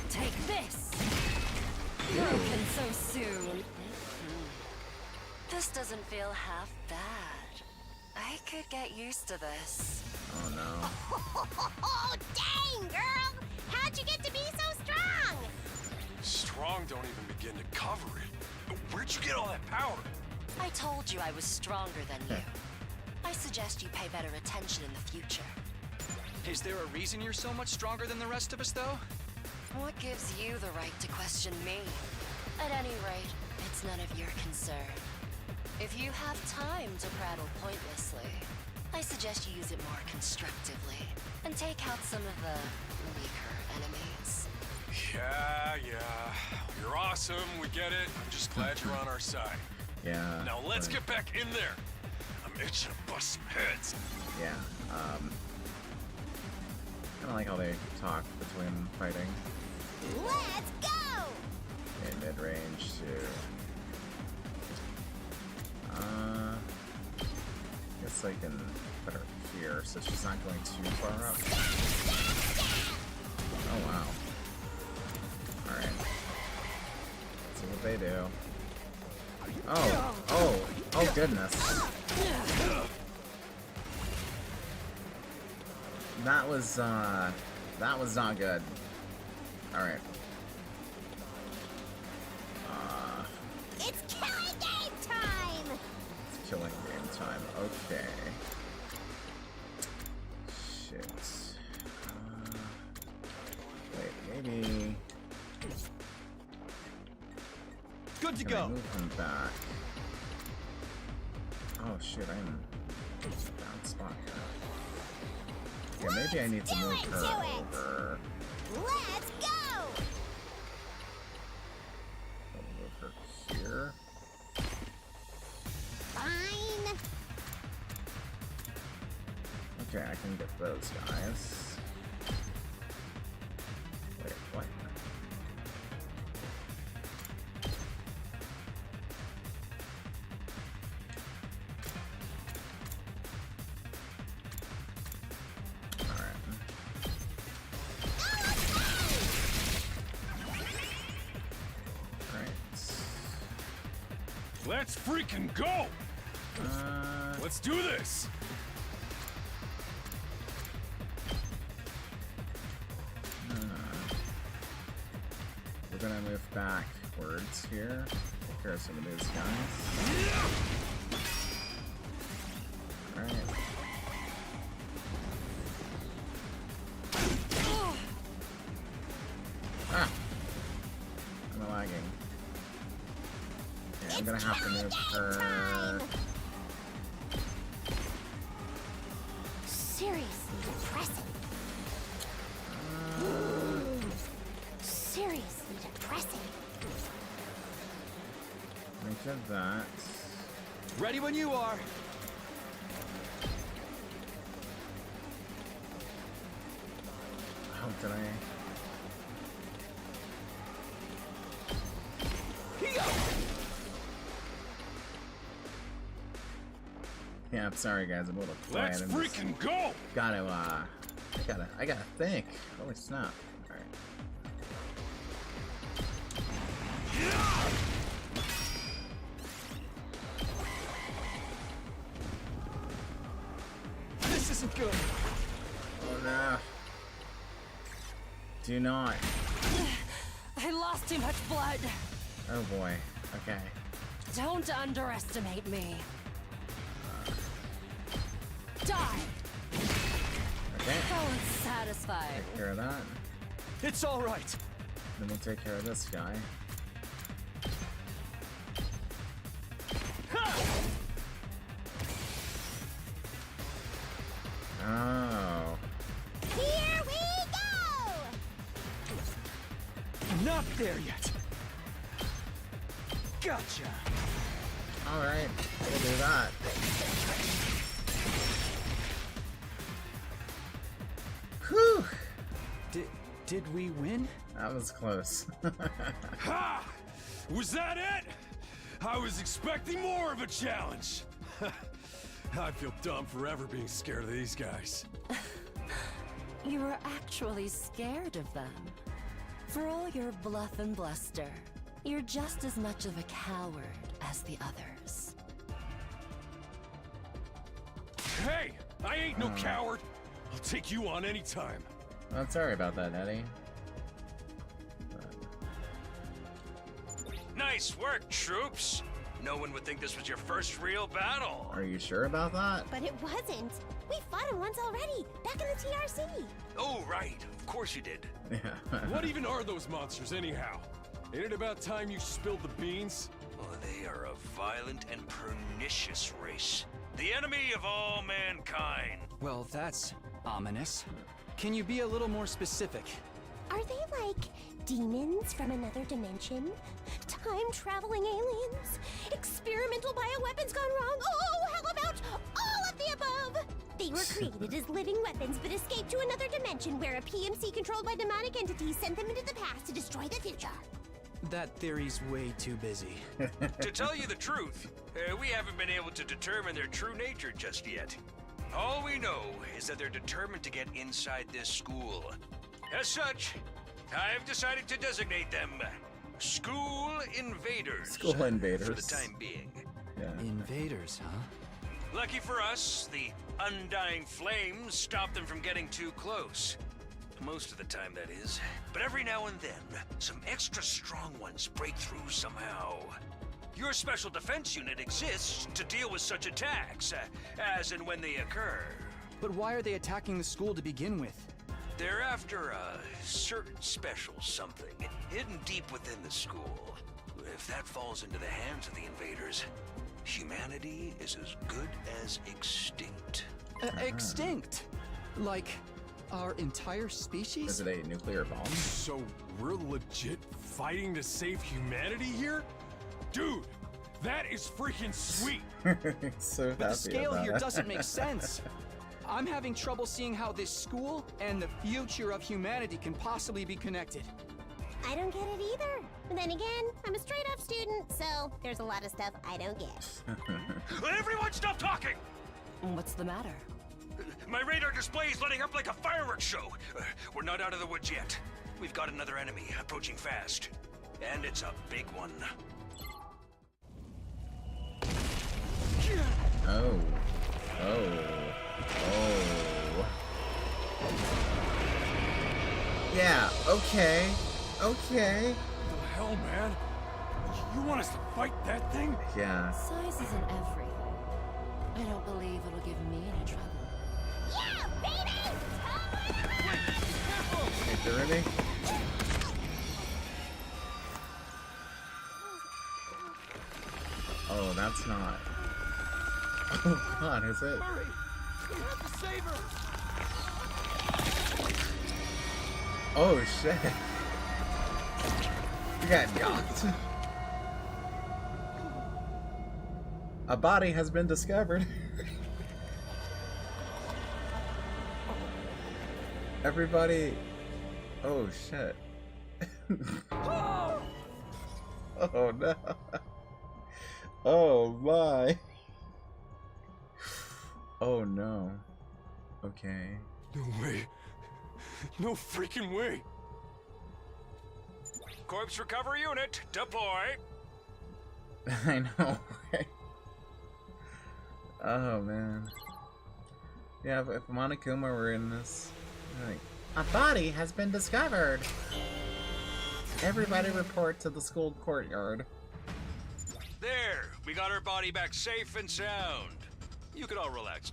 Take this! Broken so soon. This doesn't feel half bad. I could get used to this. Oh no. Oh, dang, girl! How'd you get to be so strong? Strong don't even begin to cover it. Where'd you get all that power? I told you I was stronger than you. I suggest you pay better attention in the future. Is there a reason you're so much stronger than the rest of us, though? What gives you the right to question me? At any rate, it's none of your concern. If you have time to prattle pointlessly, I suggest you use it more constructively and take out some of the weaker enemies. Yeah. You're awesome, we get it. I'm just glad you're on our side. Yeah. Now let's get back in there. I'm itching to bust some heads. Yeah, kinda like how they talk between fighting. Let's go! In mid-range too. Guess I can put her here so she's not going too far up. Oh wow. Alright. See what they do. Oh goodness. That was not good. Alright. It's killing game time! It's killing game time. Okay. Shit. Wait, maybe... Good to Can I go. move him back? Oh shit, I'm in a bad spot here. Yeah, maybe I need to move her over. Let's go! I'll move her here. Fine. Okay, I can get those guys. Wait, what? Let's freaking go! Let's do this! We're gonna move backwards here. Take care of some of these guys. Alright. Ah! I'm lagging. Yeah, I'm gonna have to move her. Seriously depressing. Seriously depressing. I did that. Ready when you are. How did I? Yeah, I'm sorry guys, I'm a little quiet. Let's freaking go! I gotta think. Holy snap. Alright. This isn't good. Oh no. Do not. I lost too much blood. Oh boy. Okay. Don't underestimate me. Die. Okay. Oh, satisfied. Take care of that. It's all right. Then we'll take care of this guy. Oh. Here we go! Not there yet. Gotcha. Alright, we'll do that. Whew! Did we win? That was close. Ha! Was that it? I was expecting more of a challenge. I feel dumb forever being scared of these guys. You were actually scared of them. For all your bluff and bluster, you're just as much of a coward as the others. Hey, I ain't no coward. I'll take you on anytime. I'm sorry about that, Eddie. Nice work, troops. No one would think this was your first real battle. Are you sure about that? But it wasn't. We fought him once already, back in the TRC. Oh, right. Of course you did. Yeah. What even are those monsters anyhow? Ain't it about time you spilled the beans? Oh, they are a violent and pernicious race. The enemy of all mankind. Well, that's ominous. Can you be a little more specific? Are they like demons from another dimension? Time-traveling aliens? Experimental bioweapons gone wrong? Oh, how about all of the above? They were created as living weapons but escaped to another dimension where a PMC controlled by demonic entities sent them into the past to destroy the future. That theory's way too busy. To tell you the truth, we haven't been able to determine their true nature just yet. All we know is that they're determined to get inside this school. As such, I've decided to designate them School Invaders. School Invaders. For the time being. Yeah. Invaders, huh? Lucky for us, the undying flames stop them from getting too close. Most of the time, that is. But every now and then, some extra strong ones break through somehow. Your special defense unit exists to deal with such attacks, as and when they occur. But why are they attacking the school to begin with? They're after a certain special something hidden deep within the school. If that falls into the hands of the invaders, humanity is as good as extinct. Extinct? Like our entire species? Is it a nuclear bomb? So we're legit fighting to save humanity here? Dude, that is freaking sweet. So happy But the scale about here it. doesn't make sense. I'm having trouble seeing how this school and the future of humanity can possibly be connected. I don't get it either. But then again, I'm a straight-up student, so there's a lot of stuff I don't get. Everyone stop talking! What's the matter? My radar display is lighting up like a fireworks show. We're not out of the woods yet. We've got another enemy approaching fast. And it's a big one. Oh. Oh. Oh. Yeah, okay. Okay. What the hell, man? You want us to fight that thing? Yeah. Size isn't everything. I don't believe it'll give me any trouble. Yeah, baby! Hey, Ruby. Oh, that's not. Oh God, is it? Hurry! We have to save her! Oh shit! You got knocked. A body has been discovered. Everybody. Oh shit. Oh no. Oh my. Oh no. Okay. No way. No freaking way. Corpse Recovery Unit, deploy. I know, right? Oh man. Yeah, if Monokuma were in this, like, a body has been discovered. Everybody report to the school courtyard. There, we got our body back safe and sound. You can all relax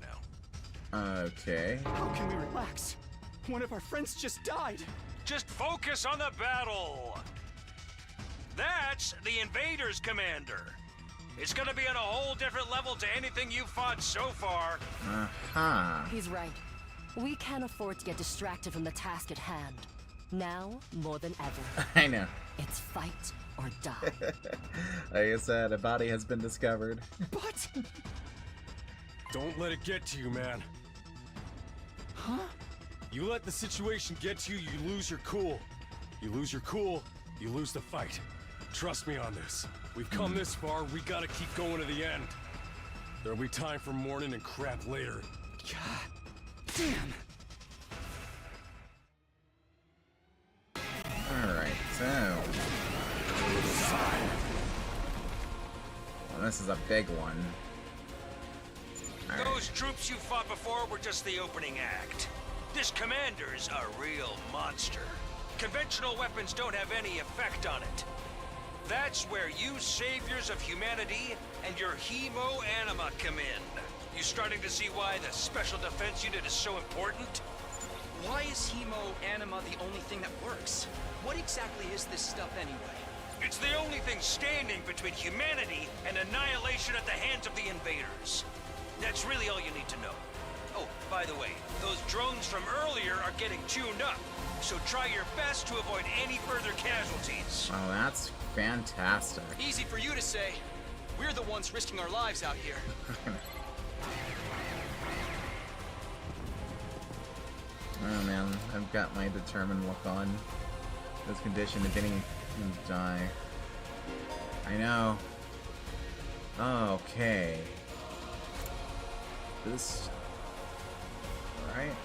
now. Okay. How can we relax? One of our friends just died. Just focus on the battle. That's the Invaders, Commander. It's gonna be on a whole different level to anything you've fought so far. Uh-huh. He's right. We can't afford to get distracted from the task at hand. Now, more than ever. I know. It's fight or die. Like I said, a body has been discovered. But... Don't let it get to you, man. Huh? You let the situation get to you, you lose your cool. You lose your cool, you lose the fight. Trust me on this. We've come this far, we gotta keep going to the end. There'll be time for mourning and crap later. God damn. Alright, so... Well, this is a big one. Those troops you fought before were just the opening act. This commander's a real monster. Conventional weapons don't have any effect on it. That's where you saviors of humanity and your hemo-anima come in. You starting to see why the Special Defense Unit is so important? Why is hemo-anima the only thing that works? What exactly is this stuff anyway? It's the only thing standing between humanity and annihilation at the hands of the invaders. That's really all you need to know. Oh, by the way, those drones from earlier are getting tuned up, so try your best to avoid any further casualties. Oh, that's fantastic. Easy for you to say. We're the ones risking our lives out here. Oh man, I've got my determined look on. This condition of getting him to die. I know. Okay. This... Right?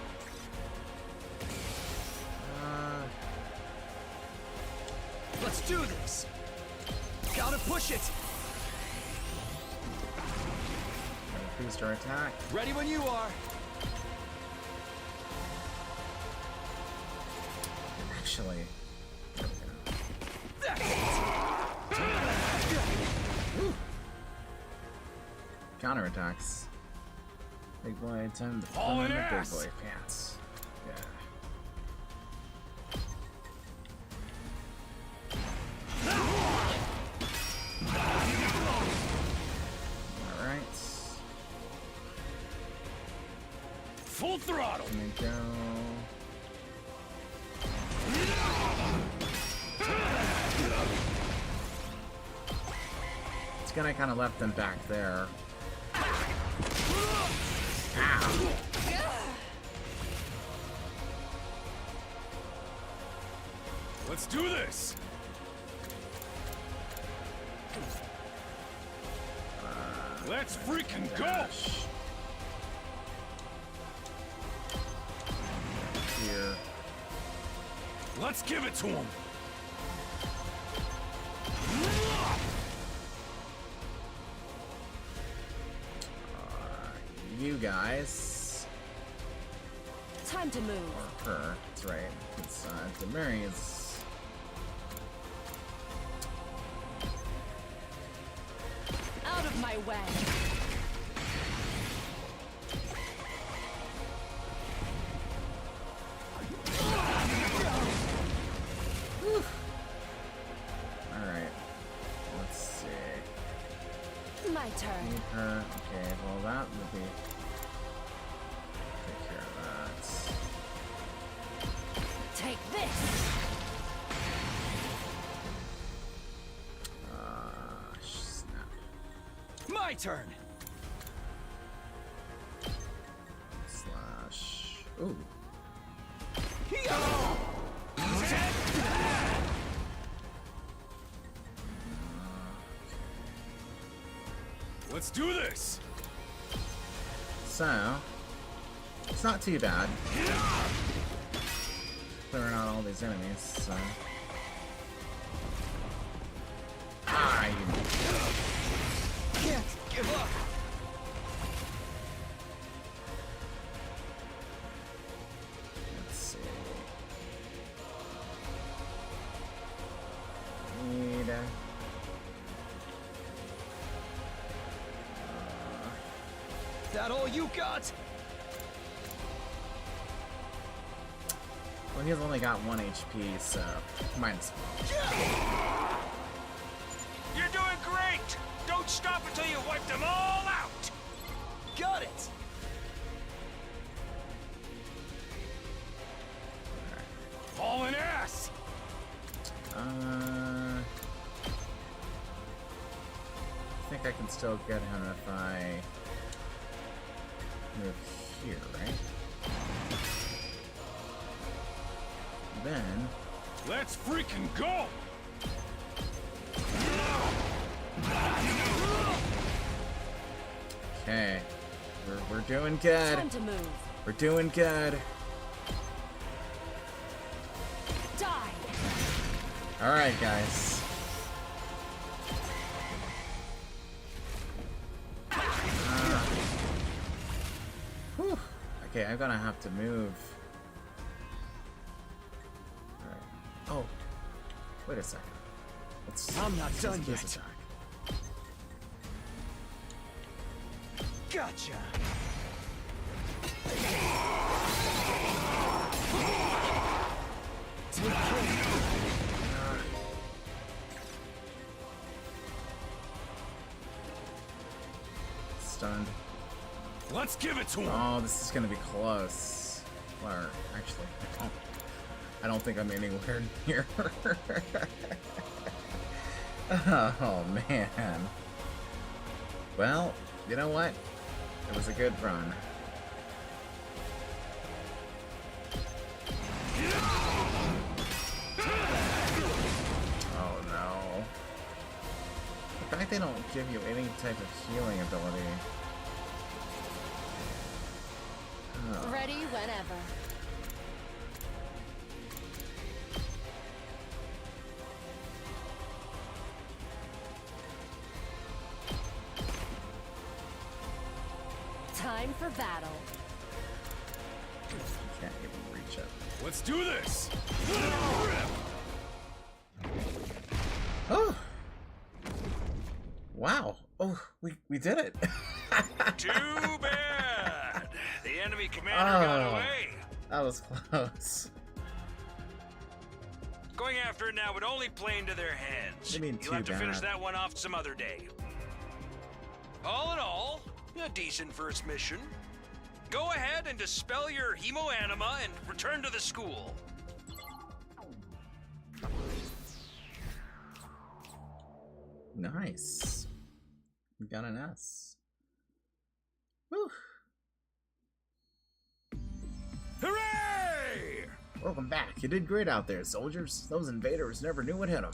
Let's do this! Gotta push it! Boost our attack. Ready when you are! Actually... Counterattacks. Big boy, time to pull in the big boy pants. Yeah. Alright. Full throttle! Let me go. It's gonna kind of left them back there. Ow. Let's do this! Let's freaking go! Here. Let's give it to him! You guys. Time to move. Or her. That's right. It's Demary is. Out of my way. Alright. Let's see. My turn. Need her. Okay, well that would be. Take care of that. Take this. Snap. My turn! Slash. Ooh. Let's do this! So, it's not too bad. Clearing out all these enemies, so. I Can't give up. Let's see. Need. That all you got? Well, he's only got 1 HP, so might as well. You're doing great! Don't stop until you wipe them all out! Got it! Hauling ass! I think I can still get him if I move here, right? Then let's freaking go! okay, we're doing good. Time to move. We're doing good. Die. All right, guys. Whew. Okay, I'm gonna have to move. All right. Oh, wait a second. I'm not done use this yet. attack. Gotcha. Stunned. Let's give it to him. Oh, this is gonna be close. Or actually, I don't think I'm anywhere near. Oh man. Well, you know what? It was a good run. Oh no. The fact they don't give you any type of healing ability. Oh. Ready whenever. Time for battle. Can't even reach it. Let's do this! Oh! Wow. Oh, we did it. Too bad! The enemy commander got away! That was close. Going after it now would only play into their hands. You mean You'll too have to finish bad. that one off some other day. All in all, a decent first mission. Go ahead and dispel your hemoanima and return to the school. Nice. We got an S. Whew. Hooray! Welcome back. You did great out there, soldiers. Those invaders never knew what hit them.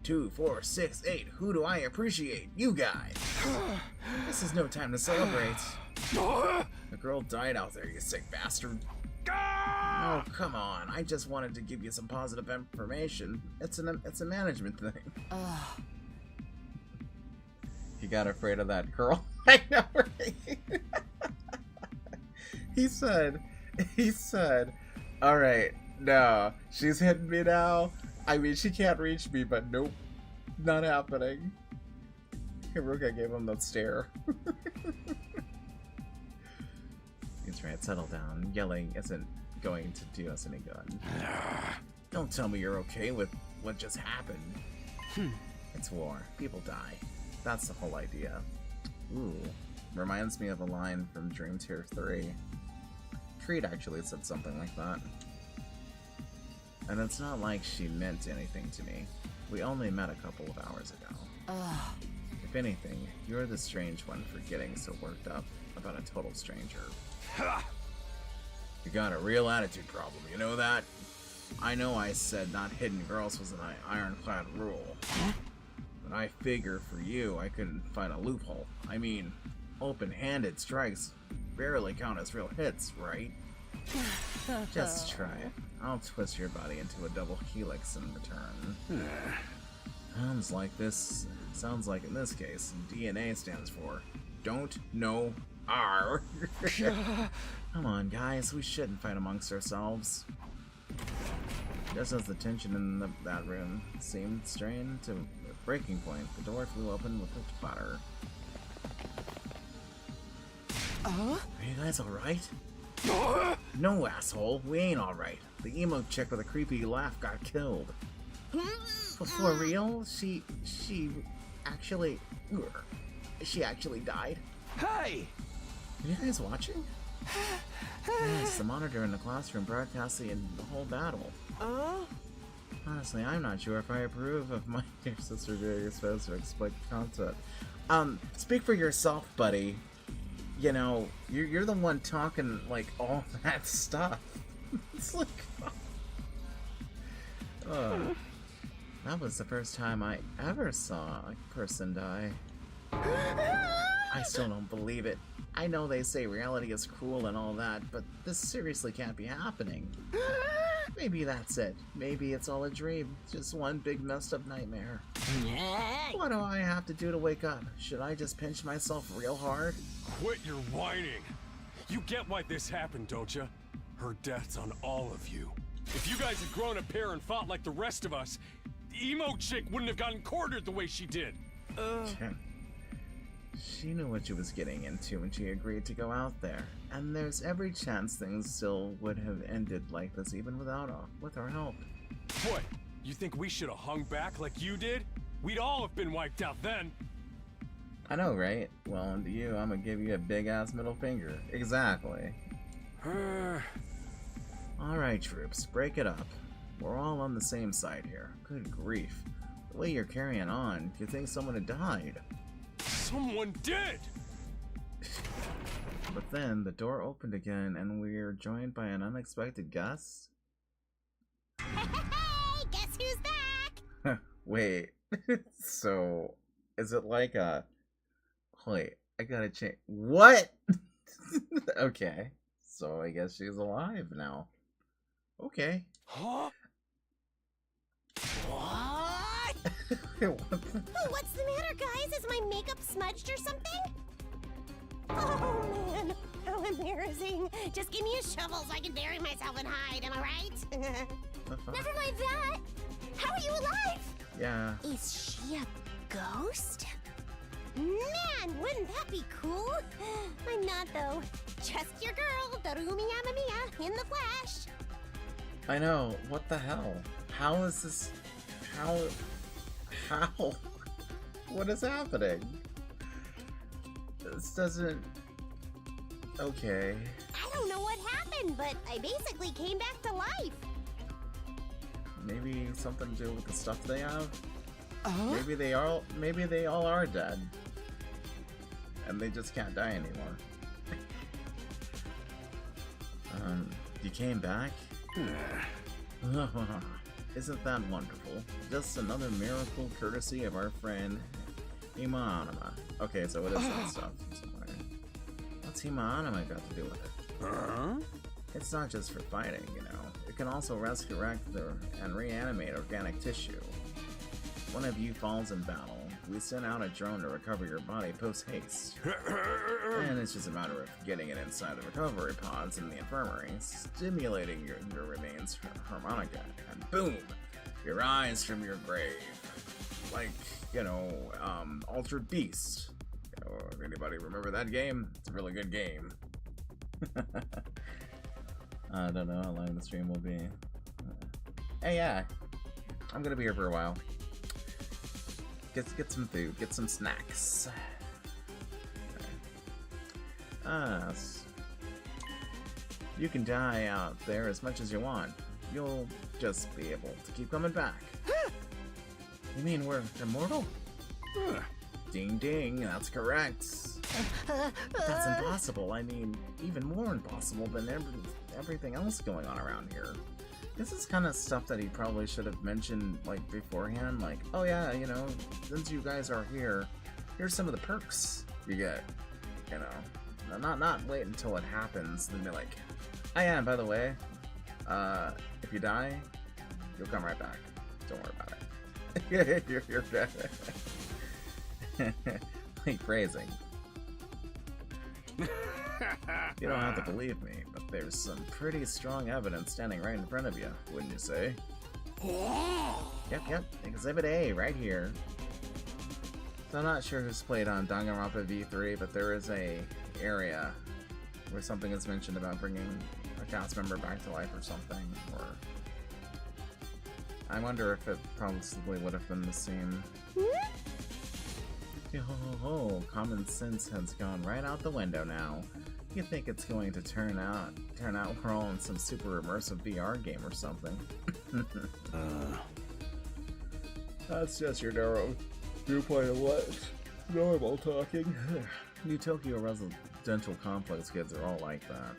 2, 4, 6, 8. Who do I appreciate? You guys. This is no time to celebrate. The girl died out there, you sick bastard. Oh, come on. I just wanted to give you some positive information. It's a management thing. You got afraid of that girl? I know, right? He said, all right, no, she's hitting me now. I mean, she can't reach me, but nope, not happening. Hiruka gave him that stare. He's right, settle down. Yelling isn't going to do us any good. Don't tell me you're okay with what just happened. It's war. People die. That's the whole idea. Ooh. Reminds me of a line from Dream Tier 3. Creed actually said something like that. And it's not like she meant anything to me. We only met a couple of hours ago. If anything, you're the strange one for getting so worked up about a total stranger. You got a real attitude problem, you know that? I know I said not hidden girls was an ironclad rule. But I figure for you, I couldn't find a loophole. I mean, open-handed strikes barely count as real hits, right? Just try it. I'll twist your body into a double helix in return. Sounds like in this case, DNA stands for Don't Know R. Come on, guys, we shouldn't fight amongst ourselves. Just as the tension in that room seemed strained to a breaking point, the door flew open with a clatter. Are you guys alright? No, asshole, we ain't alright. The emo chick with a creepy laugh got killed. For real? She actually died? Hey! Are you guys watching? Yes, the monitor in the classroom broadcasts the whole battle. Honestly, I'm not sure if I approve of my dear sister doing supposed to exploit content. Speak for yourself, buddy. You know, you're the one talking, like, all that stuff. It's like... that was the first time I ever saw a person die. I still don't believe it. I know they say reality is cruel and all that, but this seriously can't be happening. Maybe that's it. Maybe it's all a dream. Just one big messed up nightmare. What do I have to do to wake up? Should I just pinch myself real hard? Quit your whining. You get why this happened, don't you? Her death's on all of you. If you guys had grown a pair and fought like the rest of us, the emo chick wouldn't have gotten cornered the way she did. She knew what she was getting into when she agreed to go out there, and there's every chance things still would have ended like this even with our help. What? You think we should have hung back like you did? We'd all have been wiped out then. I know, right? Well, and to you, I'm gonna give you a big-ass middle finger. Exactly. Alright, troops, break it up. We're all on the same side here. Good grief. The way you're carrying on, you think someone had died. Someone did! But then, the door opened again, and we're joined by an unexpected guest. Hey, guess who's back? Wait, so, is it like a... Wait, I gotta change... What?! Okay, so I guess she's alive now. Okay. Huh? What? What's the matter, guys? Is my makeup smudged or something? Oh, man. How embarrassing. Just give me a shovel so I can bury myself and hide, am I right? Never mind that. How are you alive? Yeah. Is she a ghost? Man, wouldn't that be cool? I'm not, though. Just your girl, Darumi Yamamiya, in the flesh. I know. What the hell? How is this... How? What is happening? This doesn't... Okay. I don't know what happened, but I basically came back to life. Maybe something to do with the stuff they have? Maybe they all are dead. And they just can't die anymore. You came back? Isn't that wonderful? Just another miracle courtesy of our friend Hima-anima. Okay, so what is that stuff? What's Hima-anima got to do with it? It's not just for fighting, you know. It can also resurrect and reanimate organic tissue. One of you falls in battle. We send out a drone to recover your body post-haste. And it's just a matter of getting it inside the recovery pods in the infirmary, stimulating your remains harmonica, and boom! You rise from your grave. Like, you know, Altered Beast. You know, anybody remember that game? It's a really good game. I don't know how long the stream will be. Hey, yeah. I'm gonna be here for a while. Get some food, get some snacks. You can die out there as much as you want. You'll just be able to keep coming back. You mean we're immortal? Ding ding, that's correct. That's impossible. I mean, even more impossible than everything else going on around here. This is kind of stuff that he probably should have mentioned, like, beforehand. Like, oh yeah, you know, since you guys are here, here's some of the perks you get. You know, not wait until it happens, then be like, oh yeah, and by the way, if you die, you'll come right back. Don't worry about it. You're like phrasing. You don't have to believe me, but there's some pretty strong evidence standing right in front of you, wouldn't you say? Yep, Exhibit A, right here. So I'm not sure who's played on Danganronpa V3, but there is a area where something is mentioned about bringing a cast member back to life or something, or... I wonder if it probably would have been the same... Ho, common sense has gone right out the window now. You think it's going to turn out we're all in some super immersive VR game or something. That's just your narrow viewpoint of what's normal talking. New Tokyo residential complex kids are all like that.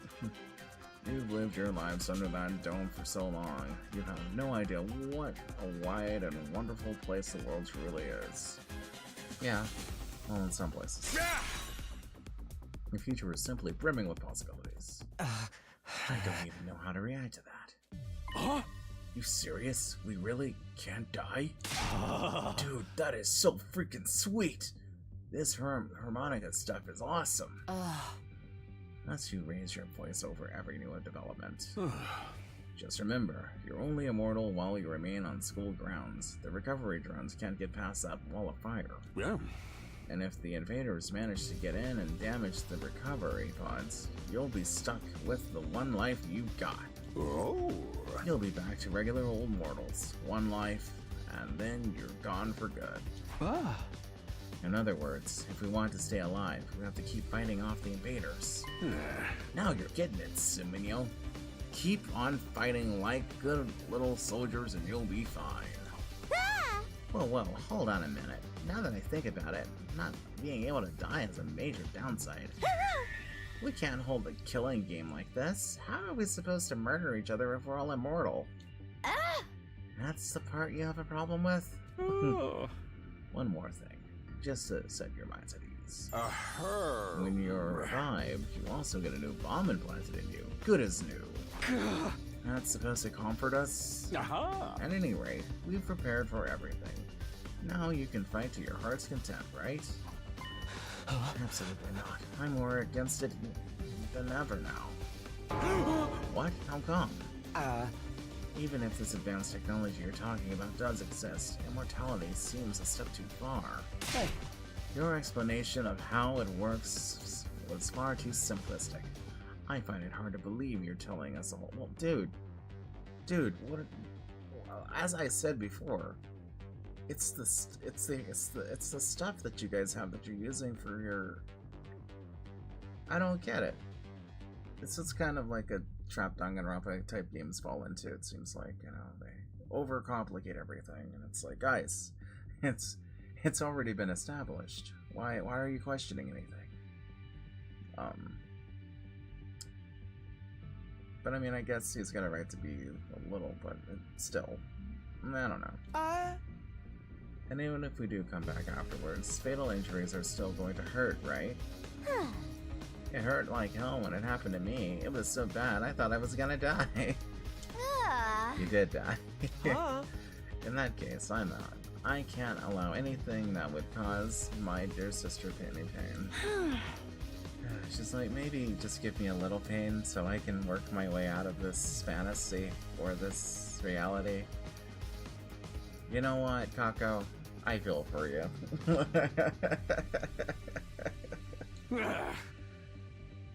You've lived your lives under that dome for so long, you have no idea what a wide and wonderful place the world truly is. Yeah, well, in some places. The future is simply brimming with possibilities. I don't even know how to react to that. Huh? You serious? We really can't die? Dude, that is so freaking sweet! This harmonica stuff is awesome! Unless you raise your voice over every new development. Just remember, you're only immortal while you remain on school grounds. The recovery drones can't get past that wall of fire. Yeah. And if the invaders manage to get in and damage the recovery pods, you'll be stuck with the one life you got. Oh. You'll be back to regular old mortals. One life, and then you're gone for good. In other words, if we want to stay alive, we have to keep fighting off the invaders. Now you're getting it, Simonio. Keep on fighting like good little soldiers and you'll be fine. Whoa, hold on a minute. Now that I think about it, not being able to die is a major downside. We can't hold a killing game like this. How are we supposed to murder each other if we're all immortal? That's the part you have a problem with? One more thing, just to set your minds at ease. When you're revived, you also get a new bomb implanted in you. Good as new. That's supposed to comfort us? At any rate, we've prepared for everything. Now you can fight to your heart's content, right? Absolutely not. I'm more against it than ever now. What? How come? Even if this advanced technology you're talking about does exist, immortality seems a step too far. Your explanation of how it works was far too simplistic. I find it hard to believe you're telling us all. Well, dude, what? As I said before, it's the stuff that you guys have that you're using for your. I don't get it. It's just kind of like a trap Danganronpa type games fall into. It seems like, you know, they overcomplicate everything, and it's like, guys, it's already been established. Why are you questioning anything? But I mean, I guess he's got a right to be a little, but still, I don't know. And even if we do come back afterwards, fatal injuries are still going to hurt, right? It hurt like hell when it happened to me. It was so bad, I thought I was gonna die. You did die. In that case, I'm out. I can't allow anything that would cause my dear sister any pain. She's like, maybe just give me a little pain so I can work my way out of this fantasy or this reality. You know what, Kako? I feel for you.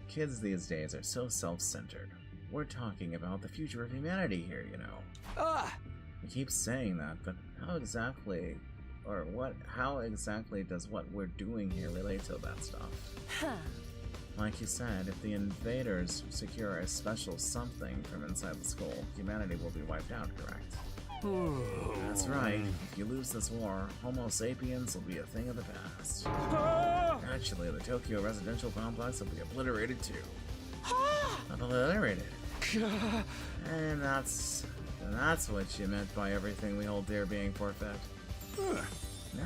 Kids these days are so self-centered. We're talking about the future of humanity here, you know. We keep saying that, but how exactly does what we're doing here relate to that stuff? Like you said, if the invaders secure a special something from inside the school, humanity will be wiped out, correct? That's right. If you lose this war, Homo sapiens will be a thing of the past. Actually, the Tokyo residential complex will be obliterated too. Obliterated. And that's what you meant by everything we hold dear being forfeit.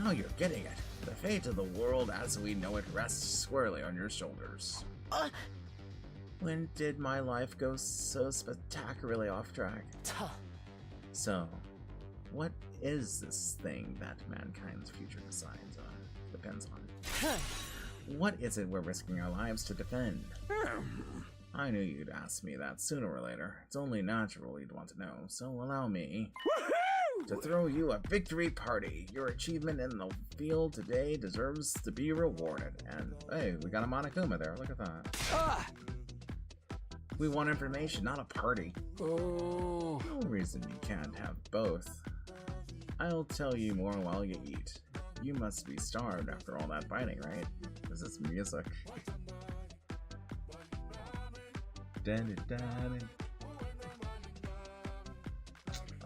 Now you're getting it. The fate of the world as we know it rests squarely on your shoulders. When did my life go so spectacularly off track? So, What is this thing that mankind's future depends on? What is it we're risking our lives to defend? I knew you'd ask me that sooner or later. It's only natural you'd want to know, so allow me to throw you a victory party. Your achievement in the field today deserves to be rewarded. And hey, we got a Monokuma there. Look at that. We want information, not a party. No reason you can't have both. I'll tell you more while you eat. You must be starved after all that fighting, right? This is music.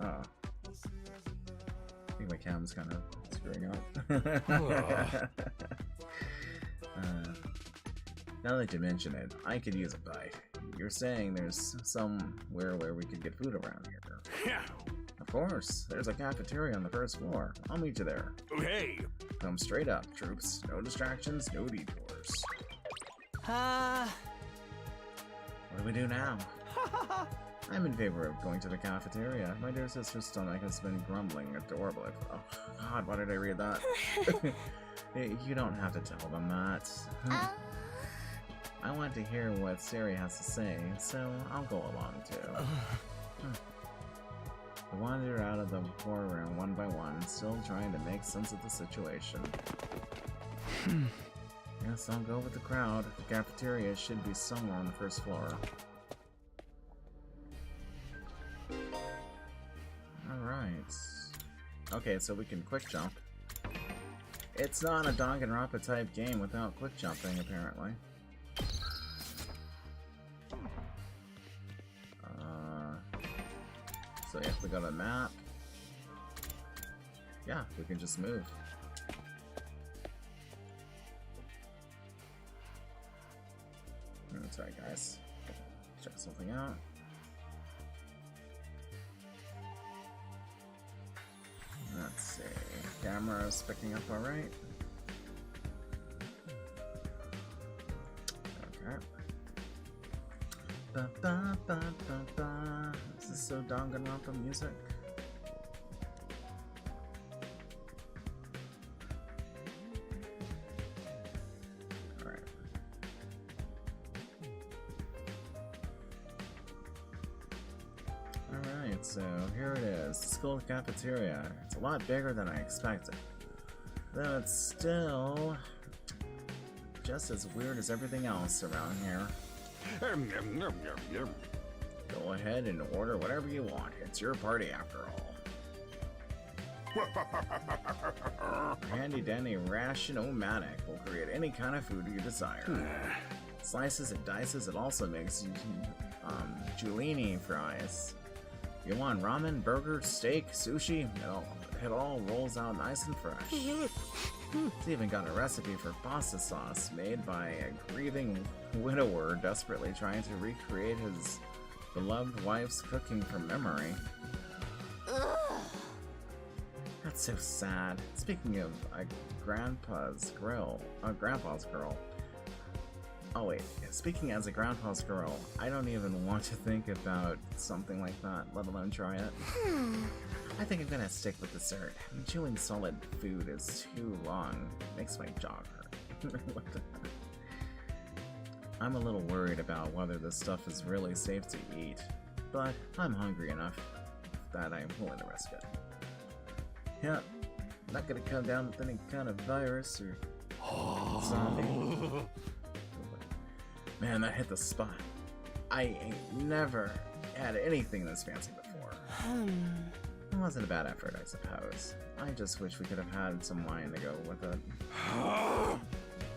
Oh. I think my cam's kind of screwing up. Now that you mention it, I could use a bite. You're saying there's somewhere where we could get food around here. Yeah. Of course. There's a cafeteria on the first floor. I'll meet you there. Hey. Come straight up, troops. No distractions, no detours. Uh... What do we do now? I'm in favor of going to the cafeteria. My dear sister's stomach has been grumbling adorably. Oh, God, why did I read that? You don't have to tell them that. I want to hear what Sari has to say, so I'll go along too. I wandered out of the boardroom one by one, still trying to make sense of the situation. Yes, I'll go with the crowd. The cafeteria should be somewhere on the first floor. Alright. Okay, so we can quick jump. It's not a Danganronpa type game without quick jumping, apparently. So if we go to the map, yeah, we can just move. That's right, guys. Check something out. Let's see. Camera's picking up alright. Okay. Ba, ba, ba, ba, ba. Is this so Danganronpa music? Alright. Alright, so here it is. The school cafeteria. It's a lot bigger than I expected. Though it's still just as weird as everything else around here. Go ahead and order whatever you want. It's your party after all. Handy dandy ration-o-matic will create any kind of food you desire. Slices and dices, it also makes Giulini fries. You want ramen, burger, steak, sushi? It all rolls out nice and fresh. It's even got a recipe for pasta sauce made by a grieving widower desperately trying to recreate his beloved wife's cooking from memory. That's so sad. Speaking of Grandpa's Grill. Oh wait, speaking as a Grandpa's Girl, I don't even want to think about something like that, let alone try it. I think I'm gonna stick with dessert. Chewing solid food is too long. Makes my jaw hurt. I'm a little worried about whether this stuff is really safe to eat, but I'm hungry enough that I'm willing to risk it. Yeah, not gonna come down with any kind of virus or zombie. Man, that hit the spot. I ain't never had anything this fancy before. It wasn't a bad effort, I suppose. I just wish we could have had some wine to go with it.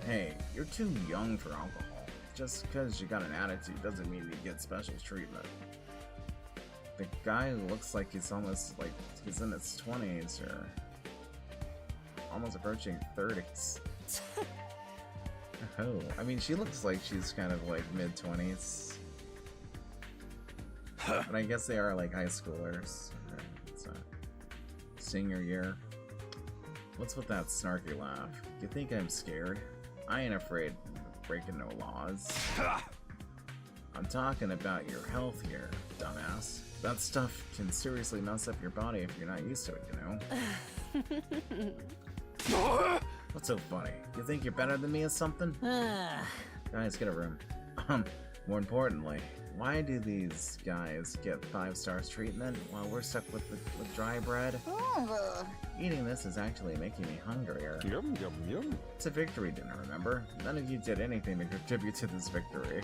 Hey, you're too young for alcohol. Just because you got an attitude doesn't mean you get special treatment. The guy looks like he's almost like he's in his 20s or almost approaching 30s. Oh, I mean, she looks like she's kind of like mid-20s. But I guess they are like high schoolers. It's senior year. What's with that snarky laugh? You think I'm scared? I ain't afraid of breaking no laws. I'm talking about your health here, dumbass. That stuff can seriously mess up your body if you're not used to it, you know? What's so funny? You think you're better than me or something? Guys, get a room. More importantly, why do these guys get 5 stars treatment while we're stuck with dry bread? Eating this is actually making me hungrier. Yum, yum, yum. It's a victory dinner, remember? None of you did anything to contribute to this victory.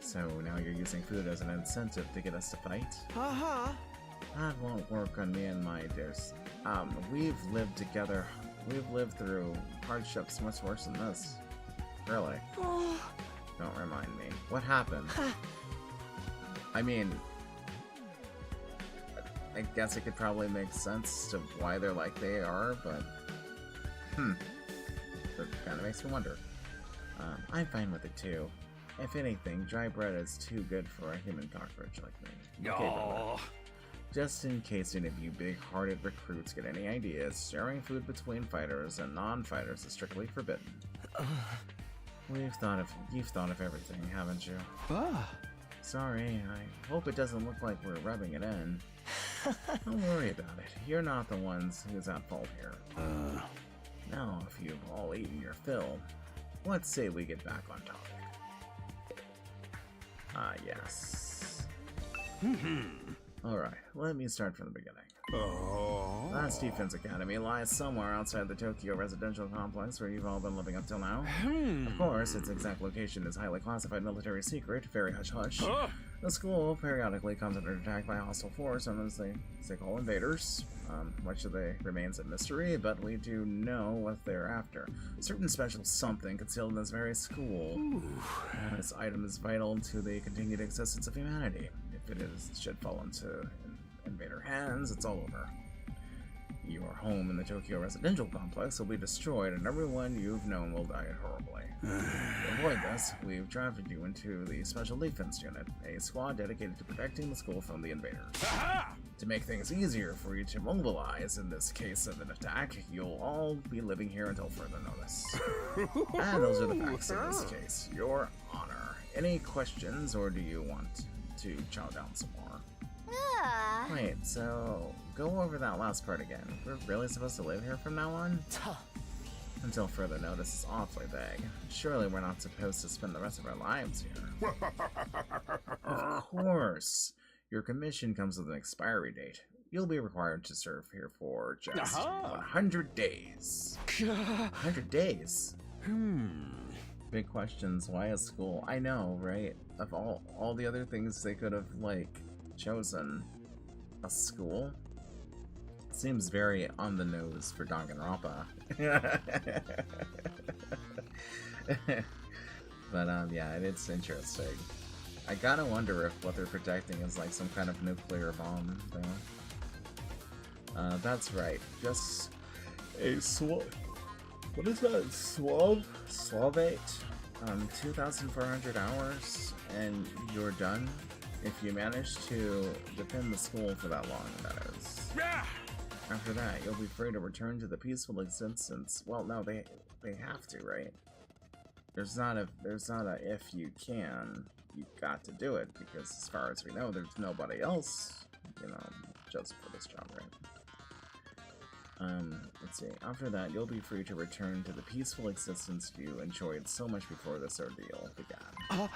So now you're using food as an incentive to get us to fight? That won't work on me and my dears. We've lived together. We've lived through hardships much worse than this. Really? Don't remind me. What happened? I mean, I guess it could probably make sense to why they're like they are, but that kind of makes me wonder. I'm fine with it too. If anything, dry bread is too good for a human cockroach like me. Okay, brother. Just in case any of you big-hearted recruits get any ideas, sharing food between fighters and non-fighters is strictly forbidden. You've thought of everything, haven't you? Sorry, I hope it doesn't look like we're rubbing it in. Don't worry about it. You're not the ones who's at fault here. Now, if you've all eaten your fill, let's say we get back on topic. Yes. Alright, let me start from the beginning. Last Defense Academy lies somewhere outside the Tokyo residential complex where you've all been living up till now. Of course, its exact location is highly classified military secret, very hush-hush. The school periodically comes under attack by a hostile force, known as they call invaders. Much of the remains a mystery, but we do know what they're after. A certain special something concealed in this very school. This item is vital to the continued existence of humanity. If it should fall into invader hands, it's all over. Your home in the Tokyo residential complex will be destroyed, and everyone you've known will die horribly. To avoid this, we've drafted you into the Special Defense Unit, a squad dedicated to protecting the school from the invaders. To make things easier for you to mobilize in this case of an attack, you'll all be living here until further notice. And those are the facts in this case. Your honor. Any questions, or do you want to chow down some more? Wait, so go over that last part again. We're really supposed to live here from now on? Until further notice is awfully vague. Surely we're not supposed to spend the rest of our lives here. Of course. Your commission comes with an expiry date. You'll be required to serve here for just 100 days. 100 days? Big questions. Why a school? I know, right? Of all the other things they could have, like, chosen, a school? Seems very on the nose for Danganronpa. But yeah, it's interesting. I gotta wonder if what they're protecting is like some kind of nuclear bomb, though. That's right. Just a what is that? Suavate? 2,400 hours, and you're done? If you manage to defend the school for that long, that is. After that, you'll be free to return to the peaceful existence. Well, no, they have to, right? There's not a if you can. You got to do it, because as far as we know, there's nobody else, you know, just for this job, right? Let's see. After that, you'll be free to return to the peaceful existence you enjoyed so much before this ordeal began.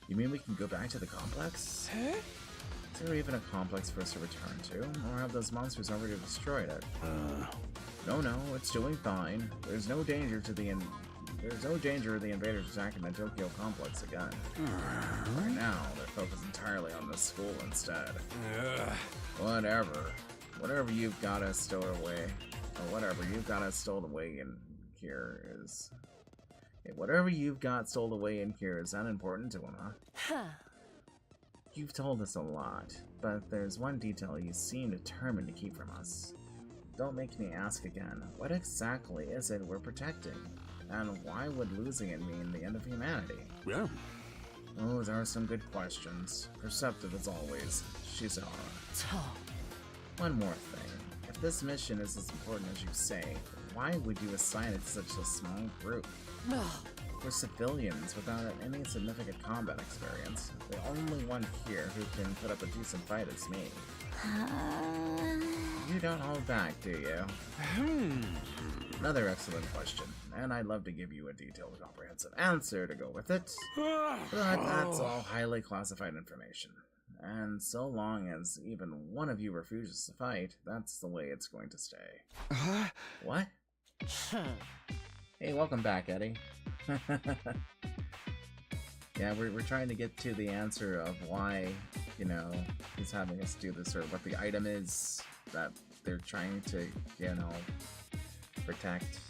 You mean we can go back to the complex? Is there even a complex for us to return to? Or have those monsters already destroyed it? No, it's doing fine. There's no danger of the invaders attacking the Tokyo complex again. Right now, they're focused entirely on the school instead. Whatever you've got us stowed away, or whatever you've got us stowed away in here is... whatever you've got stowed away in here is unimportant to him, huh? You've told us a lot, but there's one detail you seem determined to keep from us. Don't make me ask again, what exactly is it we're protecting? And why would losing it mean the end of humanity? Yeah. Those are some good questions. Perceptive as always, Shizahara. One more thing. If this mission is as important as you say, why would you assign it to such a small group? were civilians without any significant combat experience. The only one here who can put up a decent fight is me. You don't hold back, do you? Another excellent question, and I'd love to give you a detailed, comprehensive answer to go with it, but that's all highly classified information. And so long as even one of you refuses to fight, that's the way it's going to stay. What? Hey, welcome back, Eddie. Yeah, we're trying to get to the answer of why, you know, he's having us do this, or what the item is that they're trying to, you know, protect.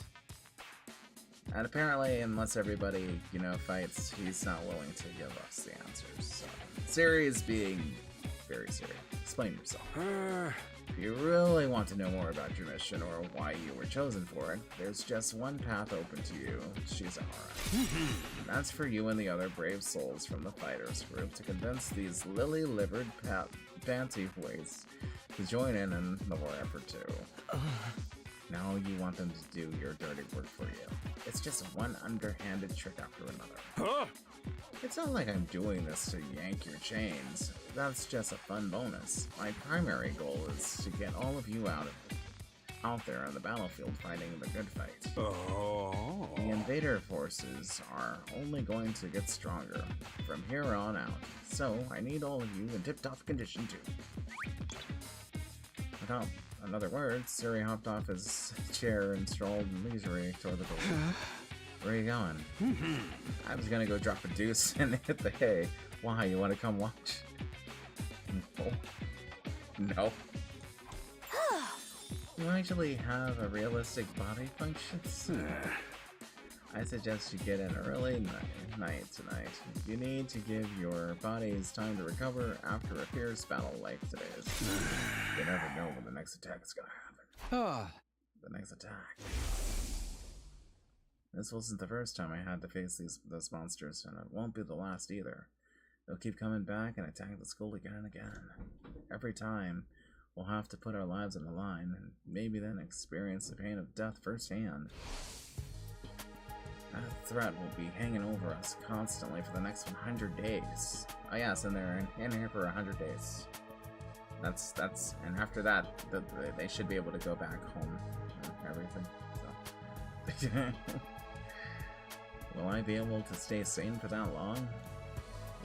And apparently, unless everybody, you know, fights, he's not willing to give us the answers. So, Siri is being very serious. Explain yourself. If you really want to know more about your mission or why you were chosen for it, there's just one path open to you, Shizahara. That's for you and the other brave souls from the fighters group to convince these lily-livered fancy boys to join in the war effort too. Now you want them to do your dirty work for you. It's just one underhanded trick after another. It's not like I'm doing this to yank your chains. That's just a fun bonus. My primary goal is to get all of you out there on the battlefield fighting the good fight. The invader forces are only going to get stronger from here on out, so I need all of you in tip-top condition too. Without another word, Siri hopped off his chair and strolled leisurely toward the door. Where are you going? I was gonna go drop a deuce and hit the hay. Why, you wanna come watch? No. You actually have a realistic body functions? I suggest you get in early night tonight. You need to give your bodies time to recover after a fierce battle like today's. You never know when the next attack is gonna happen. The next attack. This wasn't the first time I had to face those monsters, and it won't be the last either. They'll keep coming back and attacking the school again and again. Every time, we'll have to put our lives on the line, and maybe then experience the pain of death firsthand. That threat will be hanging over us constantly for the next 100 days. Oh yes, and they're in here for 100 days. That's, and after that, they should be able to go back home and everything. So. Will I be able to stay sane for that long?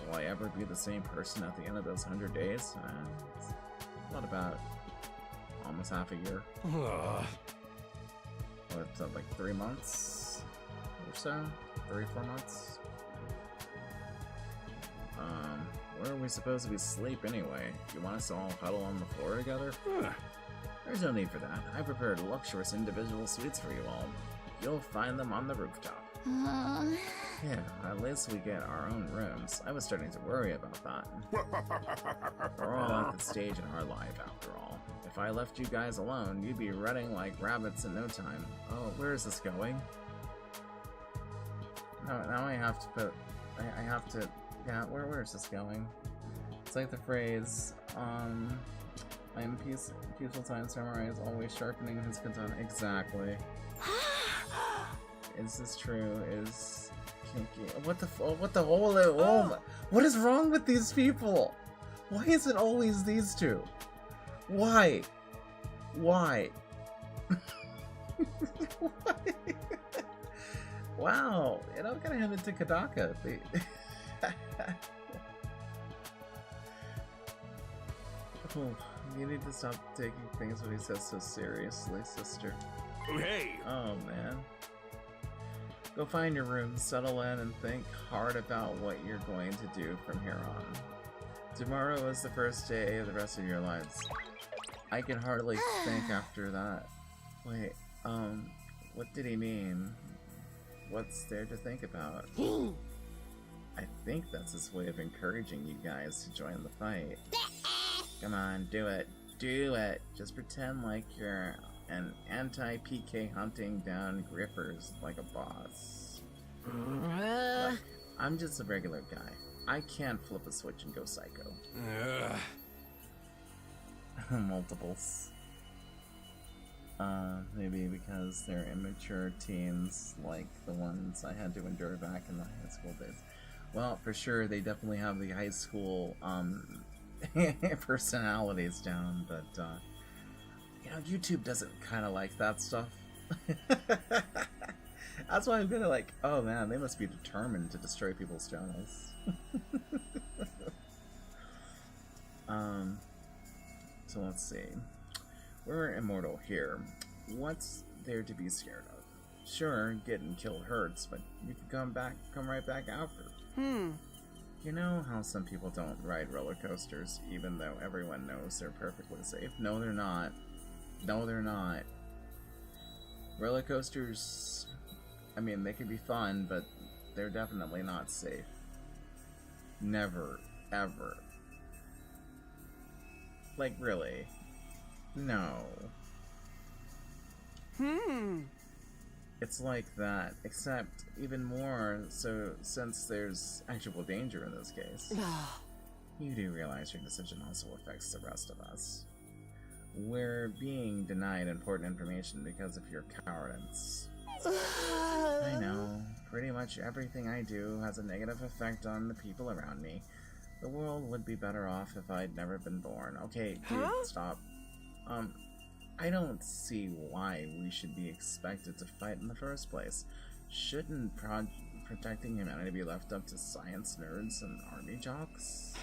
Will I ever be the same person at the end of those 100 days? What about almost half a year? What's that, like 3 months or so? 3 or 4 months? Where are we supposed to be asleep anyway? You want us to all huddle on the floor together? There's no need for that. I prepared luxurious individual suites for you all. You'll find them on the rooftop. Yeah, at least we get our own rooms. I was starting to worry about that. We're all at the stage in our life, after all. If I left you guys alone, you'd be running like rabbits in no time. Oh, where is this going? Now I have to put... I have to... Yeah, where is this going? It's like the phrase, I am peaceful time samurai is always sharpening his katana. Exactly. Is this true? Is kinky? What the whole? Oh my! What is wrong with these people? Why is it always these two? Why? Why? Why? Wow! You know, I'm gonna hand it to Kadaka. Oh, you need to stop taking things when he says so seriously, sister. Hey! Oh man. Go find your room, settle in, and think hard about what you're going to do from here on. Tomorrow is the first day of the rest of your lives. I can hardly think after that. Wait, what did he mean? What's there to think about? I think that's his way of encouraging you guys to join the fight. Come on, do it. Do it. Just pretend like you're an anti-PK hunting down griffers like a boss. Look, I'm just a regular guy. I can't flip a switch and go psycho. Multiples. Maybe because they're immature teens like the ones I had to endure back in the high school days. Well, for sure, they definitely have the high school personalities down, but you know, YouTube doesn't kind of like that stuff. That's why I'm gonna like, oh man, they must be determined to destroy people's channels. So let's see. We're immortal here. What's there to be scared of? Sure, getting killed hurts, but you can come right back after. You know how some people don't ride roller coasters, even though everyone knows they're perfectly safe? No, they're not. No, they're not. Roller coasters, I mean, they can be fun, but they're definitely not safe. Never, ever. Like, really? No. It's like that, except even more so since there's actual danger in this case. You do realize your decision also affects the rest of us. We're being denied important information because of your cowardice. I know. Pretty much everything I do has a negative effect on the people around me. The world would be better off if I'd never been born. Okay, dude, stop. I don't see why we should be expected to fight in the first place. Shouldn't protecting humanity be left up to science nerds and army jocks?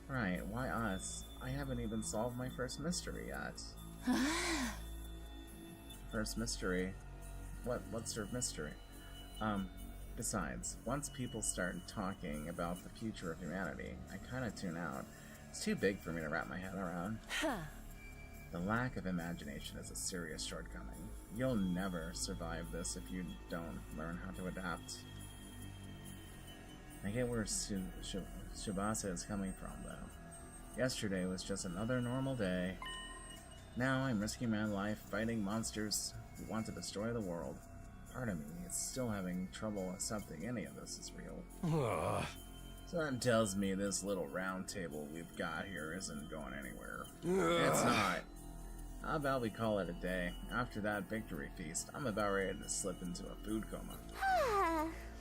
Right, why us? I haven't even solved my first mystery yet. First mystery? What's your mystery? Besides, once people start talking about the future of humanity, I kinda tune out. It's too big for me to wrap my head around. The lack of imagination is a serious shortcoming. You'll never survive this if you don't learn how to adapt. I get where Shubasa is coming from, though. Yesterday was just another normal day. Now I'm risking my life fighting monsters who want to destroy the world. Part of me is still having trouble accepting any of this is real. Something tells me this little round table we've got here isn't going anywhere. It's not. How about we call it a day? After that victory feast, I'm about ready to slip into a food coma.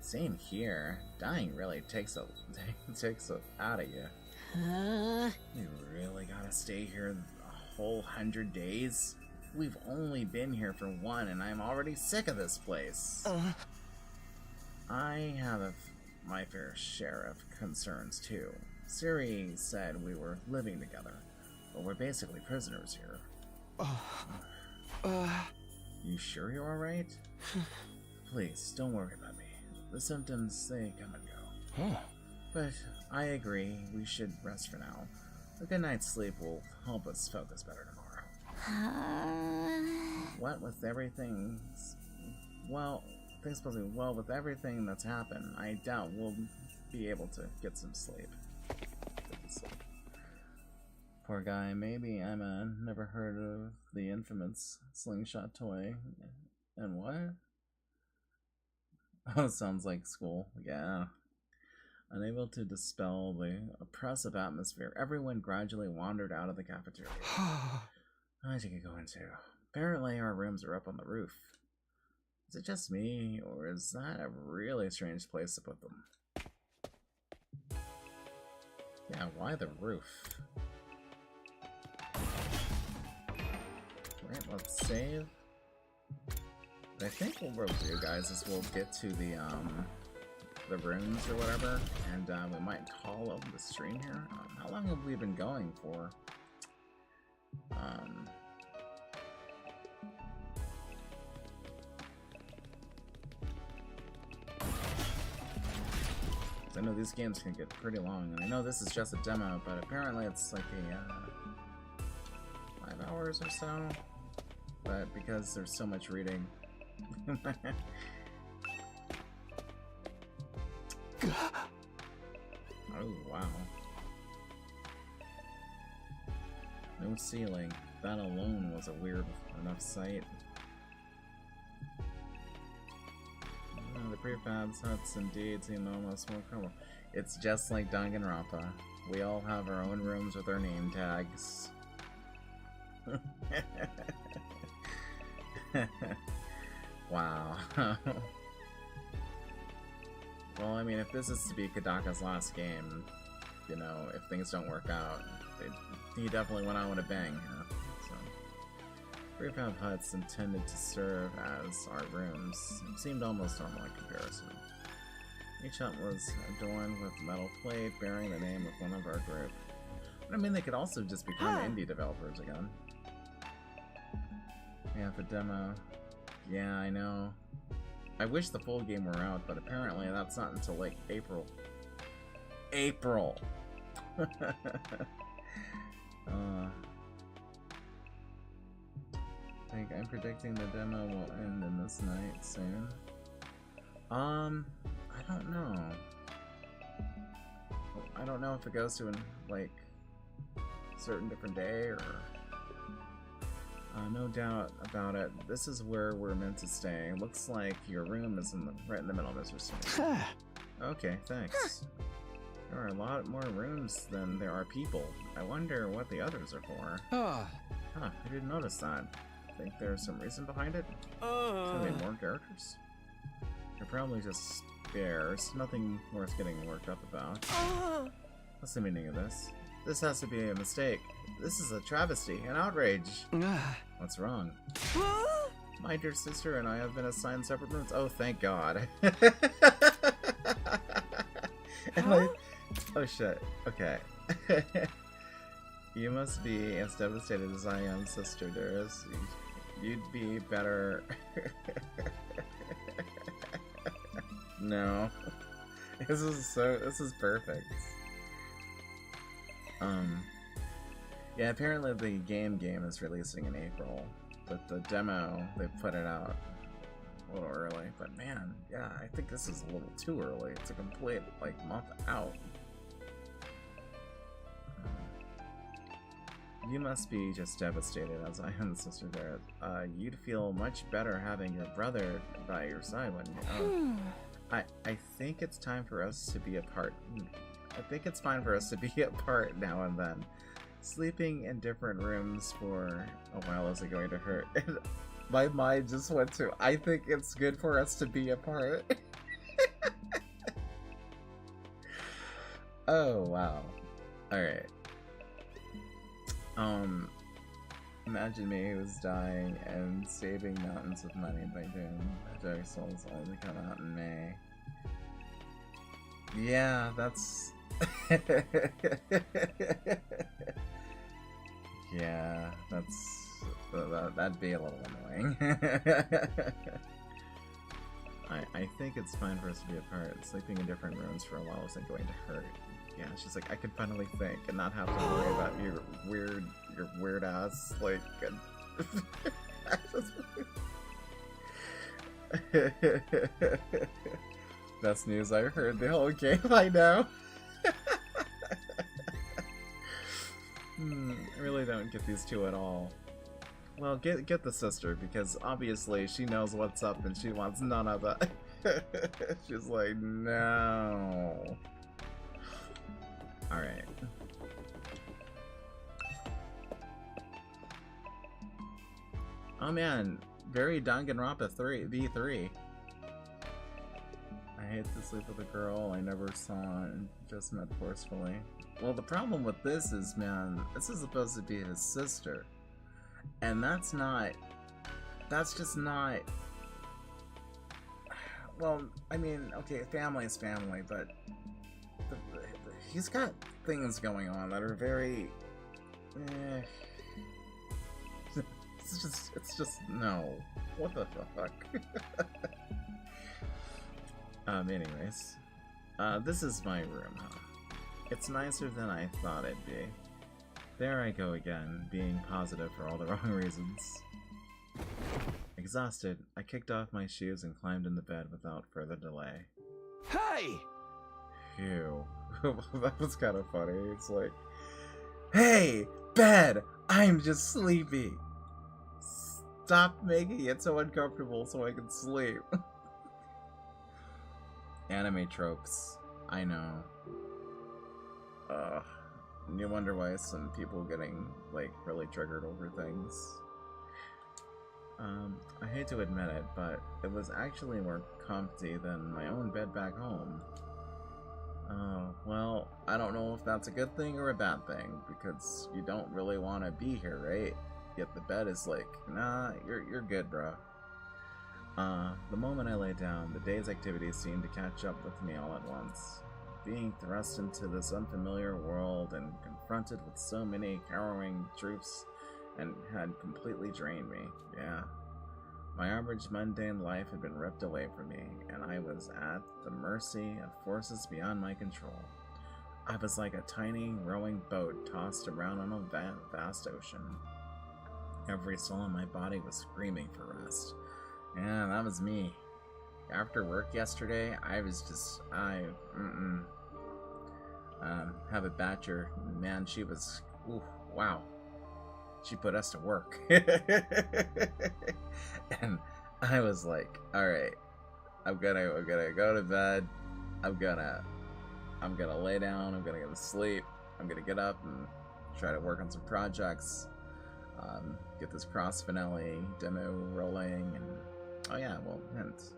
Same here. Dying really takes it out of you. You really gotta stay here a whole 100 days? We've only been here for one, and I'm already sick of this place. I have my fair share of concerns, too. Siri said we were living together, but we're basically prisoners here. You sure you're alright? Please, don't worry about me. The symptoms, they come and go. But I agree, we should rest for now. A good night's sleep will help us focus better tomorrow. What with everything... Well, things supposed to be well with everything that's happened. I doubt we'll be able to get some sleep. Poor guy. Maybe Emma never heard of the infamous slingshot toy. And what? Oh, sounds like school. Yeah. Unable to dispel the oppressive atmosphere, everyone gradually wandered out of the cafeteria. I think I go into. Apparently our rooms are up on the roof. Is it just me, or is that a really strange place to put them? Yeah, why the roof? Right, let's save. But I think what we'll do, guys, is we'll get to the rooms or whatever, and we might call over the stream here. How long have we been going for? I know these games can get pretty long, and I know this is just a demo, but apparently it's like a 5 hours or so. But because there's so much reading. Oh, wow. No ceiling. That alone was a weird enough sight. The prefabs huts indeed seem almost more comfortable. It's just like Danganronpa. We all have our own rooms with our name tags. Wow. Well, I mean, if this is to be Kadaka's last game, you know, if things don't work out, he definitely went out with a bang. So, prefab huts intended to serve as our rooms seemed almost normal in comparison. Each hut was adorned with metal plate bearing the name of one of our group. But I mean, they could also just become indie developers again. Yeah, the demo. Yeah, I know. I wish the full game were out, but apparently that's not until like April. April! I'm predicting the demo will end in this night soon. I don't know. I don't know if it goes to like a certain different day or... no doubt about it. This is where we're meant to stay. Looks like your room is right in the middle of Mr. Stone. Okay, thanks. There are a lot more rooms than there are people. I wonder what the others are for. Huh, I didn't notice that. Think there's some reason behind it? So they more characters? They're probably just spares. Nothing worth getting worked up about. What's the meaning of this? This has to be a mistake. This is a travesty, an outrage. What's wrong? My dear sister and I have been assigned separate rooms. Oh, thank God. Oh shit. Okay. You must be as devastated as I am, sister dearest. You'd be better. No. This is perfect. Yeah, apparently the game is releasing in April, but the demo, they put it out a little early. But man, yeah, I think this is a little too early. It's a complete, like, month out. You must be just devastated, as I am, Sister Barrett. You'd feel much better having your brother by your side, wouldn't you? I think it's time for us to be apart. I think it's fine for us to be apart now and then. Sleeping in different rooms for a while isn't going to hurt. My mind just went to, I think it's good for us to be apart. Oh, wow. Alright. Imagine me who's dying and saving mountains of money by doing Dark Souls only come out in May. Yeah, that's... Yeah, that'd be a little annoying. I think it's fine for us to be apart. Sleeping in different rooms for a while isn't going to hurt. Yeah, she's like, I can finally think and not have to worry about your weird ass, like... Best news I heard the whole game, I know. I really don't get these two at all. Well, get the sister, because obviously she knows what's up and she wants none of it. She's like, no. Alright. Oh man, very Danganronpa V3. I hate to sleep with a girl I never saw and just met forcefully. Well, the problem with this is, man, this is supposed to be his sister. And that's just not... Well, I mean, okay, family is family, but... he's got things going on that are very... It's just, no. What the fuck? Anyways. This is my room, huh? It's nicer than I thought it'd be. There I go again, being positive for all the wrong reasons. Exhausted, I kicked off my shoes and climbed in the bed without further delay. Hey! Phew. That was kind of funny. It's like, hey, bed! I'm just sleepy! Stop making it so uncomfortable so I can sleep. Anime tropes. I know. You wonder why some people getting, like, really triggered over things. I hate to admit it, but it was actually more comfy than my own bed back home. Well, I don't know if that's a good thing or a bad thing, because you don't really want to be here, right? Yet the bed is like, nah, you're good, bro. The moment I lay down, the day's activities seemed to catch up with me all at once. Being thrust into this unfamiliar world and confronted with so many harrowing truths and had completely drained me, yeah. My average mundane life had been ripped away from me, and I was at the mercy of forces beyond my control. I was like a tiny, rowing boat tossed around on a vast ocean. Every cell in my body was screaming for rest. Yeah, that was me. After work yesterday, I was just, have a Batcher, man, she was, ooh, wow. She put us to work. And I was like, alright, I'm gonna go to bed, I'm gonna lay down, I'm gonna go to sleep, I'm gonna get up and try to work on some projects, get this cross finale demo rolling, and oh yeah, well, hint,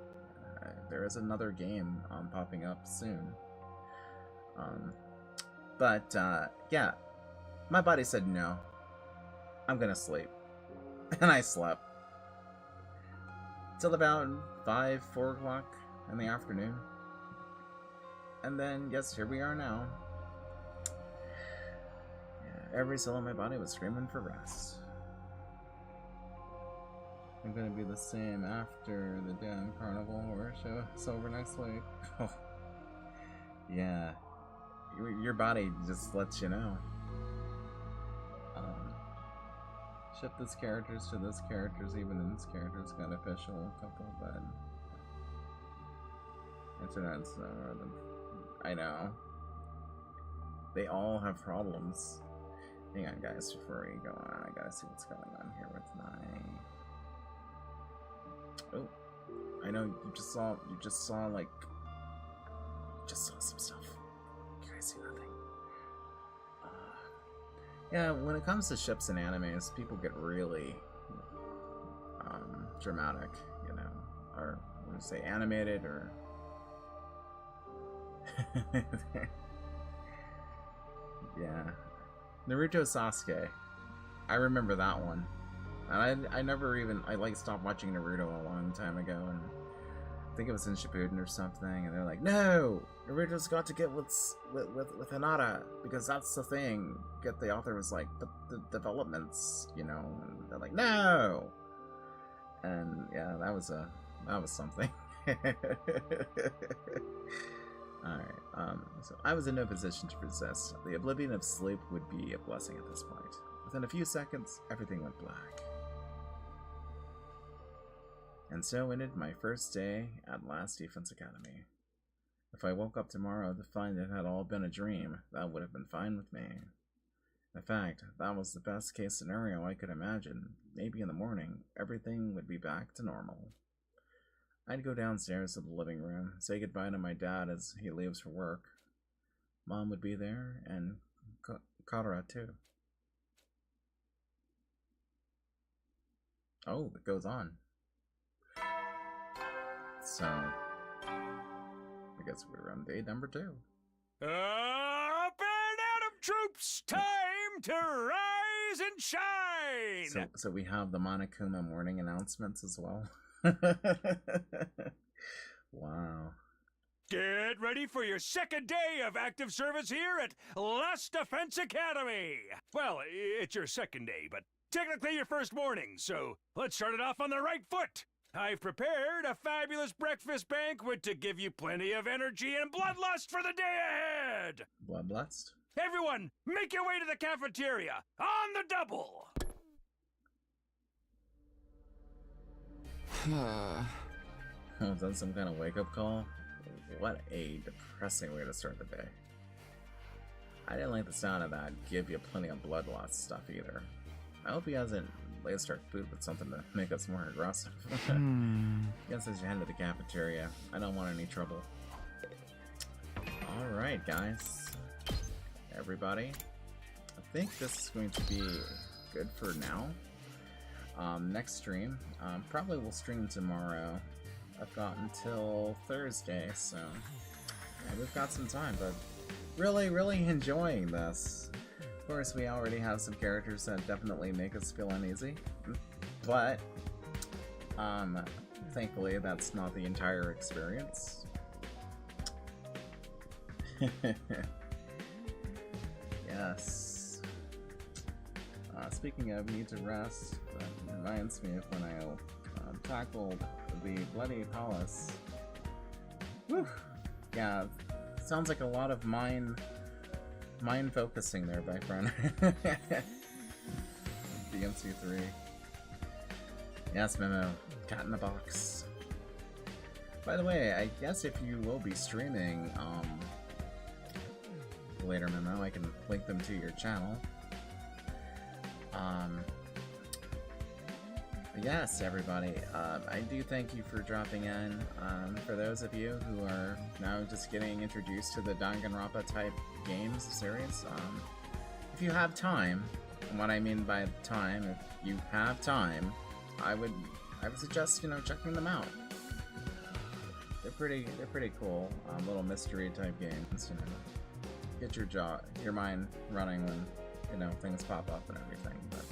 there is another game popping up soon. But yeah, my body said no, I'm gonna sleep. And I slept till about 4 o'clock in the afternoon. And then, yes, here we are now. Yeah, every cell in my body was screaming for rest. I'm gonna be the same after the damn Carnival Horror Show is over next week. Oh. Yeah. Your body just lets you know. Ship this characters to this characters, even in this character's got official couple, but internet's more than I know. They all have problems. Hang on, guys, before we go on, I gotta see what's going on here with my. Oh, I know you just saw some stuff. You guys see nothing. Yeah, when it comes to ships and animes, people get really dramatic, you know, or what do you say, animated, or yeah, Naruto Sasuke. I remember that one, and I like stopped watching Naruto a long time ago, and I think it was in Shippuden or something, and they're like, no, Naruto's got to get with Hinata, because that's the thing. The author was like, but the developments, you know, and they're like, no! And yeah, that was something. Alright, so I was in no position to resist. The oblivion of sleep would be a blessing at this point. Within a few seconds, everything went black. And so ended my first day at Last Defense Academy. If I woke up tomorrow to find it had all been a dream, that would have been fine with me. In fact, that was the best case scenario I could imagine. Maybe in the morning, everything would be back to normal. I'd go downstairs to the living room, say goodbye to my dad as he leaves for work. Mom would be there, and Katara too. Oh, it goes on. So, I guess we're on day number 2. Up and Atom troops, time to rise and shine! So we have the Monokuma morning announcements as well. Wow. Get ready for your second day of active service here at Last Defense Academy! Well, it's your second day, but technically your first morning, so let's start it off on the right foot! I've prepared a fabulous breakfast banquet to give you plenty of energy and bloodlust for the day ahead! Bloodlust? Everyone, make your way to the cafeteria, on the double! Is that some kind of wake-up call? What a depressing way to start the day. I didn't like the sound of that give you plenty of bloodlust stuff either. I hope he hasn't laced our food with something to make us more aggressive. Guess as you head to the cafeteria, I don't want any trouble. Alright, guys. Everybody. I think this is going to be good for now. next stream. Probably will stream tomorrow. I've got until Thursday, so yeah, we've got some time, but really enjoying this. Of course, we already have some characters that definitely make us feel uneasy, but thankfully that's not the entire experience. Yes. Speaking of need to rest, that reminds me of when I tackled the Bloody Palace. Whew. Yeah, sounds like a lot of mind focusing there, my friend. DMC3. Yes, Memo. Cat in the box. By the way, I guess if you will be streaming later, Memo, I can link them to your channel. Yes, everybody, I do thank you for dropping in. For those of you who are now just getting introduced to the Danganronpa type games series, if you have time, and what I mean by time, if you have time, I would suggest, you know, checking them out. They're pretty cool, little mystery type games, you know. Get your mind running when, you know, things pop up and everything, but,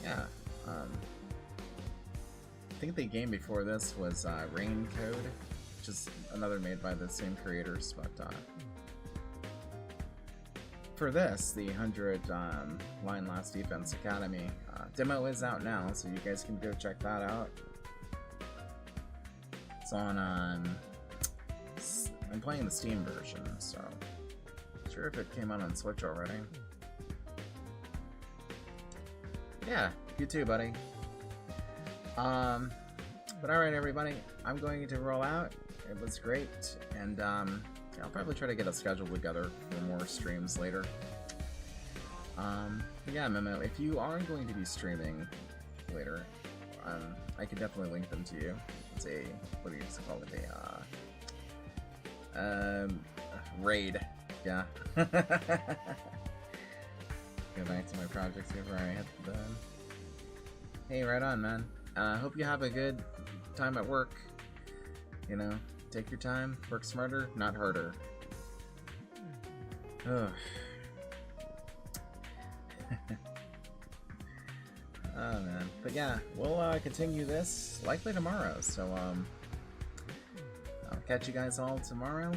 yeah. I think the game before this was Rain Code, which is another made by the same creators, but for this, the 100 Line Last Defense Academy demo is out now, so you guys can go check that out. It's on, I'm playing the Steam version, so not sure if it came out on Switch already. Yeah, you too, buddy. But alright, everybody, I'm going to roll out. It was great, and I'll probably try to get a schedule together for more streams later. But yeah, Memo, if you are going to be streaming later, I can definitely link them to you. It's a, what do you call it, raid, yeah. Go back to my projects before I hit the bed. Hey, right on, man. Hope you have a good time at work. You know, take your time, work smarter, not harder. Ugh. Oh man, but yeah, we'll continue this likely tomorrow. So I'll catch you guys all tomorrow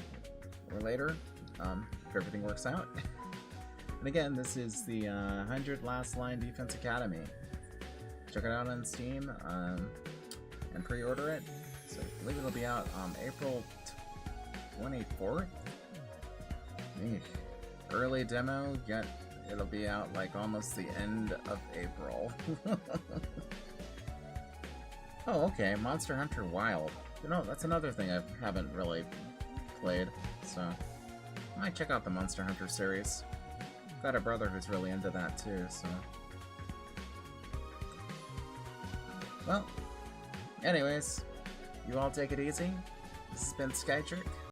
or later, if everything works out. And again, this is the 100 Last Line Defense Academy. Check it out on Steam and pre-order it. So I believe it'll be out April 24th. Early demo, yet it'll be out like almost the end of April. Oh, okay, Monster Hunter Wild. You know, that's another thing I haven't really played, so I might check out the Monster Hunter series. Got a brother who's really into that too, so. Well, anyways, you all take it easy. This has been Skytric.